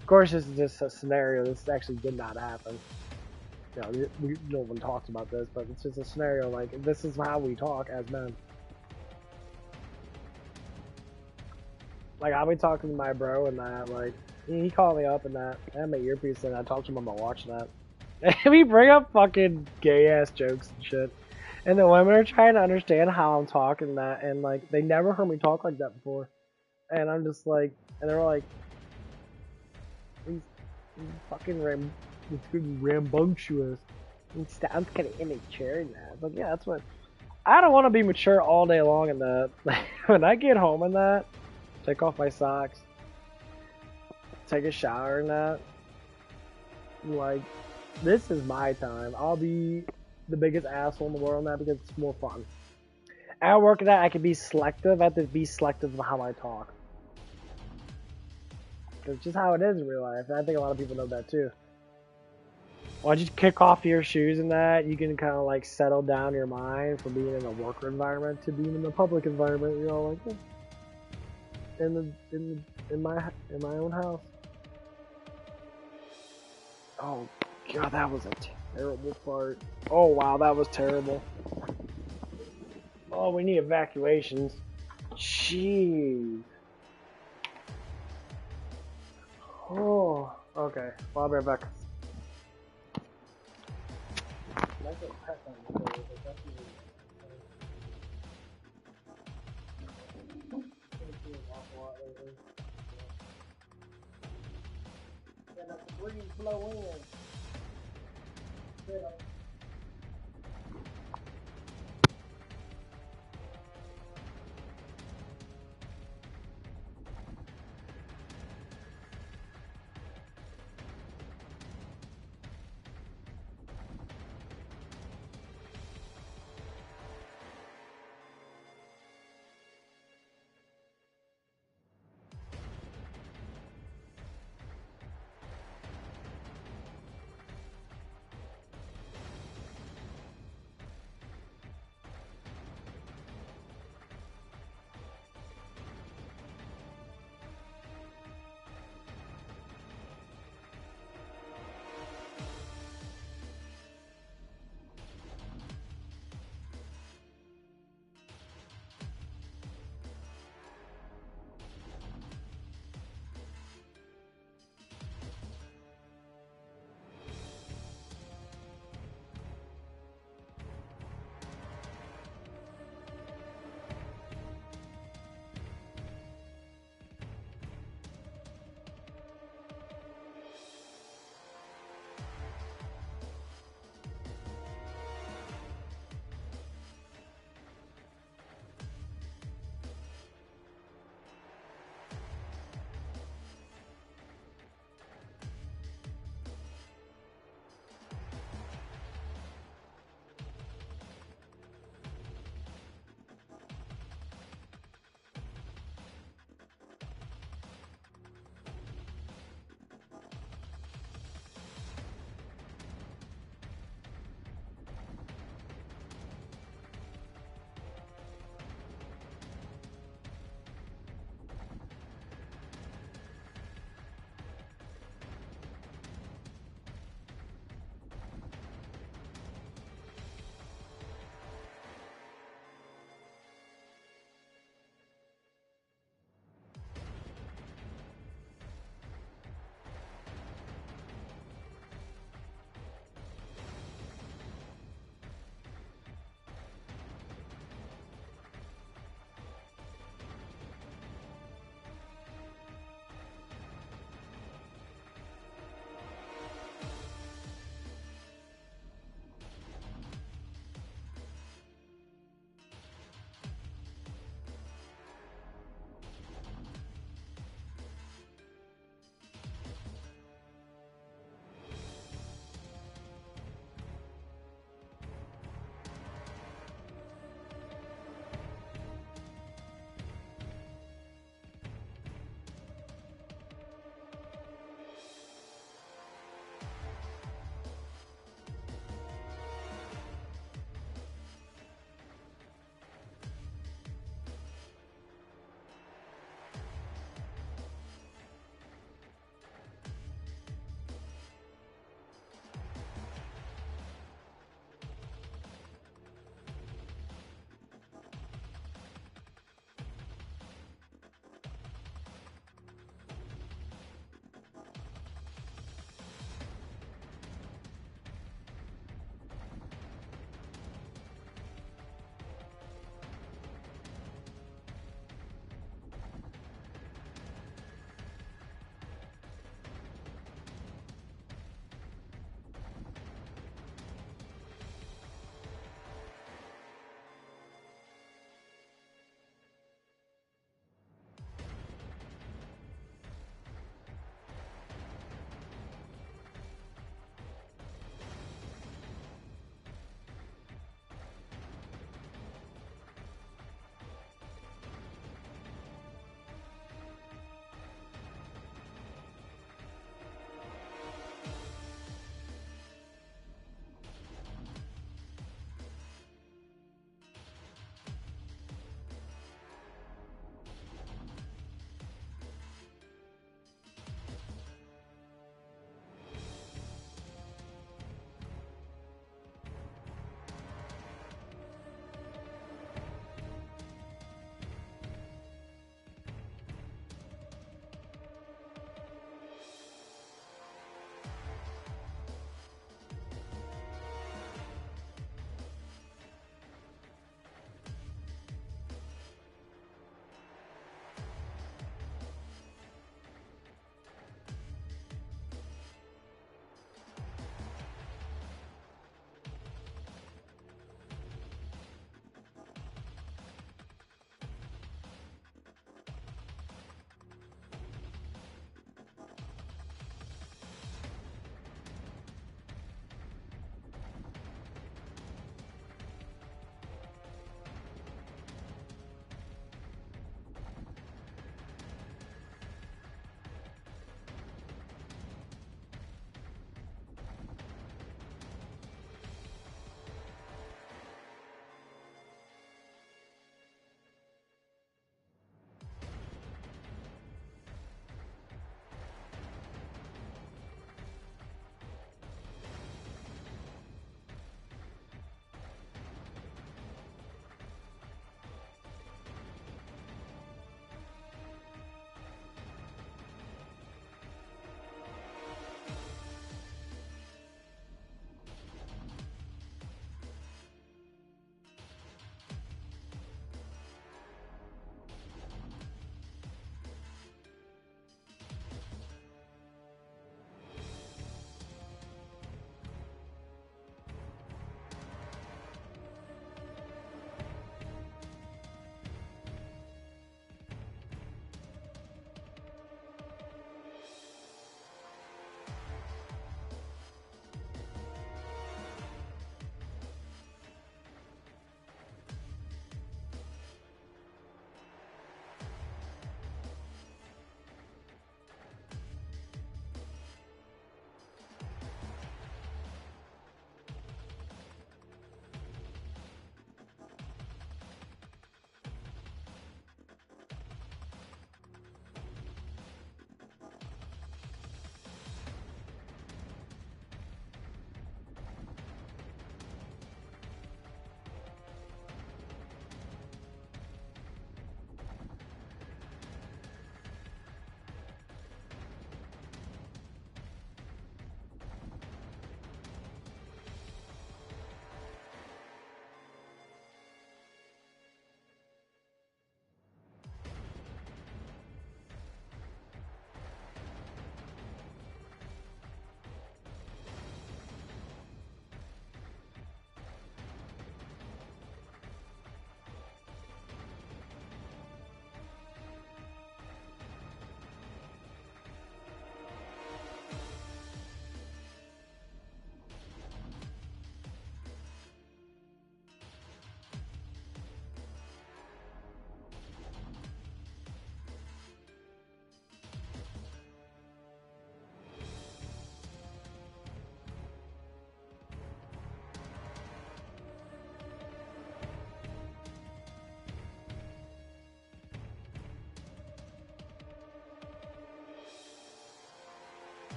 Speaker 1: Of course, this is just a scenario. This actually did not happen. You know, no one talks about this, but it's just a scenario. Like, this is how we talk as men. Like, I'll be talking to my bro and that, like, he called me up and that. I had my earpiece in, I talked to him about watching that. And we bring up fucking gay-ass jokes and shit. And the women are trying to understand how I'm talking that, and, like, they never heard me talk like that before. And I'm just like, and they're like, he's fucking rambunctious. He sounds kind of immature now. It's like, yeah, that's what, I don't want to be mature all day long in that. When I get home in that, take off my socks, take a shower and that, like, this is my time. I'll be the biggest asshole in the world on that because it's more fun. At work at that, I can be selective. I have to be selective of how I talk. It's just how it is in real life. And I think a lot of people know that too. Once you kick off your shoes and that, you can kind of like settle down your mind from being in a worker environment to being in a public environment. You're all like, yeah. In my own house. Oh god, that was a terrible fart. Oh wow, that was terrible. Oh, we need evacuations. Jeez. Oh, okay. Well, I'll be right back. That's what press on the day, but that's really an awful lot lately. Yeah, that's the breeze blow in.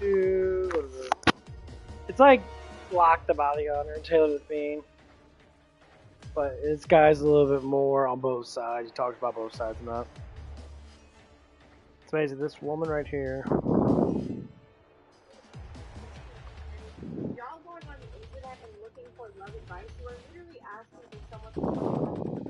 Speaker 1: BL2. What is it? It's like Lock the Bounty Hunter and Taylor the Fiend. But this guy's a little bit more on both sides. He talks about both sides enough. It's amazing. This woman right here.
Speaker 14: Y'all going on the internet and looking for love advice, you are literally asking for someone to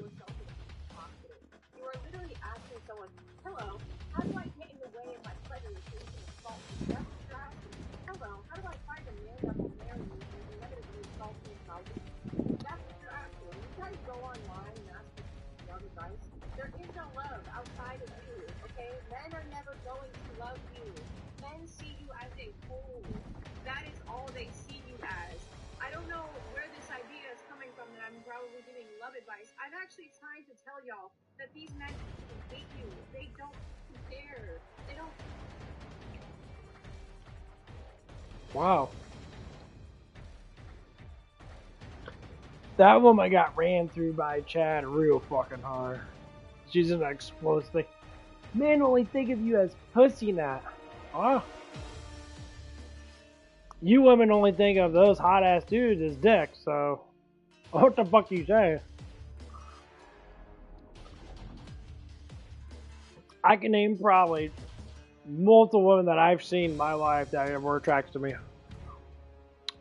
Speaker 14: yourself in the hospital. You are literally asking someone, hello, how do I get in the way of my pleasure so you can assault me? That's what you're asking. Hello, how do I find a man that will marry me and inevitably assault me about it? That's what you're asking. You guys go online and ask for love advice. There is no love outside of you, okay? Men are never going to love you. Men see you as a fool. That is all they see you as. I don't know where this idea is coming from that I'm probably giving love advice. I'm actually trying to tell y'all that these men hate you. They don't care. They don't.
Speaker 1: Wow. That woman got ran through by Chad real fucking hard. She's an explosive. Men only think of you as pussy now. Oh. You women only think of those hot ass dudes as dicks, so what the fuck you say? I can name probably multiple women that I've seen in my life that were attracted to me.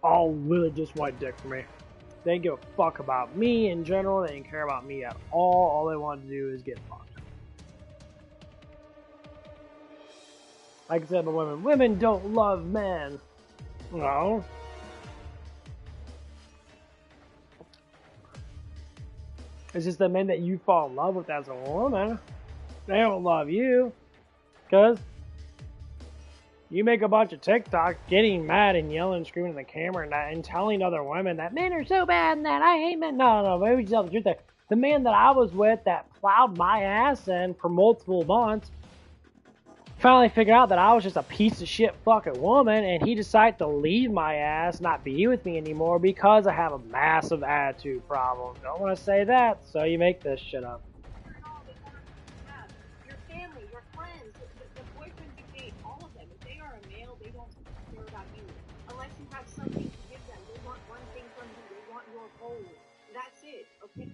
Speaker 1: All really just want dick for me. They didn't give a fuck about me in general. They didn't care about me at all. All they wanted to do is get fucked. Like I said, but women don't love men. No. It's just the men that you fall in love with as a woman. They don't love you. Because you make a bunch of TikToks getting mad and yelling and screaming at the camera and that, and telling other women that men are so bad and that I hate men. No, maybe just tell the truth there. The man that I was with that plowed my ass in for multiple months finally figured out that I was just a piece of shit fucking woman, and he decided to leave my ass, not be with me anymore because I have a massive attitude problem. Don't want to say that, so you make this shit up.
Speaker 14: Your family, your friends, the boyfriends you date, all of them. If they are a male, they don't care about you. Unless you have something to give them. They want one thing from you. They want your whole. That's it, okay?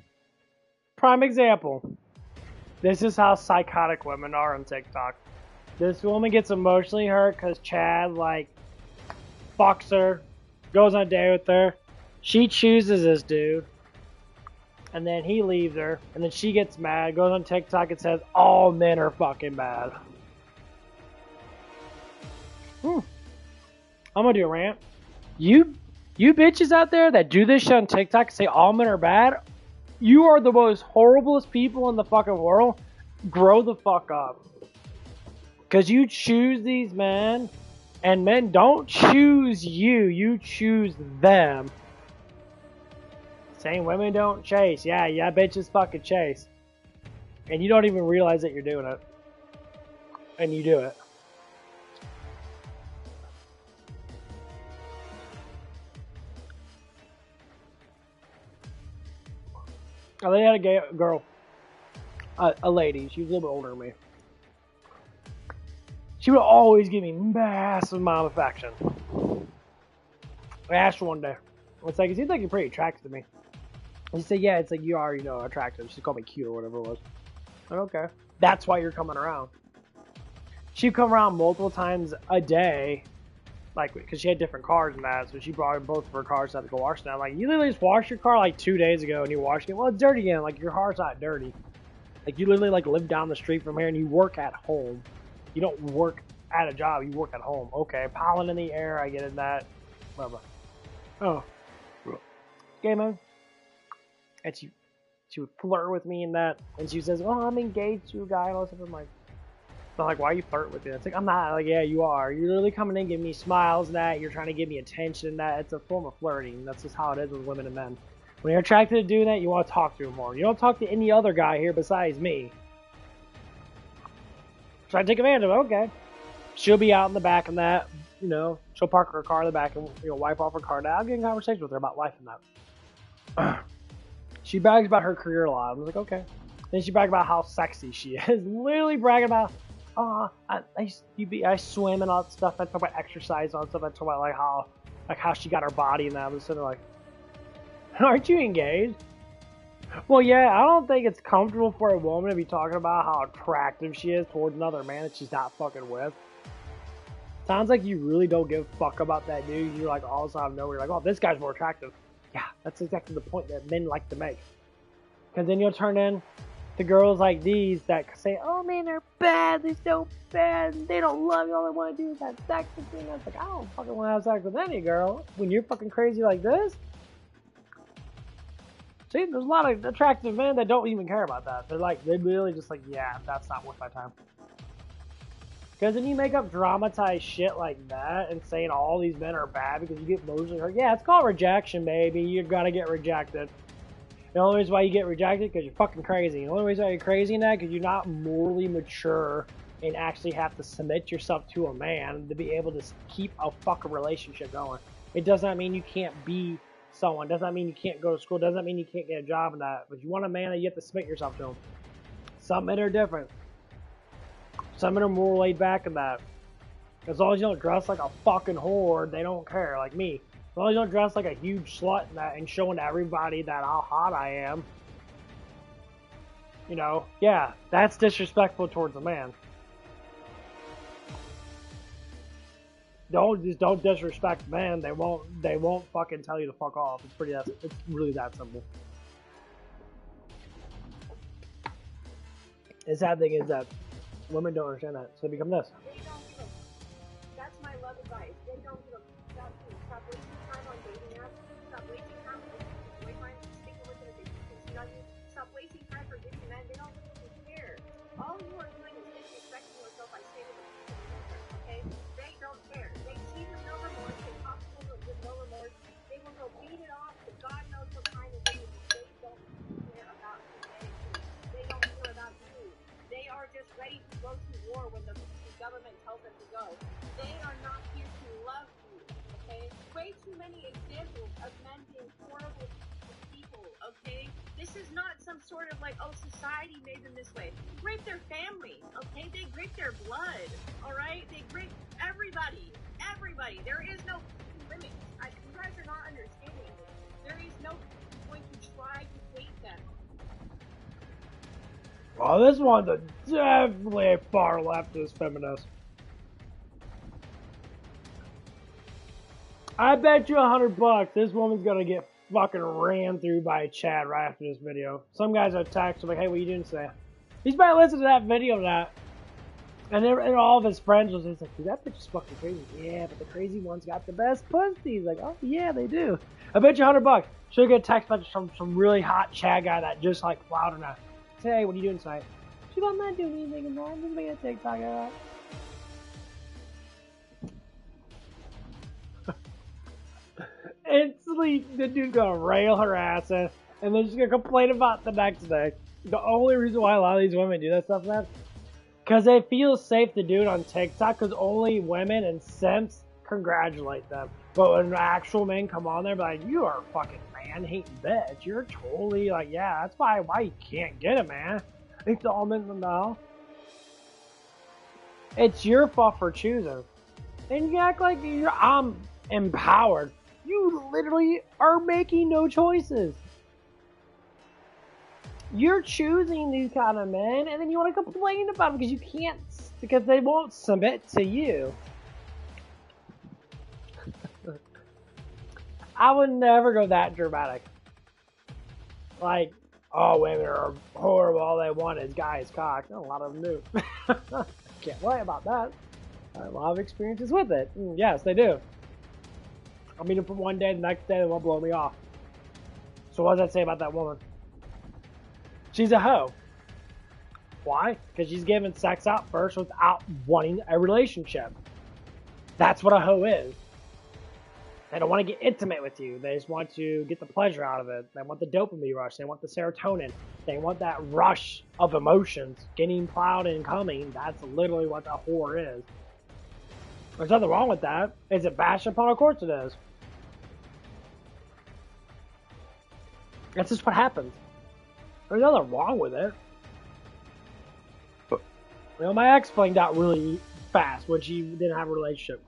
Speaker 1: Prime example. This is how psychotic women are on TikTok. This woman gets emotionally hurt because Chad, like, fucks her, goes on a date with her. She chooses this dude, and then he leaves her, and then she gets mad, goes on TikTok and says, all men are fucking bad. I'm gonna do a rant. You bitches out there that do this shit on TikTok and say all men are bad, you are the most horriblest people in the fucking world. Grow the fuck up. Because you choose these men, and men don't choose you, you choose them. Saying women don't chase. Yeah, bitches fucking chase. And you don't even realize that you're doing it. And you do it. Oh, they had a girl. A lady. She was a little bit older than me. She would always give me massive amount of affection. I asked her one day. It's like, it seems like you're pretty attracted to me. And she said, yeah, it's like you are, attractive. She called me cute or whatever it was. I'm like, okay. That's why you're coming around. She'd come around multiple times a day. Like, because she had different cars and that. So she brought in both of her cars to have to go wash them. I'm like, you literally just washed your car like 2 days ago and you washed it. Well, it's dirty again. Like, your car's not dirty. Like, you literally like live down the street from here and you work at home. You don't work at a job, you work at home. Okay, pollen in the air, I get in that. Blah, blah. Oh. Okay, man. And she would flirt with me and that. And she says, oh, I'm engaged to a guy. And all this stuff. I'm like, why are you flirting with me? It's like, I'm not. Like, yeah, you are. You're literally coming in, giving me smiles and that. You're trying to give me attention and that. It's a form of flirting. That's just how it is with women and men. When you're attracted to doing that, you want to talk to them more. You don't talk to any other guy here besides me. So I take advantage of it. Okay. She'll be out in the back and that, she'll park her car in the back and, wipe off her car. Now, I'll get in conversation with her about life and that. She brags about her career a lot. I was like, okay. Then she bragged about how sexy she is. Literally bragging about oh, I swim and all that stuff. I talk about exercise and all that stuff. I talk about like how she got her body and that. And so they're like, aren't you engaged? Well, yeah, I don't think it's comfortable for a woman to be talking about how attractive she is towards another man that she's not fucking with. Sounds like you really don't give a fuck about that dude. You're like all of a sudden nowhere, you're like, oh, this guy's more attractive. Yeah, that's exactly the point that men like to make. Because then you'll turn in to girls like these that say, oh man, they're bad, they're so bad, they don't love you, all they want to do is have sex with you. And it's like, I don't fucking want to have sex with any girl when you're fucking crazy like this. See, there's a lot of attractive men that don't even care about that. They're really just like, yeah, that's not worth my time. Because then you make up dramatized shit like that and saying all these men are bad because you get emotionally hurt. Yeah, it's called rejection, baby. You're gonna get rejected. The only reason why you get rejected because you're fucking crazy. The only reason why you're crazy in that because you're not morally mature and actually have to submit yourself to a man to be able to keep a fucking relationship going. It does not mean you can't be someone. Does not mean you can't go to school. Does not mean you can't get a job in that. But you want a man that you have to submit yourself to him. Some men are different. Some men are more laid back in that. As long as you don't dress like a fucking whore, they don't care, like me. As long as you don't dress like a huge slut in that and showing everybody that how hot I am. You know, yeah, that's disrespectful towards a man. Don't disrespect men. They won't fucking tell you to fuck off. It's really that simple. The sad thing is that women don't understand that, so they become this.
Speaker 14: They don't give a. That's my love advice. They don't give a. Stop wasting time on dating apps. Stop wasting time with your boyfriend, sticking with them if they cheat on you. Stop wasting time for dating men. They don't even care. All you are doing is disrespecting yourself by saying it. Okay? They don't care. They cheat with no remorse. They talk to them with no remorse. They will go beat it off to God knows what kind of thing. They don't care about humanity. They don't care about you. They are just ready to go to war when the government tells them to go. They are not here to love you, okay? Way too many examples of men being horrible people, okay? This is not some sort of like, oh, society made them this way. They rape their family, okay? They rape their blood, all right? They rape everybody. Everybody. There is no limit. You guys are not understanding this. There is no point to try to hate them.
Speaker 1: Oh, this one's definitely a far leftist feminist. I bet you $100 this woman's gonna get fucking ran through by Chad right after this video. Some guys are texting like, hey, what you doing today? He's probably listening to that video now. And all of his friends was just like, dude, that bitch is fucking crazy. Yeah, but the crazy ones got the best pussy. He's like, oh yeah, they do. I bet you $100. She'll get a text message from some really hot Chad guy that just like plowed her now. Say, hey, what are you doing tonight? She's like, I'm not doing anything in that. I'm just making a TikTok out. Instantly, the dude's gonna rail her ass in, and then she's gonna complain about the next day. The only reason why a lot of these women do that stuff, man, because they feel safe to do it on TikTok, because only women and simps congratulate them. But when actual men come on there, be like, you are a fucking man-hating bitch. You're totally like, yeah, that's why you can't get it, man. It's all men know. It's your fault for choosing. And you act like I'm empowered. You literally are making no choices. You're choosing these kind of men, and then you want to complain about them because they won't submit to you. I would never go that dramatic. Like, oh, women are horrible. All they want is guys' cock. A lot of them do. Can't lie about that. I have a lot of experiences with it. Yes, they do. I'll meet them for one day, the next day they won't blow me off. So what does that say about that woman? She's a hoe. Why? Because she's giving sex out first without wanting a relationship. That's what a hoe is. They don't want to get intimate with you. They just want to get the pleasure out of it. They want the dopamine rush. They want the serotonin. They want that rush of emotions. Getting plowed and coming. That's literally what a whore is. There's nothing wrong with that. Is it bashed upon? Of course it is. That's just what happens. There's nothing wrong with it. You know, my ex flinged out really fast when she didn't have a relationship.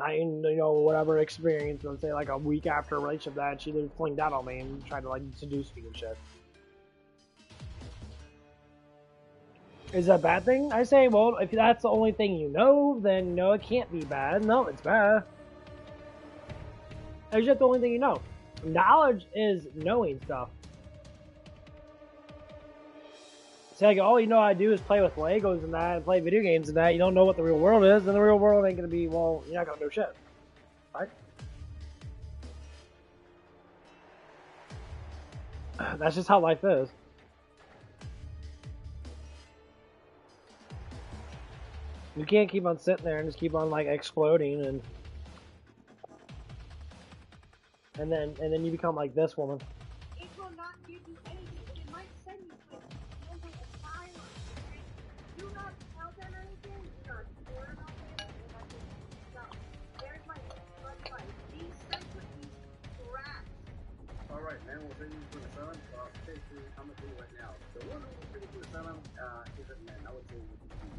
Speaker 1: I, you know, whatever experience, let's say like a week after a relationship that she then flinged out on me and tried to like seduce me and shit. Is that a bad thing? I say, well, if that's the only thing you know, then no, it can't be bad. No, it's bad. It's just the only thing you know. Knowledge is knowing stuff. It's like all you know how to do is play with Legos and that, and play video games and that. You don't know what the real world is, and the real world ain't gonna be, well, you're not gonna know shit. Right? That's just how life is. You can't keep on sitting there and just keep on like exploding and then you become like this woman.
Speaker 14: It will not give you anything, but it might send you to a mental asylum. Okay? Do not tell them anything. Do not warn them anything. No. There's my advice. Be sensitive. Be rash.
Speaker 15: Alright, man, we'll send you to the sun. Basically, I'm gonna tell you right now. The one who will send you to the sun isn't men. I would say,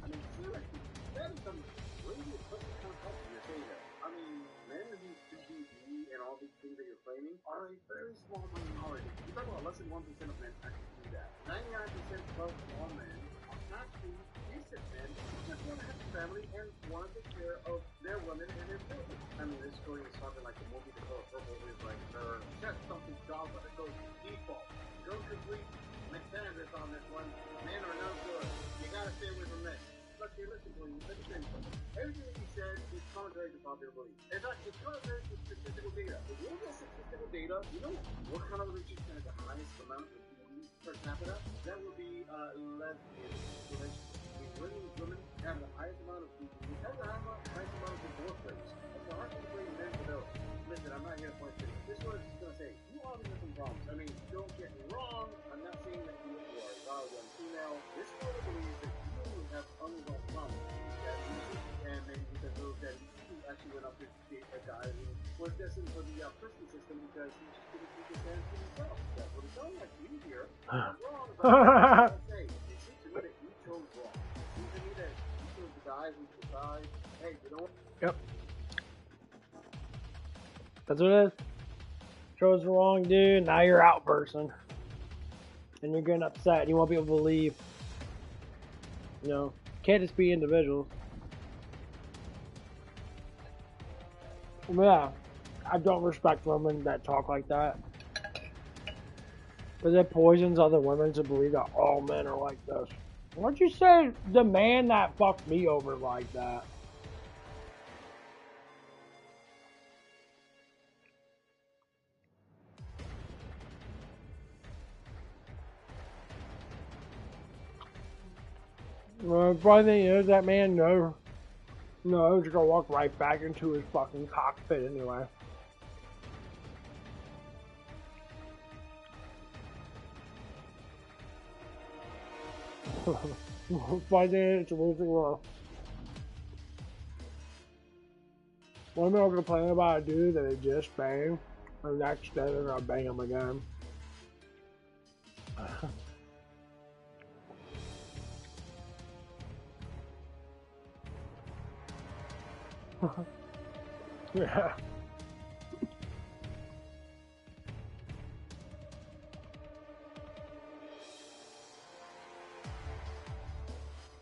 Speaker 15: I mean, seriously, that is some really fucking kind of culture you're saying there. I mean, men who do DD and all these things that you're claiming are a very small minority. You talk about less than 1% of men actually do that. 99% of all men are actually decent men who just want to have a family and want to take care of their women and their children. I mean, this story is something like the movie The Color Purple is like her chest something dog, but it goes default. Go complete. McTandis on this one. Men are no good. You gotta stay away from men. Look, here, listen, please. Let me tell you something. Everything that you said is contrary to popular belief. In fact, it's contrary to statistical data. If you look at statistical data, you know what kind of religion has the highest amount of DD per capita? That would be lesbian relationships. I mean, women have the highest amount of DD, have the highest amount of divorce rates. It's hard to blame men for those. Listen, I'm not here to point fingers. This is what I'm just gonna say. You obviously have some problems. I mean, don't get me wrong. I'm not saying that you are a valid young female. This world believes that you have unresolved problems with that music, and maybe because those that you actually went up to date a guy who was destined for the prison system because he just couldn't keep his hands to himself. That's what it sounds like to you here. I'm wrong about that. Say, it seems to me that you chose wrong. It seems to me that you chose the guy who decides, hey, you know what?
Speaker 1: Yep. That's what it is. Chose the wrong dude, now you're out person. And you're getting upset, you won't be able to leave. You know, can't just be individuals. Yeah, I don't respect women that talk like that. Because it poisons other women to believe that all men are like this. Why'd you say the man that fucked me over like that? Well, the funny thing is, that man knows you're gonna walk right back into his fucking cockpit anyway. Funny thing is, it's a losing war. Women are complaining about a dude that they just banged, and the next day they're gonna bang him again. Yeah.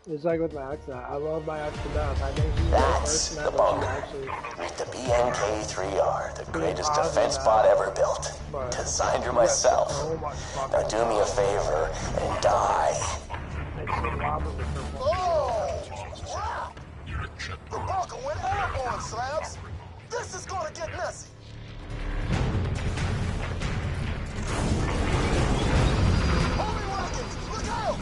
Speaker 1: It's like with my ex, I love my ex to death. I think she's the first man that she actually...
Speaker 4: Meet the BNK3R, the greatest defense bot ever built. Designed her myself. Now do me a favor and die.
Speaker 13: Oh, crap! The bunker went airborne, Slabs! This is gonna get messy! Homie wagons, look out!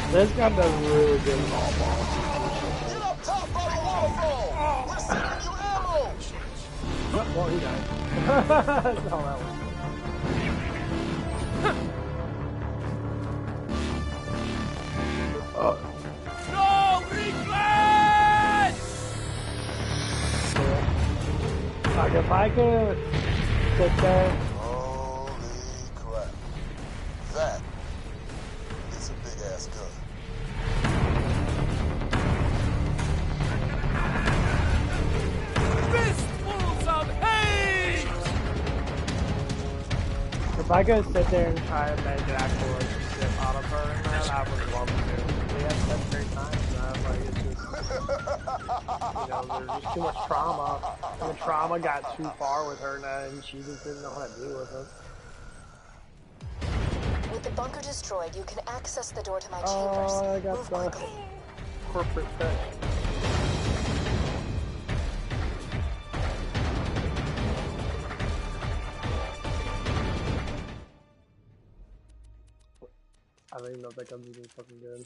Speaker 1: This guy does really good ball.
Speaker 13: Get up top by the waterfall! We're sending you
Speaker 1: he died. That's all that was.
Speaker 2: No regrets!
Speaker 1: Like if I could sit there.
Speaker 13: Holy crap. That is a big ass gun.
Speaker 2: Fistfuls of hate!
Speaker 1: If I could sit there and try to make an actual relationship out of her and that, I would love to. We had such great times, man. Like, it's just, you know, there's just too much trauma. And the trauma got too far with her now, and she just didn't know how to deal with it.
Speaker 5: With the bunker destroyed, you can access the door to my
Speaker 1: Oh,
Speaker 5: chambers.
Speaker 1: I got
Speaker 5: Move
Speaker 1: the
Speaker 5: quickly.
Speaker 1: corporate thing. I don't even know if that gun's even fucking good.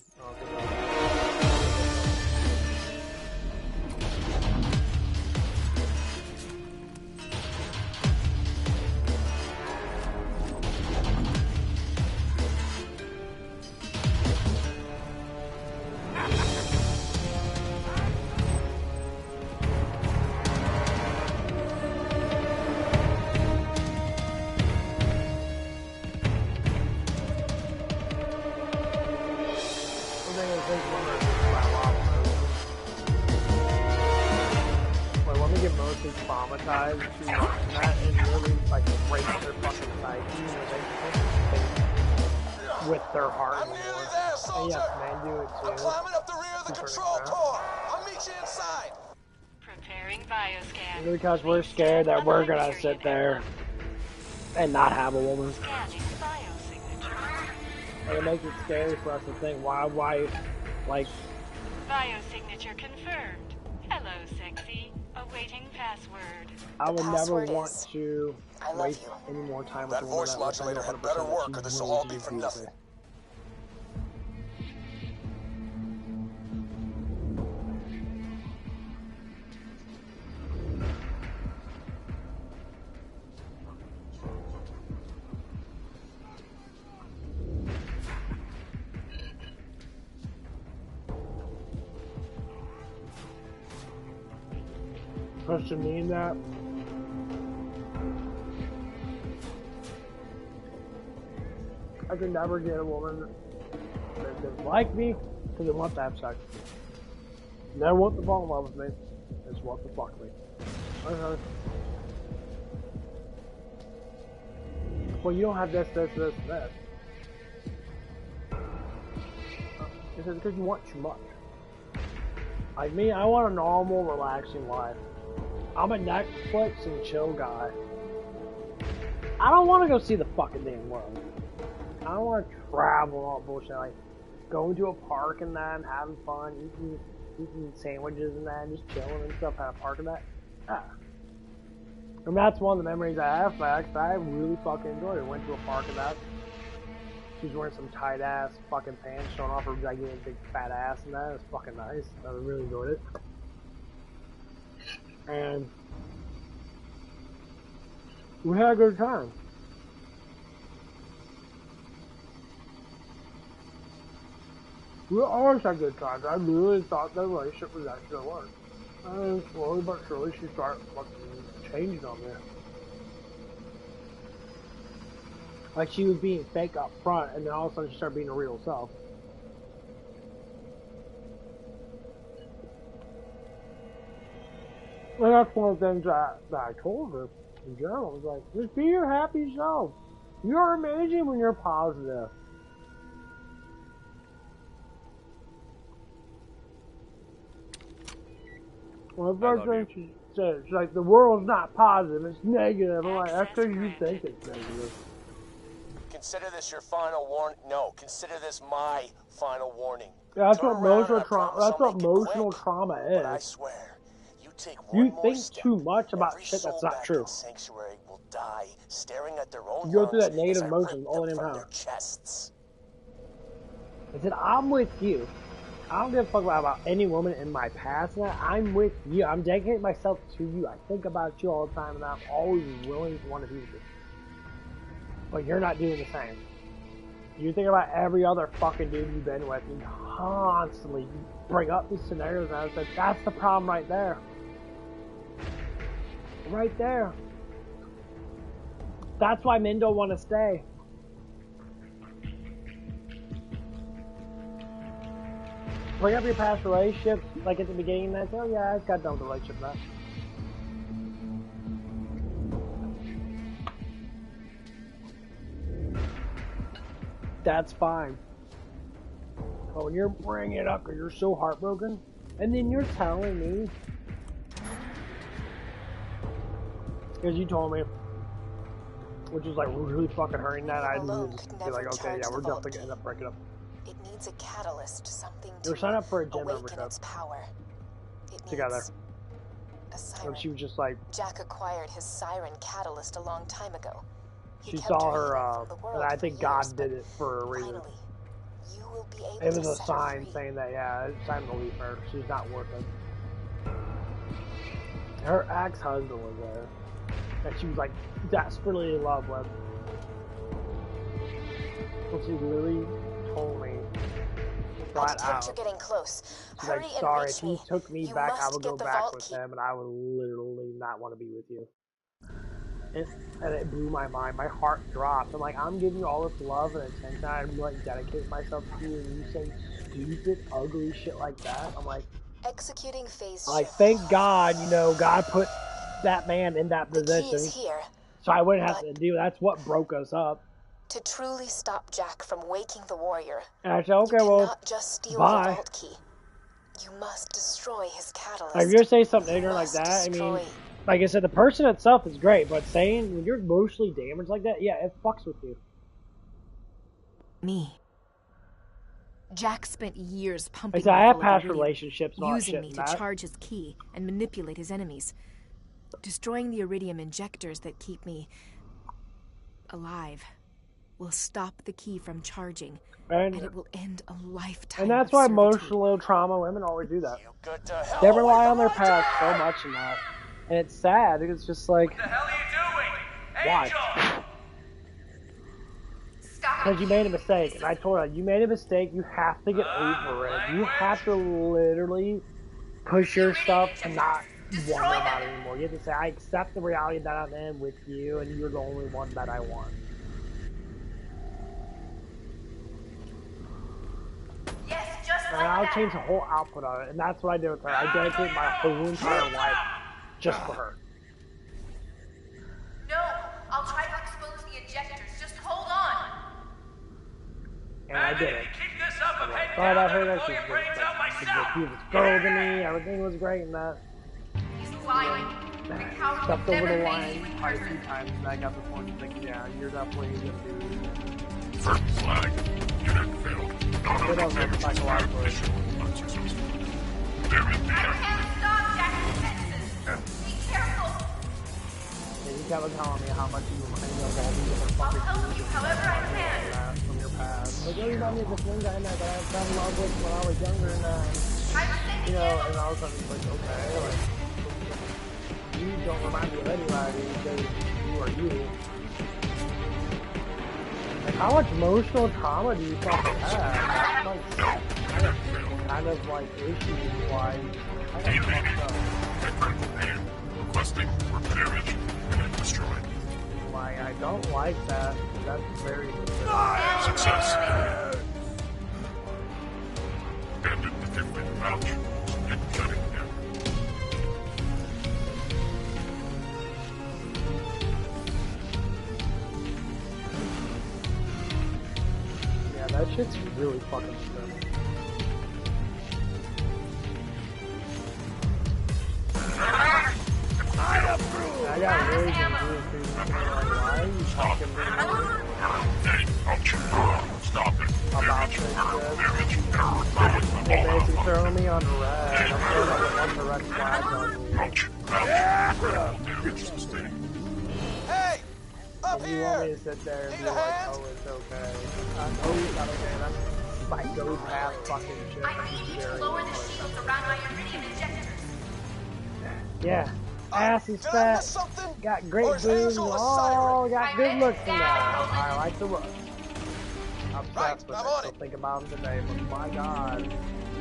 Speaker 1: Traumatized to watching that and really like break their fucking psyche and with their heart.
Speaker 13: I'm nearly there, soldier.
Speaker 1: And yes, man, do it too.
Speaker 13: I'm climbing up the rear of the control core. I'll meet you inside.
Speaker 3: Preparing bioscan.
Speaker 1: Because we're scared that we're gonna sit there and not have a woman.
Speaker 3: Scanning biosignature.
Speaker 1: And it makes it scary for us to think, why, like...
Speaker 3: Biosignature confirmed. Hello, sexy. Awaiting password.
Speaker 1: I would never want to waste any more time with
Speaker 13: that voice modulator had better work, or this will all be for nothing.
Speaker 1: Does she mean that? I could never get a woman that doesn't like me because they want to have sex. Never want to fall in love with me. Just want to fuck me. Okay. Well, you don't have this. It's because you want too much. Like me, I want a normal, relaxing life. I'm a Netflix and chill guy. I don't want to go see the fucking damn world. I don't want to travel and all that bullshit. Like, going to a park and that and having fun, eating sandwiches and that, and just chilling and stuff at a park and that. Ah. I mean, that's one of the memories I have back. I really fucking enjoyed it. Went to a park and that. She was wearing some tight ass fucking pants, showing off her gigantic big fat ass and that. It was fucking nice. I really enjoyed it. And we had a good time. We always had good times. I really thought the relationship was actually gonna work. And slowly but surely she started fucking changing on me. Like she was being fake up front, and then all of a sudden she started being her real self. And that's one of the things that I told her in general. Was like, just be your happy self. You're amazing when you're positive. Well, the first thing she said, she's like, the world's not positive, it's negative. I'm like, that's because you think it's negative.
Speaker 4: Consider this your final warning. No, consider this my final warning.
Speaker 1: Yeah, that's
Speaker 4: Turn
Speaker 1: what
Speaker 4: around
Speaker 1: emotional
Speaker 4: and I
Speaker 1: trauma.
Speaker 4: promise
Speaker 1: That's
Speaker 4: I'll
Speaker 1: what
Speaker 4: make it
Speaker 1: emotional
Speaker 4: quick.
Speaker 1: trauma
Speaker 4: But I
Speaker 1: is.
Speaker 4: swear, you take one
Speaker 1: You
Speaker 4: more
Speaker 1: think
Speaker 4: step,
Speaker 1: too much about
Speaker 4: every
Speaker 1: shit that's
Speaker 4: soul
Speaker 1: not
Speaker 4: back
Speaker 1: true.
Speaker 4: in Sanctuary will die, staring at their own
Speaker 1: You go through that
Speaker 4: lungs
Speaker 1: negative
Speaker 4: as I
Speaker 1: emotion
Speaker 4: rip
Speaker 1: all
Speaker 4: them
Speaker 1: the damn
Speaker 4: from
Speaker 1: time.
Speaker 4: their chests.
Speaker 1: I said, I'm with you. I don't give a fuck about any woman in my past. Now I'm with you. I'm dedicating myself to you. I think about you all the time, and I'm always willing to want to be with you. But you're not doing the same. You think about every other fucking dude you've been with, and constantly bring up these scenarios, and I was like, that's the problem right there. Right there. That's why men don't want to stay. Bring up your past relationships, like at the beginning, and say, oh yeah, I just got done with the relationship now. That's fine. But when you're bringing it up because you're so heartbroken, and then you're telling me, because you told me, which was like really fucking hurting that, I'd just be like, okay, yeah, we're definitely gonna end up breaking up.
Speaker 5: It needs a catalyst, something
Speaker 1: We're
Speaker 5: to
Speaker 1: signing up for a gym
Speaker 5: awaken
Speaker 1: membership
Speaker 5: its power. It
Speaker 1: together.
Speaker 5: needs a siren.
Speaker 1: And she was just like,
Speaker 5: Jack acquired his siren catalyst a long time ago.
Speaker 1: She saw her, and I think God did it for a reason.
Speaker 5: Finally, you will be able
Speaker 1: it was
Speaker 5: to
Speaker 1: a
Speaker 5: set
Speaker 1: sign
Speaker 5: her free.
Speaker 1: saying that, yeah, it's time to leave her. She's not worth it. Her ex-husband was there, that she was like desperately in love with. And she literally told me flat out.
Speaker 5: You're getting close.
Speaker 1: She's
Speaker 5: Hurry
Speaker 1: like,
Speaker 5: and
Speaker 1: sorry,
Speaker 5: reach
Speaker 1: if he
Speaker 5: me.
Speaker 1: took me
Speaker 5: You
Speaker 1: back, I
Speaker 5: must
Speaker 1: would
Speaker 5: get
Speaker 1: go
Speaker 5: the
Speaker 1: back
Speaker 5: vault
Speaker 1: with
Speaker 5: key.
Speaker 1: him, and I would literally not want to be with you. And it blew my mind. My heart dropped. I'm like, I'm giving you all this love and attention. I'm like dedicating myself to you, and you say stupid, ugly shit like that. I'm like,
Speaker 5: Executing phase shift.
Speaker 1: thank God, you know, God put that man in that position.
Speaker 5: The key is here,
Speaker 1: so I wouldn't have to do. That's what broke us up.
Speaker 5: To truly stop Jack from waking the warrior,
Speaker 1: and I said, okay,
Speaker 5: you
Speaker 1: well,
Speaker 5: cannot just steal
Speaker 1: bye.
Speaker 5: the vault key. You must destroy his catalyst.
Speaker 1: Like, if you're saying something ignorant like that, I mean, like I said, the person itself is great, but saying when you're emotionally damaged like that, yeah, it fucks with you.
Speaker 16: Me. Jack spent years pumping
Speaker 1: I have
Speaker 16: full
Speaker 1: past
Speaker 16: of iridium,
Speaker 1: relationships and all that
Speaker 16: using
Speaker 1: shit
Speaker 16: me
Speaker 1: and
Speaker 16: to
Speaker 1: that.
Speaker 16: charge his key and manipulate his enemies. Destroying the iridium injectors that keep me alive will stop the key from charging, and it will end a lifetime.
Speaker 1: And that's
Speaker 16: of
Speaker 1: why
Speaker 16: servitude.
Speaker 1: emotional trauma women always do that. They rely on their past so much in that. And it's sad. It's just like, what the hell are you doing? Why? Because you made a mistake. And I told her, you made a mistake. You have to get over it. You have to literally push yourself to not wonder about it anymore. You have to say, I accept the reality that I'm in with you, and you're the only one that I want. And I'll change the whole output of it, and that's what I did with her. I dedicated my whole entire life just for her.
Speaker 17: No, I'll try to expose the injectors. Just hold on.
Speaker 1: And I did it. I thought I heard her. She was the cutest girl to me. Everything was great in that.
Speaker 17: He's lying.
Speaker 1: Stepped over the line quite a few times, and I got the point. She's like, yeah, you're definitely gonna do.
Speaker 7: First flag. Unit failed.
Speaker 1: It doesn't psychologically.
Speaker 7: There is the
Speaker 17: I can't stop Jack's defenses. Be careful.
Speaker 1: Yeah, you kept telling me how much you remind me of all these other fucking
Speaker 17: I'll help you however I can.
Speaker 1: From your past. Like, oh, you remind me of this one guy that I fell in love with when I was younger, and you know, and all of a sudden it's like, okay, like, you don't remind me of anybody because you are you. Like, how much emotional trauma do you fucking have? That's like, kind of like issues why I got fucked up.
Speaker 7: Requesting repairing and destroyed.
Speaker 1: Like, I don't like that. That's very
Speaker 7: Success. Bandit the different pouch and cutting him.
Speaker 1: Yeah, that shit's really fucking stupid. I got really confused like, why are you talking to me
Speaker 7: Stop it.
Speaker 1: about this shit? They basically throw me on red. I'm throwing like a bunch of red flags on me.
Speaker 4: Hey! Up
Speaker 1: and you want me to sit there and be like, oh, it's okay. Oh, it's not okay then. psychopath fucking shit.
Speaker 17: I need you to lower the shields around my iridium injectors.
Speaker 1: Yeah. Ass is fat, got great boobs, all got good looks in that. I like the look. I'm obsessed with it. Still think about him today, but my god,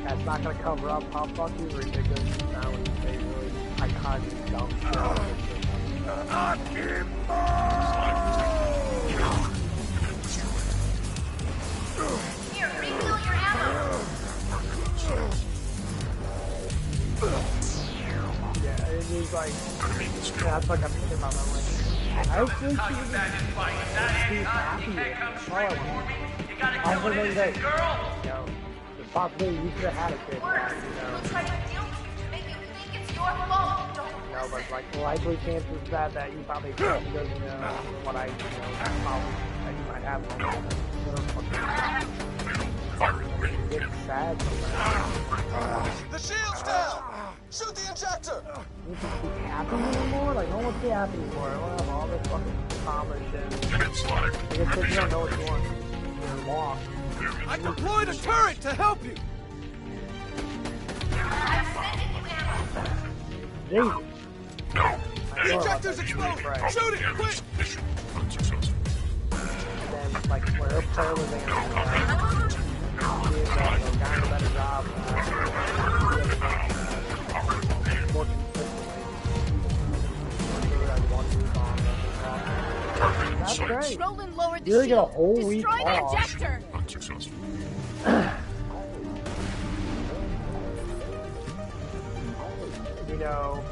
Speaker 1: that's not gonna cover up how fucking ridiculous you sound when you say really iconic dumb shit.
Speaker 17: Here, refill your ammo.
Speaker 1: Yeah, it is like, that's like I'm thinking about my life. I think she was happy with it. All I want. I was going to say, you know, the possibility you could have had a kid back, you know.
Speaker 17: We'll try to guilt you to make you think it's your fault. Don't
Speaker 1: You know, but like, likely chances that you probably could because, you know, what I, you know, probably, that you might have it's sad sometimes.
Speaker 13: The shield's down! Shoot the injector!
Speaker 1: You can be happy anymore? Like, no one wants to be happy anymore. I don't have all this fucking trauma shit. I guess you don't know what you want. You're lost.
Speaker 2: I deployed a turret to help you!
Speaker 17: I'm sending you ammo.
Speaker 1: Jesus.
Speaker 2: The injector's exploding! Shoot it, quick!
Speaker 1: And then, like, where her player was in, she is got a better job. More consistently. That's great.
Speaker 10: Roland lowered the
Speaker 1: You really get a
Speaker 10: shield.
Speaker 1: whole week
Speaker 10: Destroy the
Speaker 1: off.
Speaker 10: injector.
Speaker 7: Unsuccessful.
Speaker 1: You know,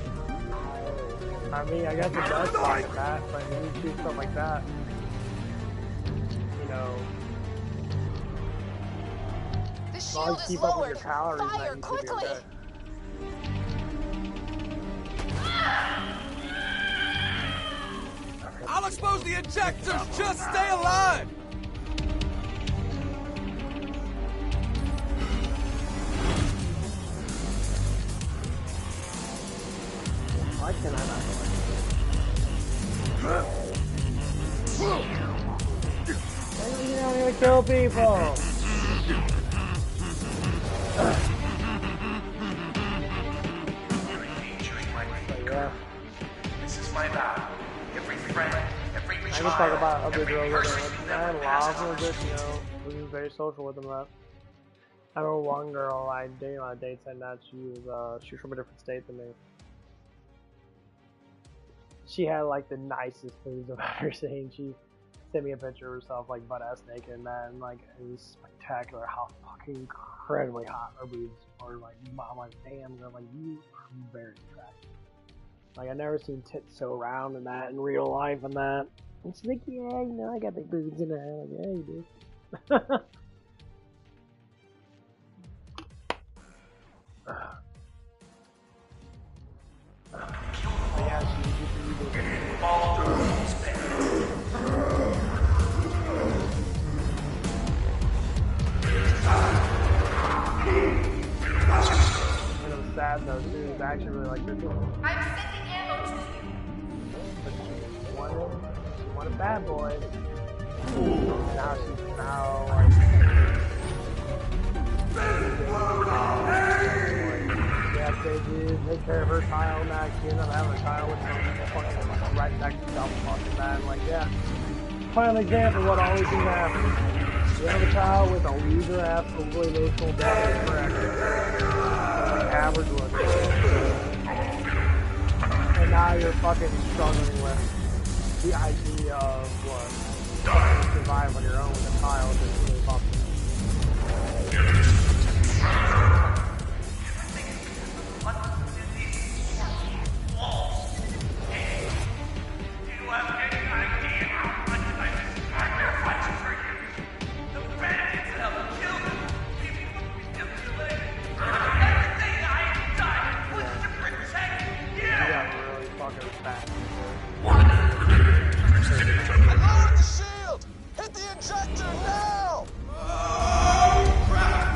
Speaker 1: I mean, I guess it does like that, but when you do stuff like that, you know, as long as you keep up with your calories,
Speaker 5: Fire
Speaker 1: then you should be
Speaker 5: quickly.
Speaker 1: okay.
Speaker 2: I'll expose the injectors! Just stay alive!
Speaker 1: Why can I not? You don't need to kill people! Yeah.
Speaker 18: This is my vow. Every friend, every
Speaker 1: I
Speaker 18: child,
Speaker 1: can talk about other
Speaker 18: every
Speaker 1: girls
Speaker 18: person
Speaker 1: with
Speaker 18: you
Speaker 1: them. I
Speaker 18: never
Speaker 1: had
Speaker 18: passed
Speaker 1: lots of
Speaker 18: on.
Speaker 1: good, you know, we was very social with them. I remember one girl I dated on a date said that she was from a different state than me. She had like the nicest boobs I've ever seen. She sent me a picture of herself like butt ass naked, and then like it was spectacular how fucking incredibly hot her boobs were. Like I'm like, damn girl, like you are very attractive. Like I never seen tits so round and that in real life and that. And she's like, yeah, you know, I got big boobs in there. Like, yeah, you do. Yeah, and it was sad though too. It was actually really like this.
Speaker 17: I'm sending ammo to you.
Speaker 1: But she wanted bad boys. And now she's like yeah, they did take care of her child now. She ended up having a child with some fucking right next to dumb fucking man. Like, yeah. Prime example of what always can happen. You have a child with a loser ass, totally emotional dad, correct? Like average looking. And now you're fucking struggling with the idea of what? Trying to survive on your own with a child that's really fucking.
Speaker 13: I lowered the shield! Hit the injector now!
Speaker 2: Oh, crap!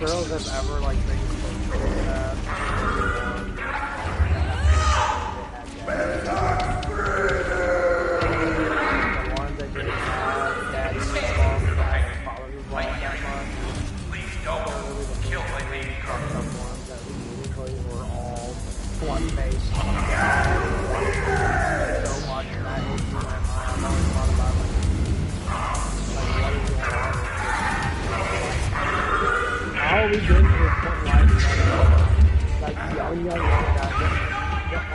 Speaker 1: girls have ever like been close to that. The ones that didn't have daddy's involved, father's involved that much.
Speaker 18: Please don't kill my baby girl.
Speaker 1: The ones that usually were all blood-based. So much that I've always thought about like what is going on with this? How are we getting to this point in life like young women that all just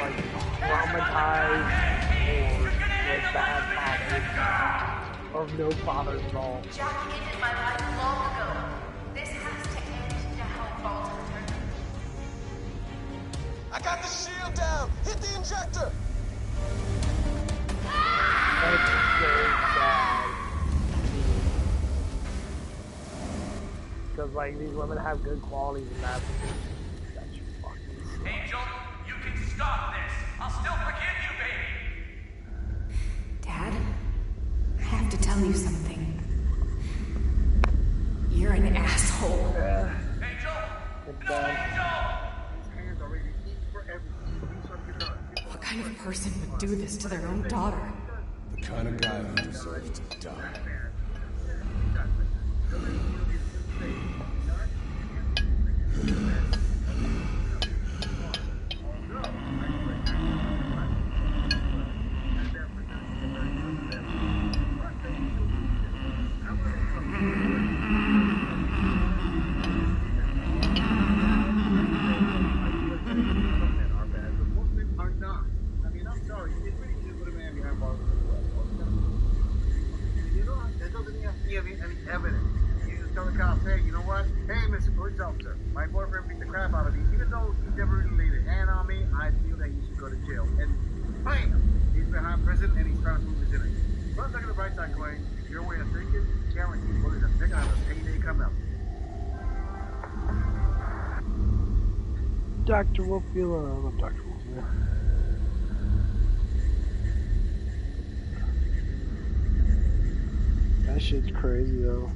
Speaker 1: like traumatized or with bad fathers or no fathers at all?
Speaker 17: Jack ended my life long ago. This has to end to help Bolton return.
Speaker 4: I got the shield down! Hit the injector!
Speaker 1: That's so sad. Because like these women have good qualities and that's fucking
Speaker 18: Angel, you can stop this. I'll still forgive you, baby.
Speaker 16: Dad, I have to tell you something. You're an asshole.
Speaker 1: Yeah.
Speaker 18: Angel!
Speaker 15: No, Angel! His hands are ready to eat for everything.
Speaker 16: What kind of person would do this to their own daughter?
Speaker 19: The kind of guy who deserves to die.
Speaker 15: My boyfriend beat the crap out of me. Even though he never really laid a hand on me, I feel that he should go to jail. And bam! He's behind prison and he's trying to prove his innocence. But look at the bright side, Quay. Your way of thinking, guaranteed bullies are picking up a payday coming up.
Speaker 1: Dr. Wolfield, I love Dr. Wolfield. That shit's crazy though.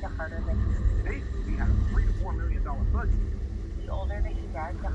Speaker 14: the harder that he
Speaker 15: basically had a $3 to $4 million budget.
Speaker 14: The older that he gets, the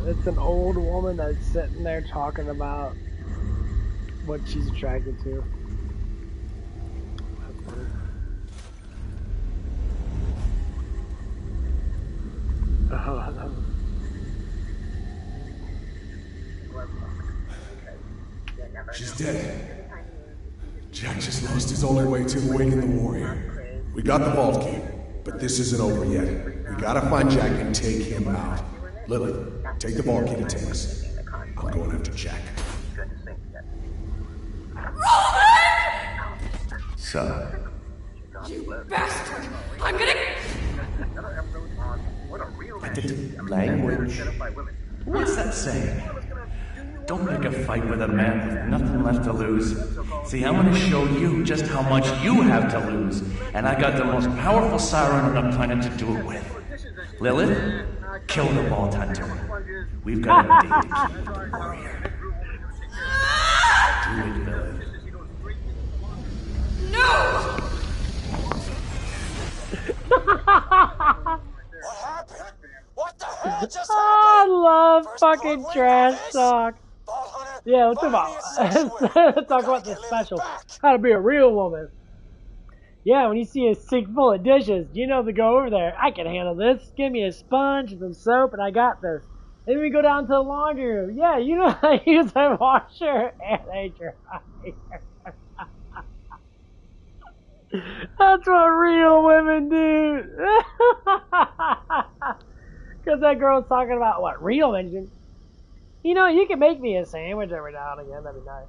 Speaker 1: it's an old woman that's sitting there talking about what she's attracted to.
Speaker 19: She's dead. Jack just lost his only way to awaken the warrior. We got the vault key, but this isn't over yet. We gotta find Jack and take him out. Lily, take the vault key to Taylor's. I'm going after Jack.
Speaker 18: Son.
Speaker 10: You bastard! I'm gonna...
Speaker 18: Language? What's that saying? Don't make a fight with a man with nothing left to lose. See, I'm gonna show you just how much you have to lose. And I got the most powerful siren on the planet to do it with. Lilith, kill the vault hunter. We've got a date to keep the warrior. Do it, Lilith.
Speaker 10: No!
Speaker 4: What happened? What the hell just happened?
Speaker 1: I love fucking trash talk.
Speaker 4: Vault
Speaker 1: Yeah, let's talk about, let's talk about the special. How to be a real woman. Yeah, when you see a sink full of dishes, you know to go over there. I can handle this. Give me a sponge and some soap, and I got this. Then we go down to the laundry room. Yeah, you know how to use a washer and a dryer. That's what real women do. Because that girl's talking about what real women. You know, you can make me a sandwich every now and again. That'd be nice.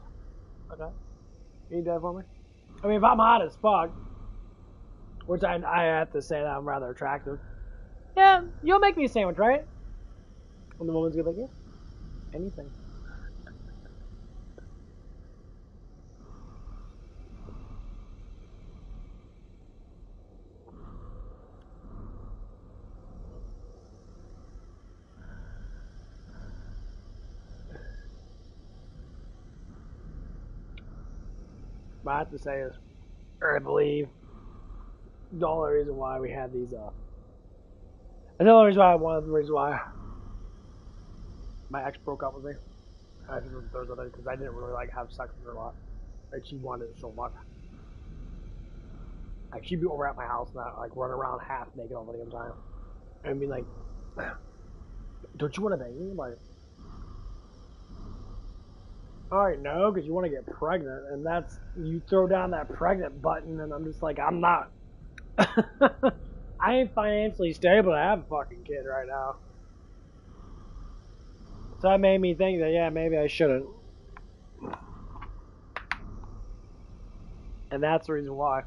Speaker 1: Okay. Can you do that for me? I mean, if I'm hot as fuck, which I have to say that I'm rather attractive. Yeah, you'll make me a sandwich, right? And the woman's gonna be like, yeah, anything. What I have to say is, or I believe, the only reason why we had these, the only reason why, one of the reasons why my ex broke up with me, I think those other, because I didn't really like have sex with her a lot. Like, she wanted it so much. Like, she'd be over at my house and I, like, run around half naked all the damn time. And be like, don't you want to bang me? I'm like, alright, no, because you want to get pregnant, and that's, you throw down that pregnant button, and I'm just like, I'm not, I ain't financially stable to have a fucking kid right now. So that made me think that, yeah, maybe I shouldn't. And that's the reason why.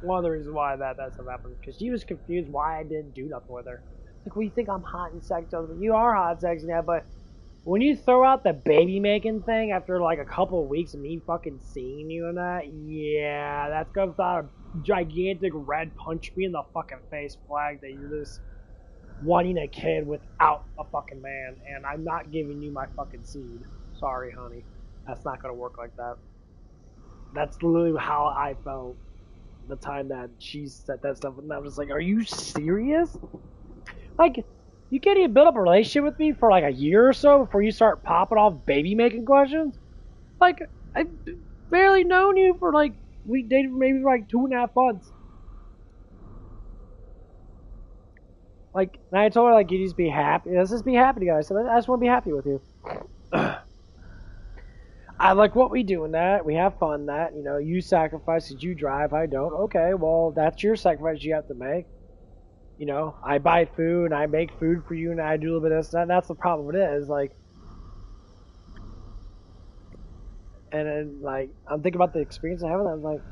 Speaker 1: One of the reasons why that stuff happened. Because she was confused why I didn't do nothing with her. Like, well, you think I'm hot and sexy? You are hot and sexy now, but when you throw out the baby making thing after like a couple of weeks of me fucking seeing you and that, yeah, that's gonna start a gigantic red punch me in the fucking face flag that you're just wanting a kid without a fucking man, and I'm not giving you my fucking seed. Sorry, honey. That's not gonna work like that. That's literally how I felt the time that she said that stuff, and I was like, are you serious? Like, you can't even build up a relationship with me for like a year or so before you start popping off baby making questions? Like, I've barely known you for like, we dated for maybe like 2.5 months. Like, and I told her, like, you just be happy. Let's just be happy together. I said, I just want to be happy with you. I like what we do in that. We have fun in that. You know, you sacrifice because you drive, I don't. Okay, well, that's your sacrifice you have to make. You know, I buy food and I make food for you and I do a little bit of this and that. That's the problem with it is like, and then like, I'm thinking about the experience I have and I'm like,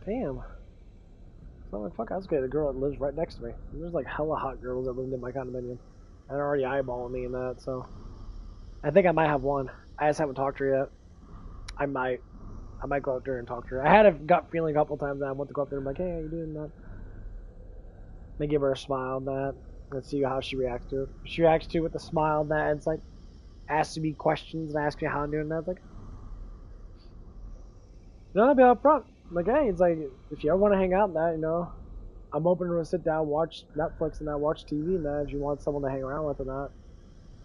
Speaker 1: damn. So I'm like, fuck, I was getting a girl that lives right next to me. And there's like hella hot girls that lived in my condominium. And they're already eyeballing me and that, so. I think I might have one. I just haven't talked to her yet. I might go up there and talk to her. I had a gut feeling a couple times that I want to go up there and be like, hey, how you doing that? May give her a smile on that. Let's see how she reacts to it. If she reacts to it with a smile on that, it's like, asking me questions and asking me how I'm doing that. It's like, no, I'll be up front. I'm like, hey, it's like, if you ever want to hang out and that, you know, I'm open to sit down, watch Netflix and that, watch TV and that, if you want someone to hang around with or not.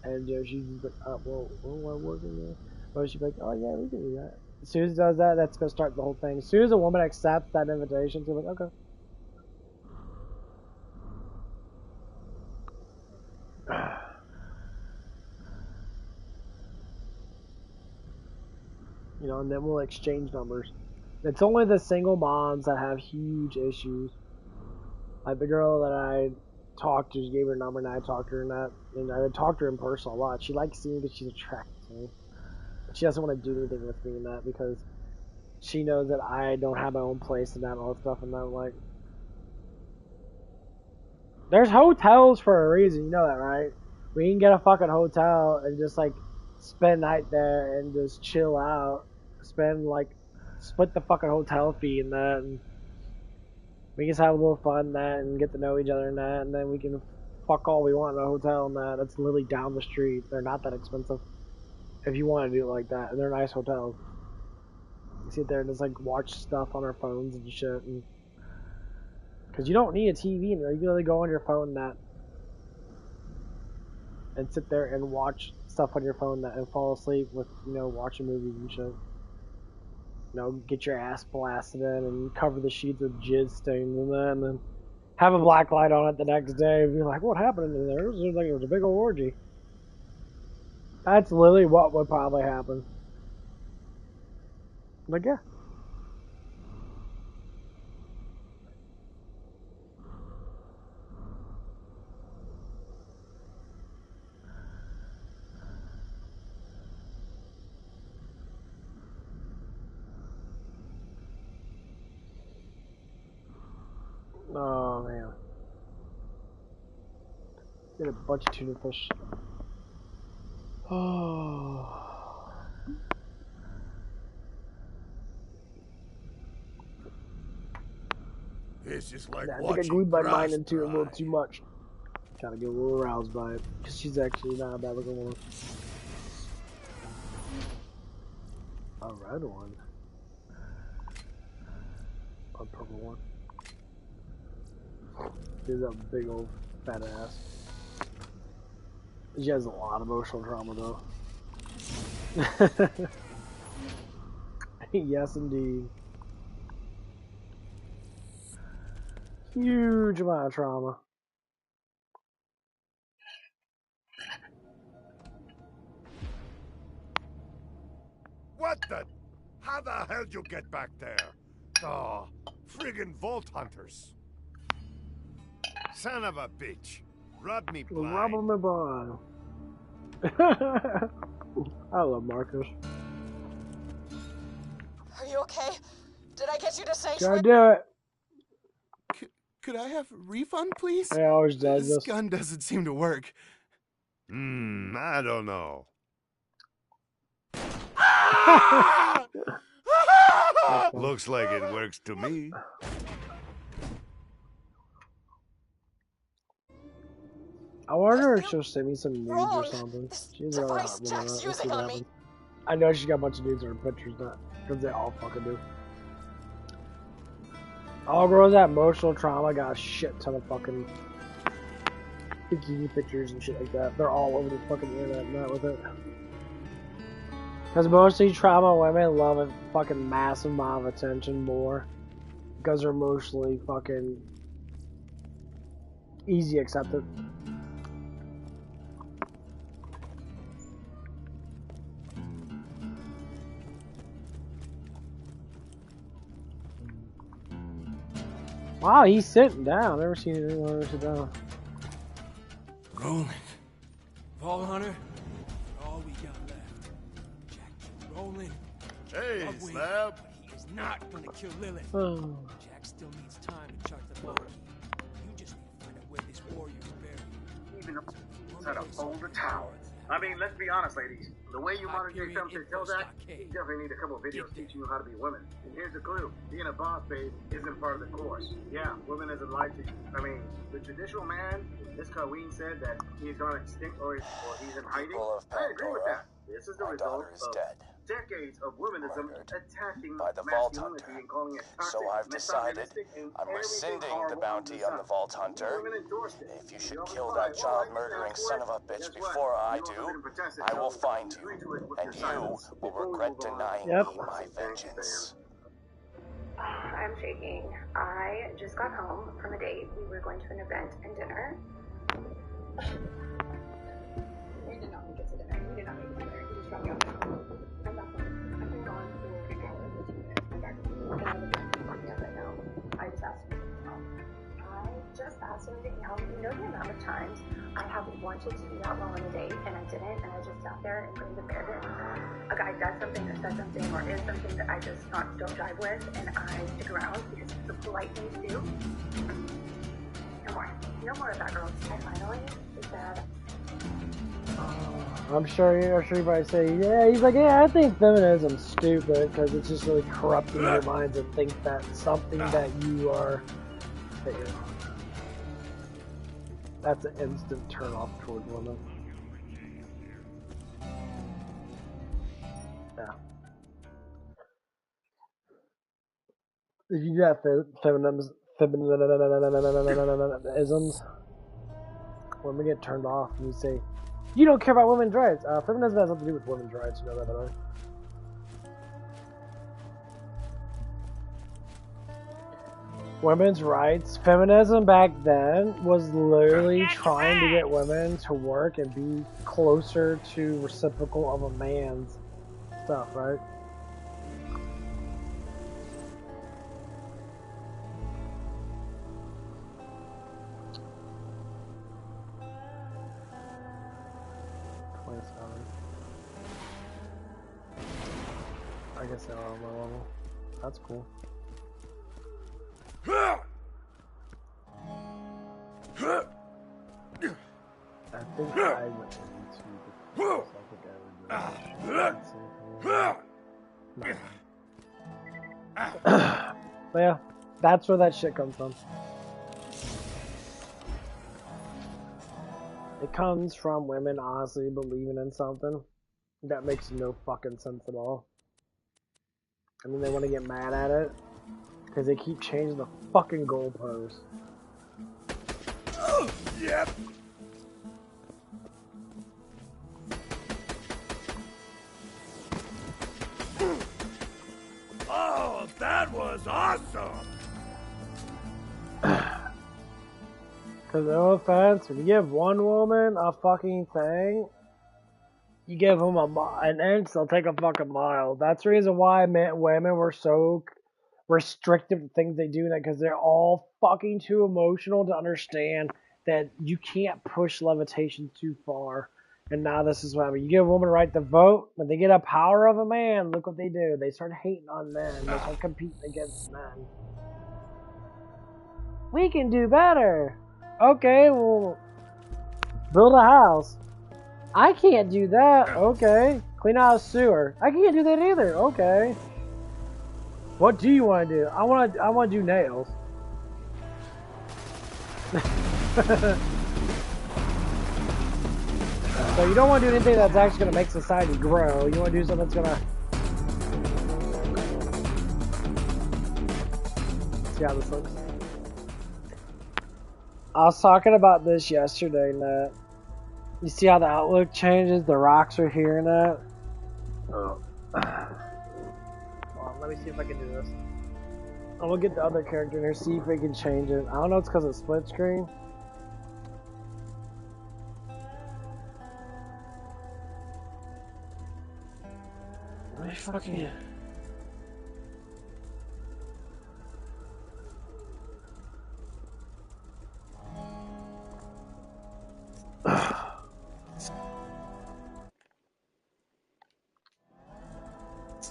Speaker 1: And you know, she's like, well, I'm working there. But she'd be like, oh yeah, we can do that. As soon as it does that, that's going to start the whole thing. As soon as a woman accepts that invitation, she's like, okay. You know, and then we'll exchange numbers. It's only the single moms that have huge issues. Like the girl that I talked to, she gave her number and I talked to her and I talked to her in person a lot. She likes seeing me because she's attracted to me. But she doesn't want to do anything with me in that because she knows that I don't have my own place and that and all that stuff and I'm like, there's hotels for a reason, you know that, right? We can get a fucking hotel and just like spend night there and just chill out. Split the fucking hotel fee and that, and we just have a little fun and that and get to know each other and that, and then we can fuck all we want in a hotel and that. That's literally down the street. They're not that expensive if you want to do it like that, and they're nice hotels. You sit there and just like watch stuff on our phones and shit, and because you don't need a TV in there, you can really go on your phone and that, and sit there and watch stuff on your phone and fall asleep with, you know, watching movies and shit. You know, get your ass blasted in and cover the sheets with jizz stains and then have a black light on it the next day and be like, what happened in there? It was like it was a big old orgy. That's literally what would probably happen. Like, yeah. Oh, man. Get a bunch of tuna fish. Oh.
Speaker 13: This is like
Speaker 1: I think I glued my mind into it a little too much. Kind of get a little aroused by it. Because she's actually not a bad looking woman. A red one. A purple one. She's a big old fat ass. She has a lot of emotional trauma though. Yes, indeed. Huge amount of trauma.
Speaker 13: What the? How the hell'd you get back there? Oh, friggin' Vault Hunters. Son of a bitch. Rub me blind.
Speaker 1: Rub me blind. I love Marcus.
Speaker 5: Are you okay? Did I get you to
Speaker 1: Gotta
Speaker 5: sanctuary?
Speaker 1: do it.
Speaker 18: Could I have a refund, please?
Speaker 1: I always does
Speaker 18: This
Speaker 1: this.
Speaker 18: gun doesn't seem to work.
Speaker 13: I don't know. Looks like it works to me.
Speaker 1: I wonder if she'll send me some nudes or something. She's really hot with that. Let's see what happens. I know she's got a bunch of nudes in her pictures, not because they all fucking do. All girls that emotional trauma got a shit ton of fucking bikini pictures and shit like that. They're all over the fucking internet and that with it. Because mostly trauma women love a fucking massive amount of attention more. Because they're emotionally fucking easy accepted. Wow, he's sitting down. Never seen anyone ever sit down.
Speaker 20: Roland. Vault Hunter. All we got left. Jack Roland.
Speaker 13: Hey, Slab.
Speaker 20: He is not gonna kill Lilith.
Speaker 1: Oh.
Speaker 20: Jack still needs time to chart the vault. You just need to find out where this warrior is buried.
Speaker 15: Even set up older towers. I mean, let's be honest, ladies. The way you modern day film should tell that, you definitely need a couple videos teaching you how to be women. And here's the clue. Being a boss, babe, isn't part of the course. Yeah, women isn't lied to you. I mean, the traditional man, this Colleen said that he's gone extinct or he's in hiding. I agree with that. This is the result of decades of womanism attacking masculinity and calling it toxic,
Speaker 4: So I've decided
Speaker 15: and
Speaker 4: I'm rescinding the bounty on the Vault Hunter. If you should kill that child-murdering son of a bitch before I do, I will find you, and you will regret denying me my vengeance.
Speaker 21: I'm shaking. I just got home from a date. We were going to an event and dinner. We did not make it to dinner. We did not make it to dinner. He just dropped me off. I'm back home. I've been gone for an hour and 15 minutes. I'm back home. And I have a drink right now. I just asked him to come. I just asked him to help. You know the amount of times I have wanted to do that while on a date and I didn't, and I just sat there and couldn't defend it. A guy does something or says something or is something that I just don't jive with, and I stick around because it's the polite thing to do. No more. No more of that, girls. I finally is that.
Speaker 1: I'm sure you probably say, yeah, he's like, yeah, I think feminism's stupid because it's just really corrupting your minds and think that something that you are, that you're not. That's an instant turn off towards women. Yeah. If you do that feminisms, women get turned off and you say, You don't care about women's rights. Feminism has nothing to do with women's rights. You know that, by women's rights. Feminism back then was literally trying to get women to work and be closer to reciprocal of a man's stuff, right? I guess they're on my level. That's cool. I think I went into the course. But yeah, that's where that shit comes from. It comes from women honestly believing in something that makes no fucking sense at all. And then they want to get mad at it because they keep changing the fucking goalposts.
Speaker 2: Yep. Oh, that was awesome!
Speaker 1: Because no offense, when you give one woman a fucking thing, you give them an inch, they'll take a fucking mile. That's the reason why women were so restrictive to things they do, because they're all fucking too emotional to understand that you can't push levitation too far. And now this is what I mean. You give a woman a right to vote, when they get a power of a man, look what they do. They start hating on men. They start competing against men. We can do better. Okay, well, build a house. I can't do that. Okay. Clean out a sewer. I can't do that either. Okay. What do you want to do? I want to do nails. So you don't want to do anything that's actually going to make society grow. You want to do something that's going to... See how this looks? I was talking about this yesterday, Nat. You see how the outlook changes? The rocks are here, Nat. Oh. Hold on, let me see if I can do this. I'm gonna get the other character in here, see if we can change it. I don't know, it's because of split screen. Let me fucking...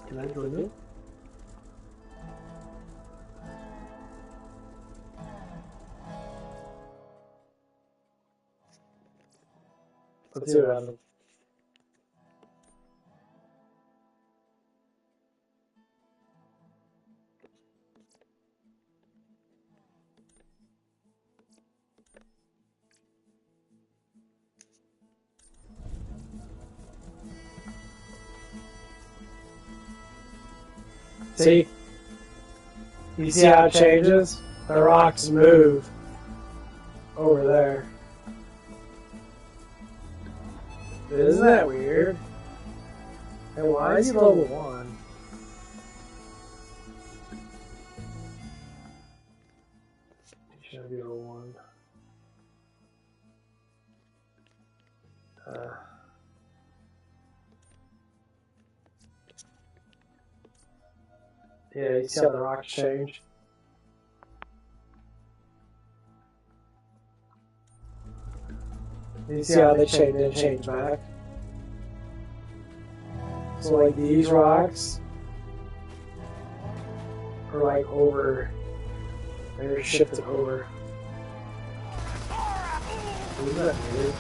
Speaker 1: Can I join it? Let's see what happens. See? You see how it changes? The rocks move over there. Isn't that weird? And why is he level 1? He should be level 1. Yeah, you see how the rocks change? You see how they change and change back? So like these rocks are like over, they're shifted over. Isn't that weird?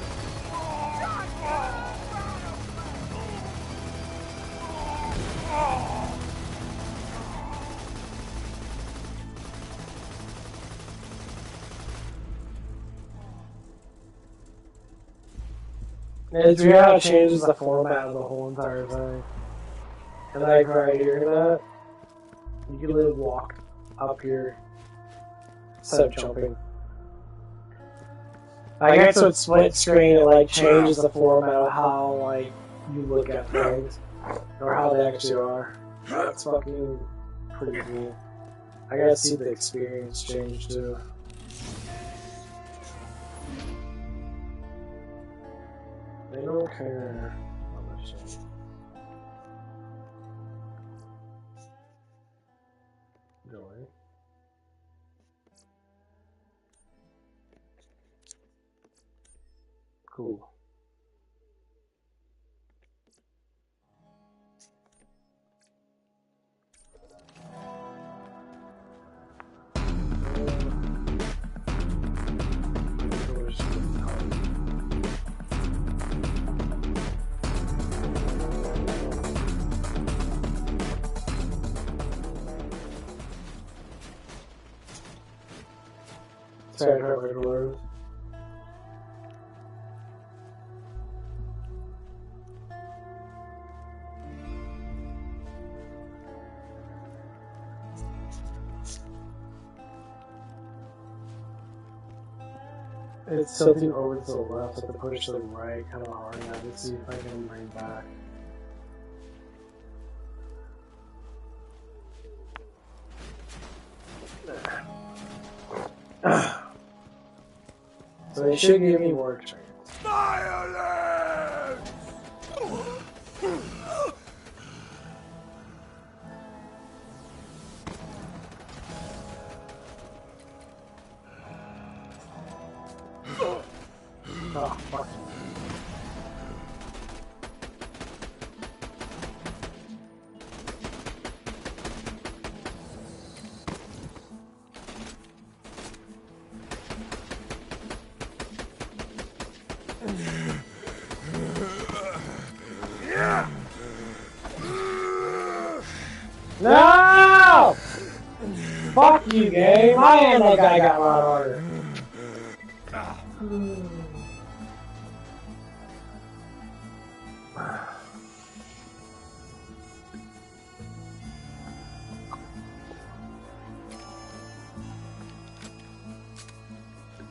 Speaker 1: It's weird how it changes the format of the whole entire thing. And like right here, that you can literally walk up here instead of jumping. I guess with split screen, it like changes the format of how like you look at things or how they actually are. That's fucking pretty cool. I gotta see the experience change too. They don't care. Really? Cool. Sorry, regulars. It's tilting over to the left, so I have to push to the right kind of hard. I can see if I can bring it back. So they should give me more experience.
Speaker 2: Violence!
Speaker 1: Oh, fuck. No! Fuck you, game. I am that guy got a lot harder.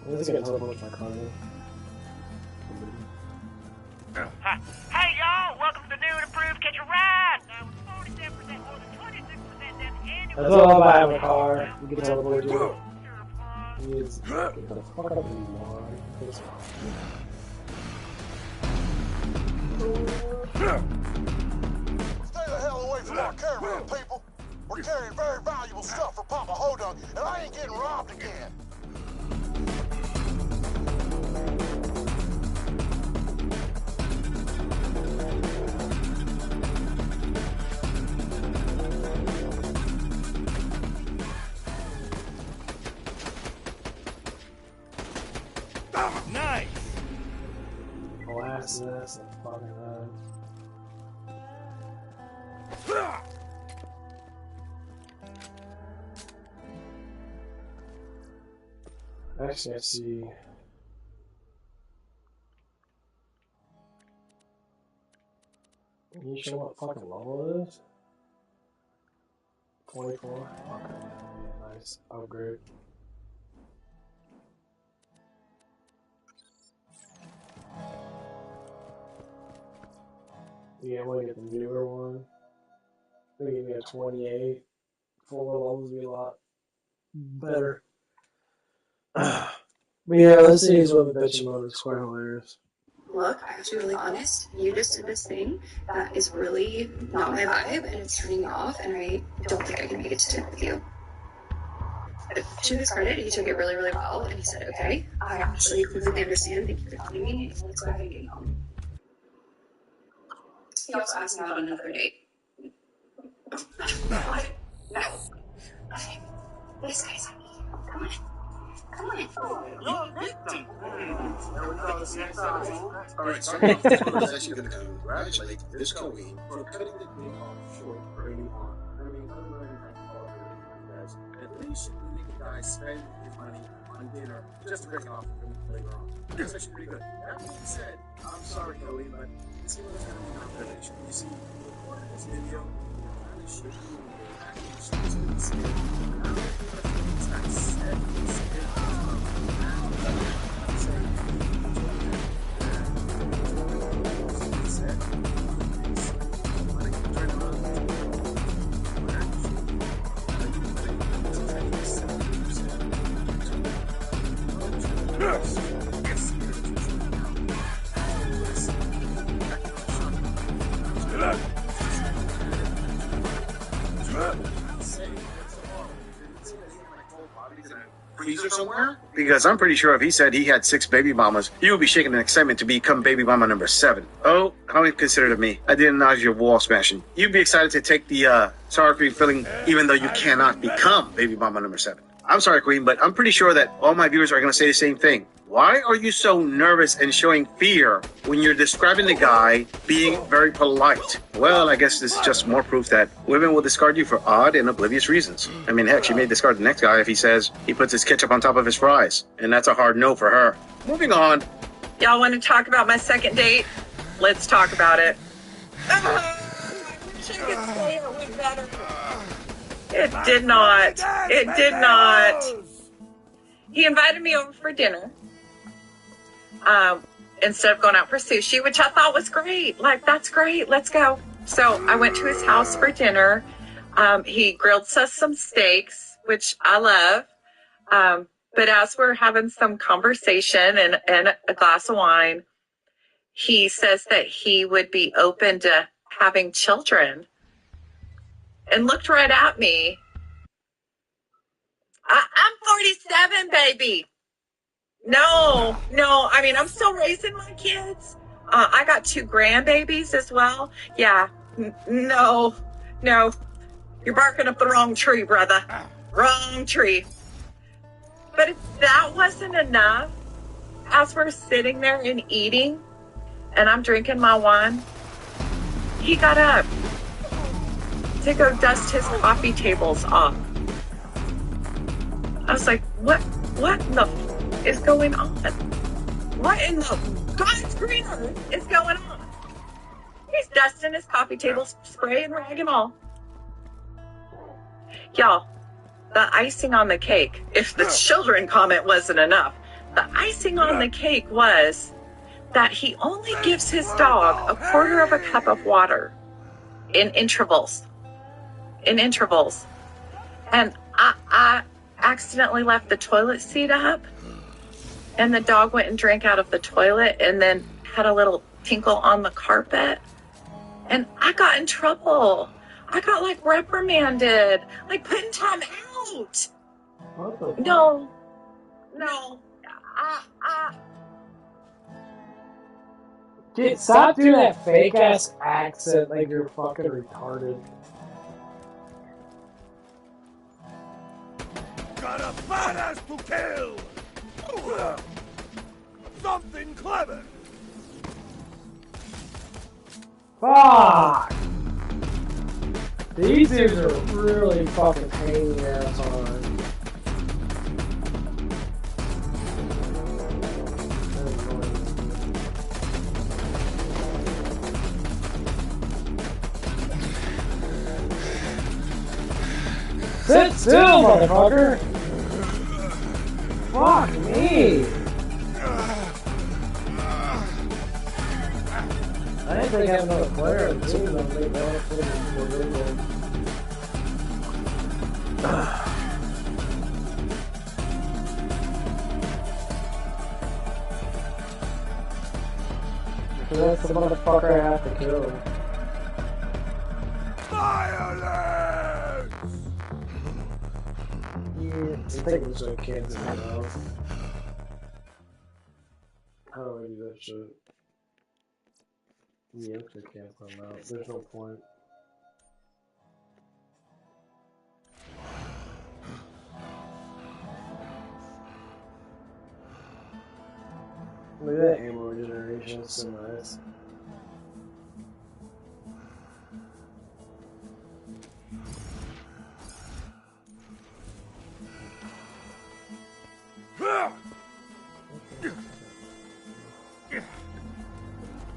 Speaker 1: Let's get teleport my car.
Speaker 8: Hey y'all, welcome to the new and improved Catch a Ride! Now with 47% more than 26% down annual.
Speaker 1: That's all if I have a car. You can teleport to it. Get the fuck up anymore.
Speaker 13: Stay the hell away from our caravan, people. We're carrying very valuable stuff for Papa Hodunk, and I ain't getting robbed again.
Speaker 2: Nice!
Speaker 1: Molasses and fucking Actually, I see. Can you show what fucking level it is? 24? Okay, yeah, nice. Upgrade. Yeah, I want to get the newer one. I think you get 28. 4 levels would be a lot better. But yeah, let's see what the bitching mode is quite hilarious.
Speaker 22: Look, I have to be really honest. You just did this thing that is really not my vibe, and it's turning me off, and I don't think I can make it to dinner with you. To his credit, he took it really, really well, and he said, okay, I actually completely understand. Thank you for telling me. Let's go ahead and get home. He also asked me out on another date. What? No. This guy's happy. Come on. Come on.
Speaker 15: You're a victim. Alright, so I'm actually going to congratulate this queen for cutting the game off short early on. I mean, other than guys, at least you make the guy spend his money on dinner just to break off from later on. That's actually pretty good. That being said, I'm sorry, Cody, but this game is going to be an observation. You see, we recorded this video, we're trying to show you the package that's been said. And I'm going to do what I think is that said.
Speaker 6: freezer somewhere? Because I'm pretty sure if he said he had 6 baby mamas, he would be shaking in excitement to become baby mama number 7. Oh, how inconsiderate of me. I didn't acknowledge your wall smashing. You'd be excited to take the sour cream filling even though you cannot become baby mama number 7. I'm sorry, Queen, but I'm pretty sure that all my viewers are going to say the same thing. Why are you so nervous and showing fear when you're describing the guy being very polite? Well, I guess this is just more proof that women will discard you for odd and oblivious reasons. I mean, heck, she may discard the next guy if he says he puts his ketchup on top of his fries. And that's a hard no for her. Moving on.
Speaker 11: Y'all want to talk about my second date? Let's talk about it. I wish I could say it went better. It did not. It did not. He invited me over for dinner. Instead of going out for sushi, which I thought was great. Like, that's great. Let's go. So I went to his house for dinner. He grilled us some steaks, which I love. But as we're having some conversation and a glass of wine, he says that he would be open to having children and looked right at me. I'm 47, baby. No. I mean, I'm still raising my kids. I got 2 grandbabies as well. Yeah. No. You're barking up the wrong tree, brother. Wrong tree. But if that wasn't enough, as we're sitting there and eating, and I'm drinking my wine, he got up to go dust his coffee tables off. I was like, what in the is going on? What in the God's green earth is going on? He's dusting his coffee tables, spray and rag and all. Y'all, the icing on the cake, if the children comment wasn't enough, the icing on the cake was that he only gives his dog a quarter of a cup of water in intervals. And I accidentally left the toilet seat up, and the dog went and drank out of the toilet and then had a little tinkle on the carpet. And I got in trouble. I got like reprimanded, like put in time out. No.
Speaker 1: Dude, stop doing that fake ass accent like you're fucking retarded.
Speaker 2: Got a badass to kill! Something clever!
Speaker 1: Fuck! These dudes are really fucking pain their ass hard. Sit still, motherfucker! Fuck me! I didn't think I had another player on the team. I think that was pretty more good. That's the motherfucker I have to kill.
Speaker 2: Violence!
Speaker 1: Yeah, I think it was like kids in the mouth. How do I do that shit? Yeah, I can't come out. There's no point. Look at that ammo regeneration, it's so nice.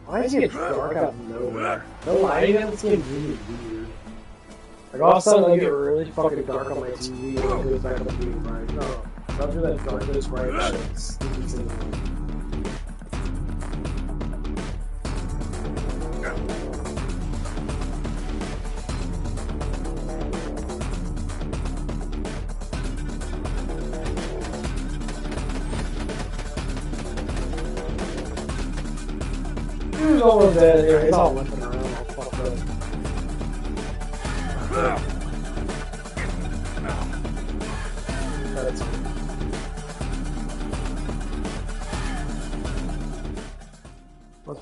Speaker 1: Why does it get dark out of nowhere? No lighting on this game is really weird. Like all of a sudden it'll get really fucking dark on my TV and it goes back up to being bright. No, don't do that darkness bright shit. It's stupid thing. He's almost dead here. He's all limping around, all fucked up. That's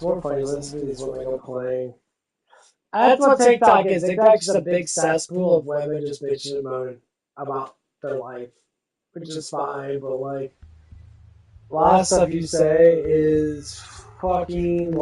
Speaker 1: more funny listening to these women complain. That's what TikTok is. TikTok's just a big cesspool of women just bitching and moaning about their life, which is fine, but like, a lot of stuff you say is fucking